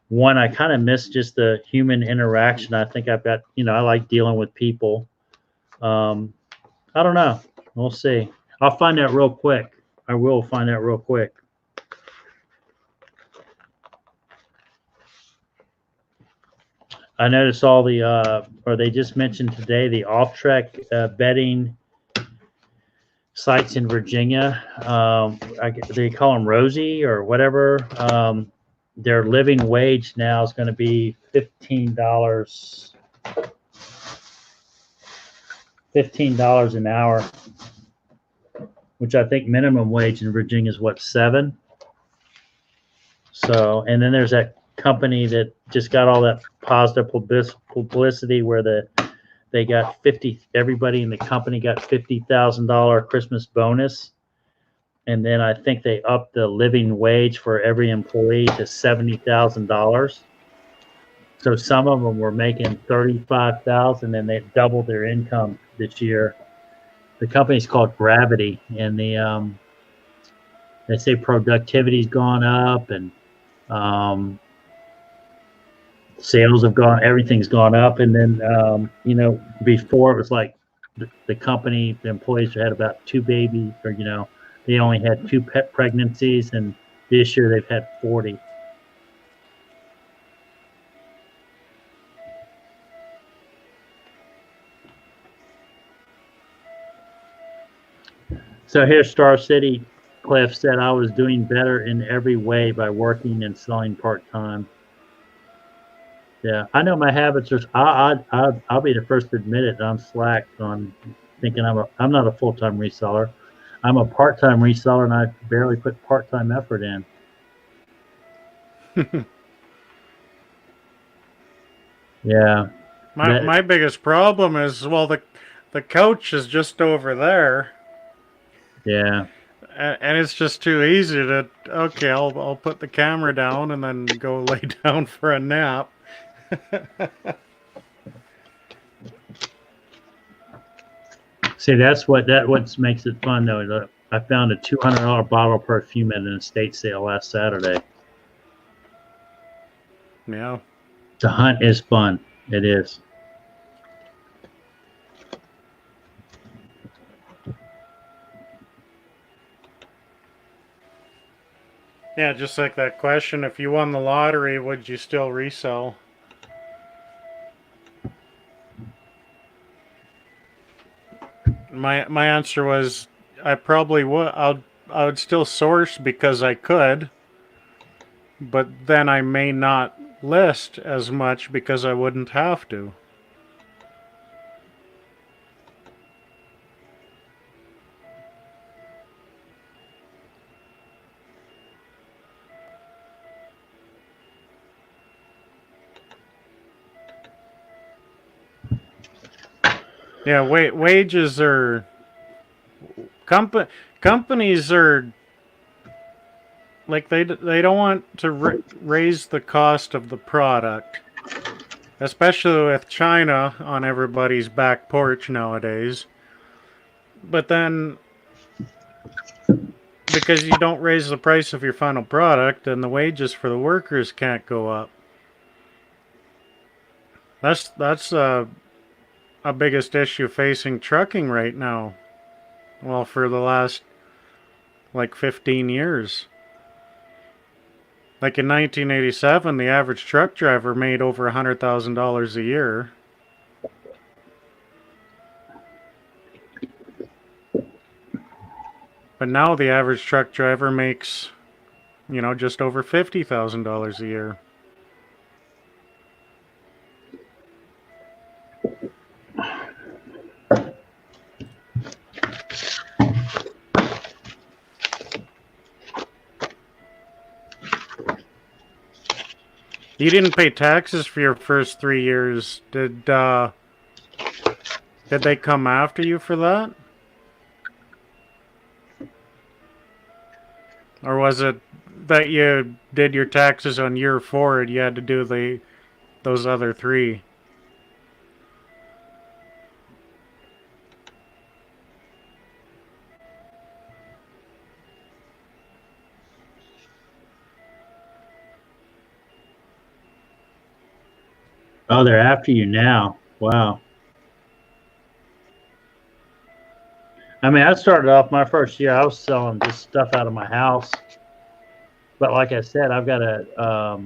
one, I kind of miss just the human interaction. I think I've got, I like dealing with people. I don't know. We'll see. I'll find out real quick. I will find out real quick. I noticed all or they just mentioned today, the off-track betting sites in Virginia. They call them Rosie or whatever. Their living wage now is going to be $15 an hour, which I think minimum wage in Virginia is what, 7? So, and then there's that company that just got all that positive publicity where they got everybody in the company got $50,000 Christmas bonus. And then I think they upped the living wage for every employee to $70,000. So some of them were making $35,000 and they doubled their income this year. The company's called Gravity, and they say productivity's gone up, and sales have gone, everything's gone up. And then before it was like the company, the employees had about 2 babies, or they only had 2 pet pregnancies, and this year they've had 40. So here's Star City. Cliff said I was doing better in every way by working and selling part-time. Yeah, I know my habits are. I'll be the first to admit it. I'm slack on thinking I'm not a full-time reseller. I'm a part-time reseller, and I barely put part-time effort in. Yeah. My biggest problem is, well, the couch is just over there. Yeah. And it's just too easy to, okay, I'll put the camera down and then go lay down for a nap. See, that's what makes it fun, though. I found a $200 bottle of perfume at an estate sale last Saturday. Yeah. The hunt is fun. It is. Yeah, just like that question, if you won the lottery, would you still resell? My answer was I probably would. I would still source because I could, but then I may not list as much because I wouldn't have to. Yeah, wages are companies are like they don't want to raise the cost of the product, especially with China on everybody's back porch nowadays. But then because you don't raise the price of your final product, and the wages for the workers can't go up. That's a biggest issue facing trucking right now. Well, for the last like 15 years. Like in 1987, the average truck driver made over $100,000 a year. But now the average truck driver makes, just over $50,000 a year. You didn't pay taxes for your first 3 years. Did they come after you for that? Or was it that you did your taxes on year 4 and you had to do those other 3? Oh, they're after you now. Wow. I mean, I started off my first year, I was selling just stuff out of my house. But like I said, I've got a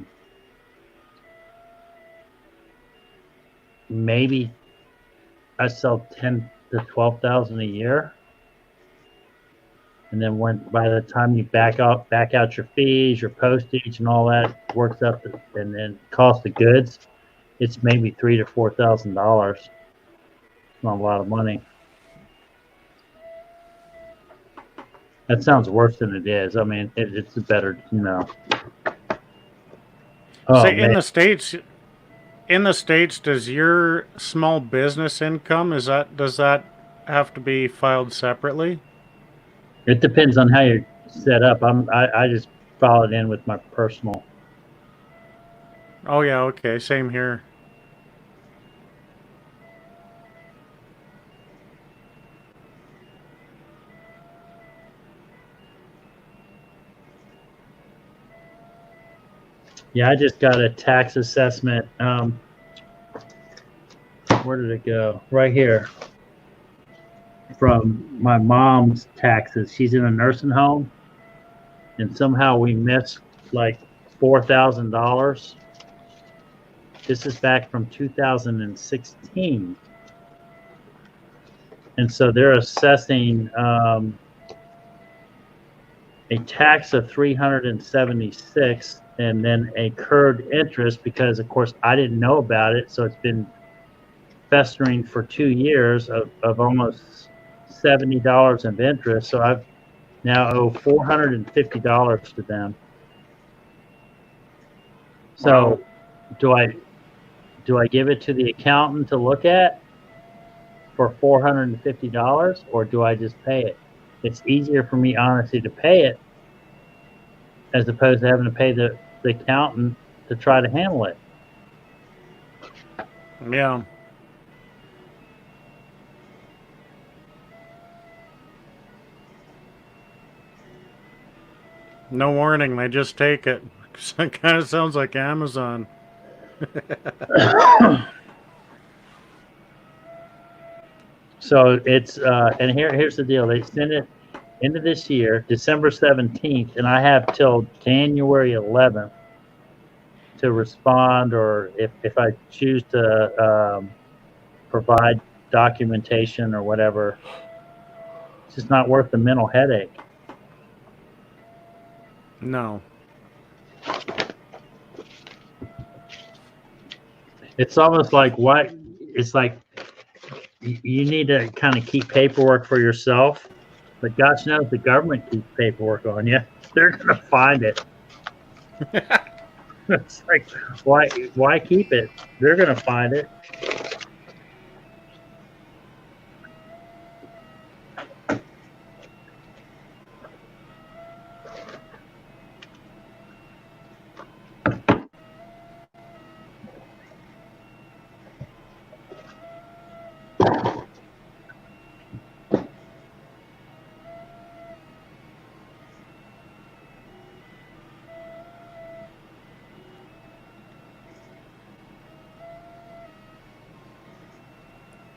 maybe I sell 10 to 12,000 a year. And then by the time you back out your fees, your postage, and all that works up, and then cost of goods, it's maybe $3,000 to $4,000. It's not a lot of money. That sounds worse than it is. I mean, it's a better, Oh, Say man. in the States, does your small business income does that have to be filed separately? It depends on how you're set up. I just file it in with my personal. Oh yeah, okay, same here. Yeah, I just got a tax assessment. Where did it go? Right here. From my mom's taxes. She's in a nursing home, and somehow we missed like $4,000. This is back from 2016, and so they're assessing a tax of 376, and then a curved interest because, of course, I didn't know about it, so it's been festering for 2 years of almost $70 of interest. So I've now owe $450 to them. So wow. Do I give it to the accountant to look at for $450, or do I just pay it? It's easier for me, honestly, to pay it as opposed to having to pay the accountant to try to handle it. Yeah. No warning, they just take it. It kind of sounds like Amazon. So it's and here's the deal. They send it into this year, December 17th, and I have till January 11th to respond, or if I choose to provide documentation or whatever. It's just not worth the mental headache. No. It's almost like it's like you need to kind of keep paperwork for yourself, but gosh knows the government keeps paperwork on you. They're gonna find it. It's like, why keep it? They're gonna find it.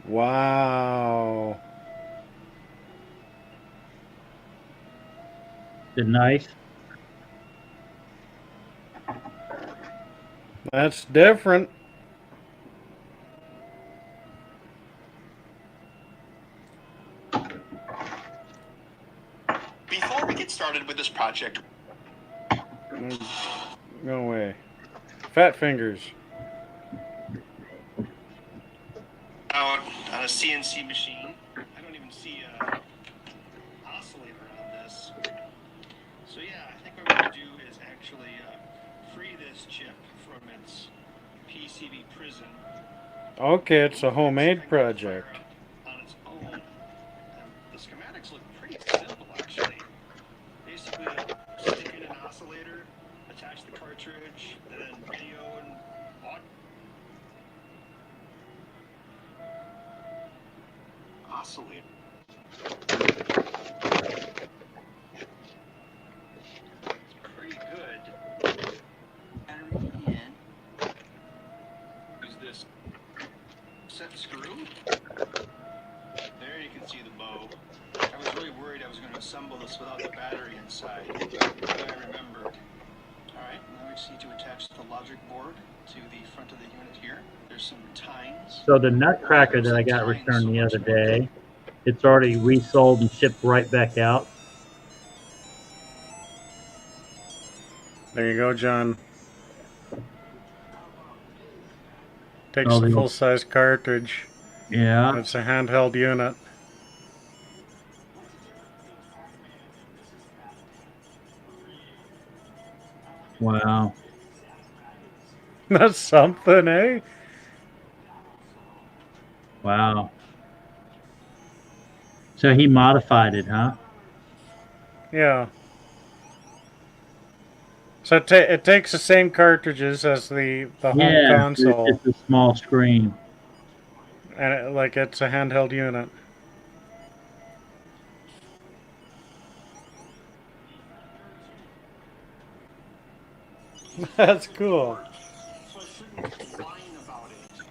Wow. The knife. That's different. Before we get started with this project, No way. Fat fingers. out on a CNC machine, I don't even see a oscillator on this. So yeah, I think what we're going to do is actually free this chip from its PCB prison. Okay, it's a homemade project. On its own. And the schematics look pretty simple, actually. Basically, stick in an oscillator, attach the cartridge, and then radio and audio. Oscillator. It's pretty good. Battery in. Use this set screw. There you can see the bow. I was really worried I was going to assemble this without the battery inside, but I remembered. Alright, now we just need to attach the logic board to the front of the unit here. There's some tines. So the nutcracker that I got returned the other day, it's already resold and shipped right back out. There you go, John. Takes Oh, a the- full-size cartridge. Yeah. It's a handheld unit. Wow. That's something, eh? Wow. So he modified it, huh? Yeah. So it takes the same cartridges as the home Yeah, console, it's a small screen. and it's a handheld unit. That's cool. So I shouldn't whine about it.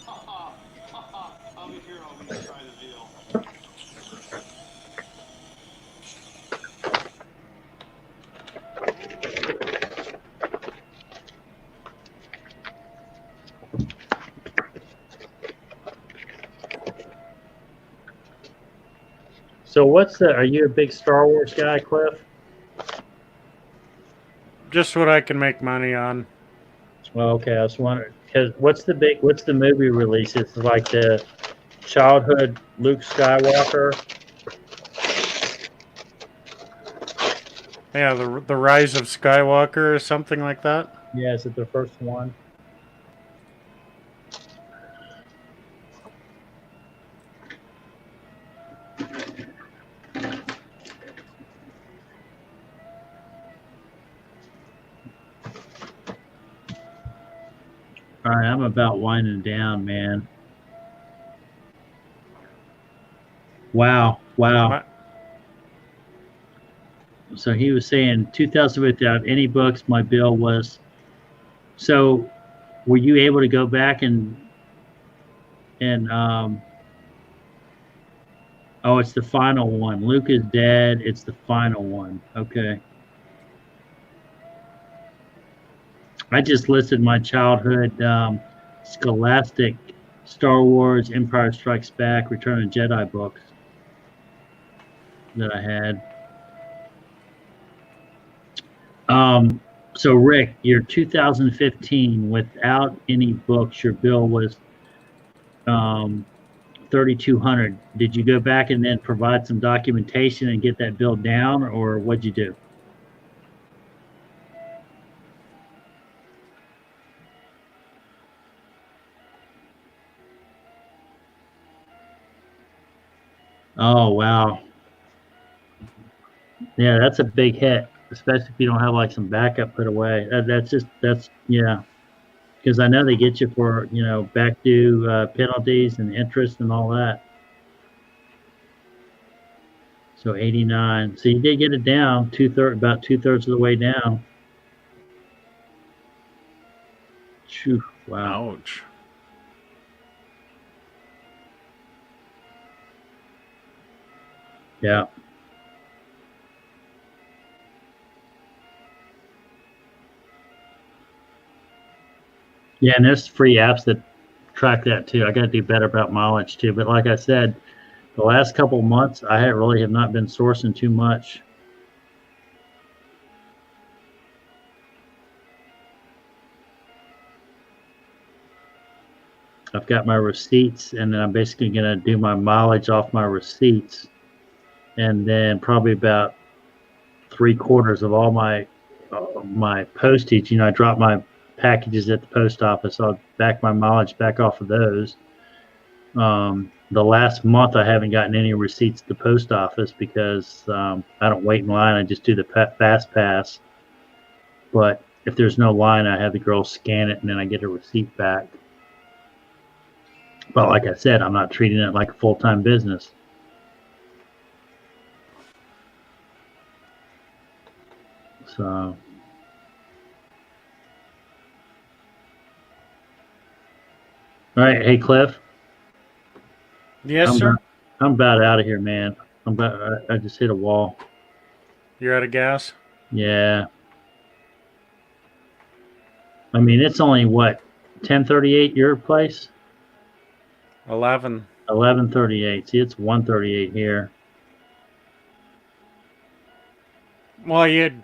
I'll be here, I'll be try the deal. So are you a big Star Wars guy, Cliff? Just what I can make money on. Well, okay, I was wondering, because what's the movie release? It's like the childhood Luke Skywalker. Yeah, the Rise of Skywalker or something like that. Yeah, is it the first one? All right, I'm about winding down, man. Wow. My- So he was saying 2,000 without any books. My bill was. So, were you able to go back and oh, it's the final one. Luke is dead. It's the final one. Okay. I just listed my childhood Scholastic, Star Wars, Empire Strikes Back, Return of the Jedi books that I had. So Rick, your 2015 without any books, your bill was $3,200. Did you go back and then provide some documentation and get that bill down, or what'd you do? Oh wow. Yeah, that's a big hit, especially if you don't have like some backup put away. That's yeah. Because I know they get you for back due penalties and interest and all that. So 89. So you did get it down about two thirds of the way down. Phew, wow. Ouch. Yeah. Yeah, and there's free apps that track that too. I got to do better about mileage too. But like I said, the last couple of months, I really have not been sourcing too much. I've got my receipts, and then I'm basically going to do my mileage off my receipts, and then probably about 3/4 of all my postage. I drop my packages at the post office. I'll back my mileage back off of those. The last month, I haven't gotten any receipts at the post office because I don't wait in line. I just do the fast pass. But if there's no line, I have the girl scan it, and then I get a receipt back. But like I said, I'm not treating it like a full-time business. So, all right. Hey, Cliff. Yes, sir. I'm about out of here, man. I just hit a wall. You're out of gas? Yeah. I mean, it's only what, 10:38 your place? 11. 11:38. See, it's 1:38 here. Well, you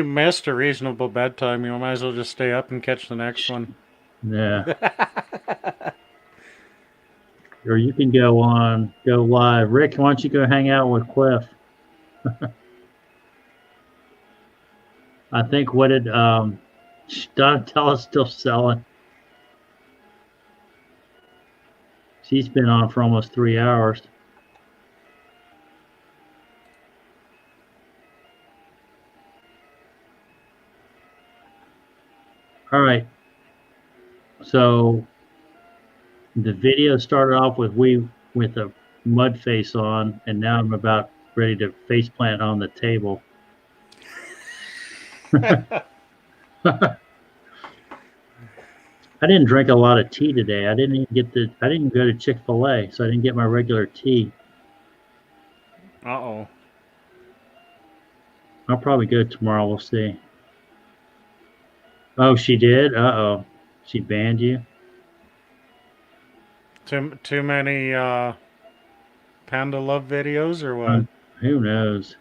missed a reasonable bedtime. You might as well just stay up and catch the next one. Yeah. Or you can go live. Rick, why don't you go hang out with Cliff? I think what did Donatella's still selling. She's been on for almost 3 hours. All right. So the video started off with a mud face on, and now I'm about ready to face plant on the table. I didn't drink a lot of tea today. I didn't go to Chick-fil-A, so I didn't get my regular tea. Uh-oh. I'll probably go tomorrow. We'll see. Oh, she did? Uh-oh. She banned you? Too many Panda Love videos or what? Who knows?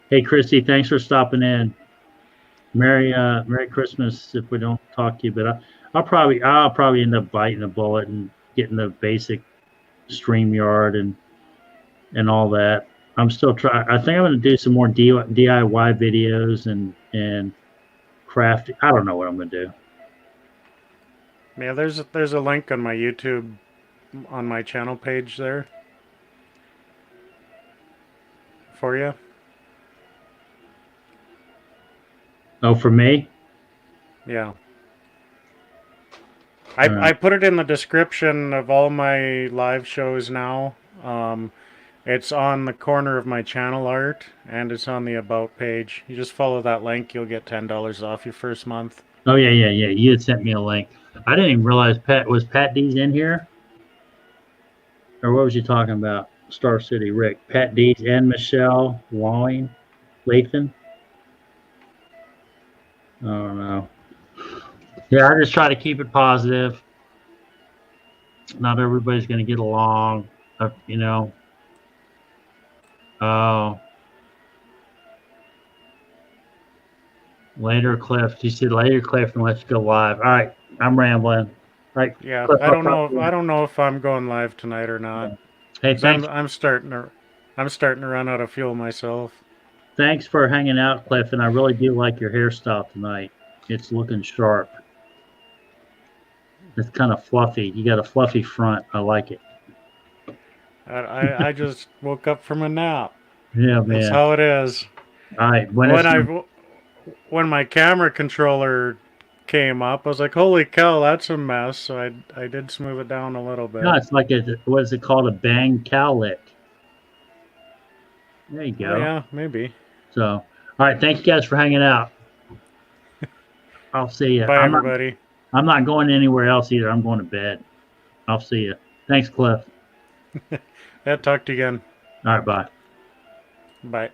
Hey, Christy, thanks for stopping in. Merry Christmas if we don't talk to you, but I'll probably end up biting a bullet and getting the basic StreamYard and all that. I'm still trying. I think I'm going to do some more DIY videos and crafting. I don't know what I'm going to do. Yeah, there's a link on my YouTube on my channel page there for you. Oh, for me? Yeah. I put it in the description of all my live shows now. It's on the corner of my channel art, and it's on the About page. You just follow that link, you'll get $10 off your first month. Oh, yeah. You had sent me a link. I didn't even realize was Pat D's in here? Or what was you talking about? Star City Rick. Pat D's and Michelle Lathan? I don't know. Yeah, I just try to keep it positive. Not everybody's going to get along, Oh. Later, Cliff. You said later, Cliff, and let's go live. All right, I'm rambling. Right. Yeah, Cliff, I don't know if I'm going live tonight or not. Hey, thanks. I'm starting to run out of fuel myself. Thanks for hanging out, Cliff, and I really do like your hairstyle tonight. It's looking sharp. It's kind of fluffy. You got a fluffy front. I like it. I just woke up from a nap. Yeah, man. That's how it is. All right. When my camera controller came up, I was like, "Holy cow, that's a mess!" So I did smooth it down a little bit. No, it's like what is it called? A bang cowlick. There you go. Oh, yeah, maybe. So, all right. Thank you guys for hanging out. I'll see you. Bye, everybody. I'm not going anywhere else either. I'm going to bed. I'll see you. Thanks, Cliff. Yeah, talk to you again. All right, bye. Bye.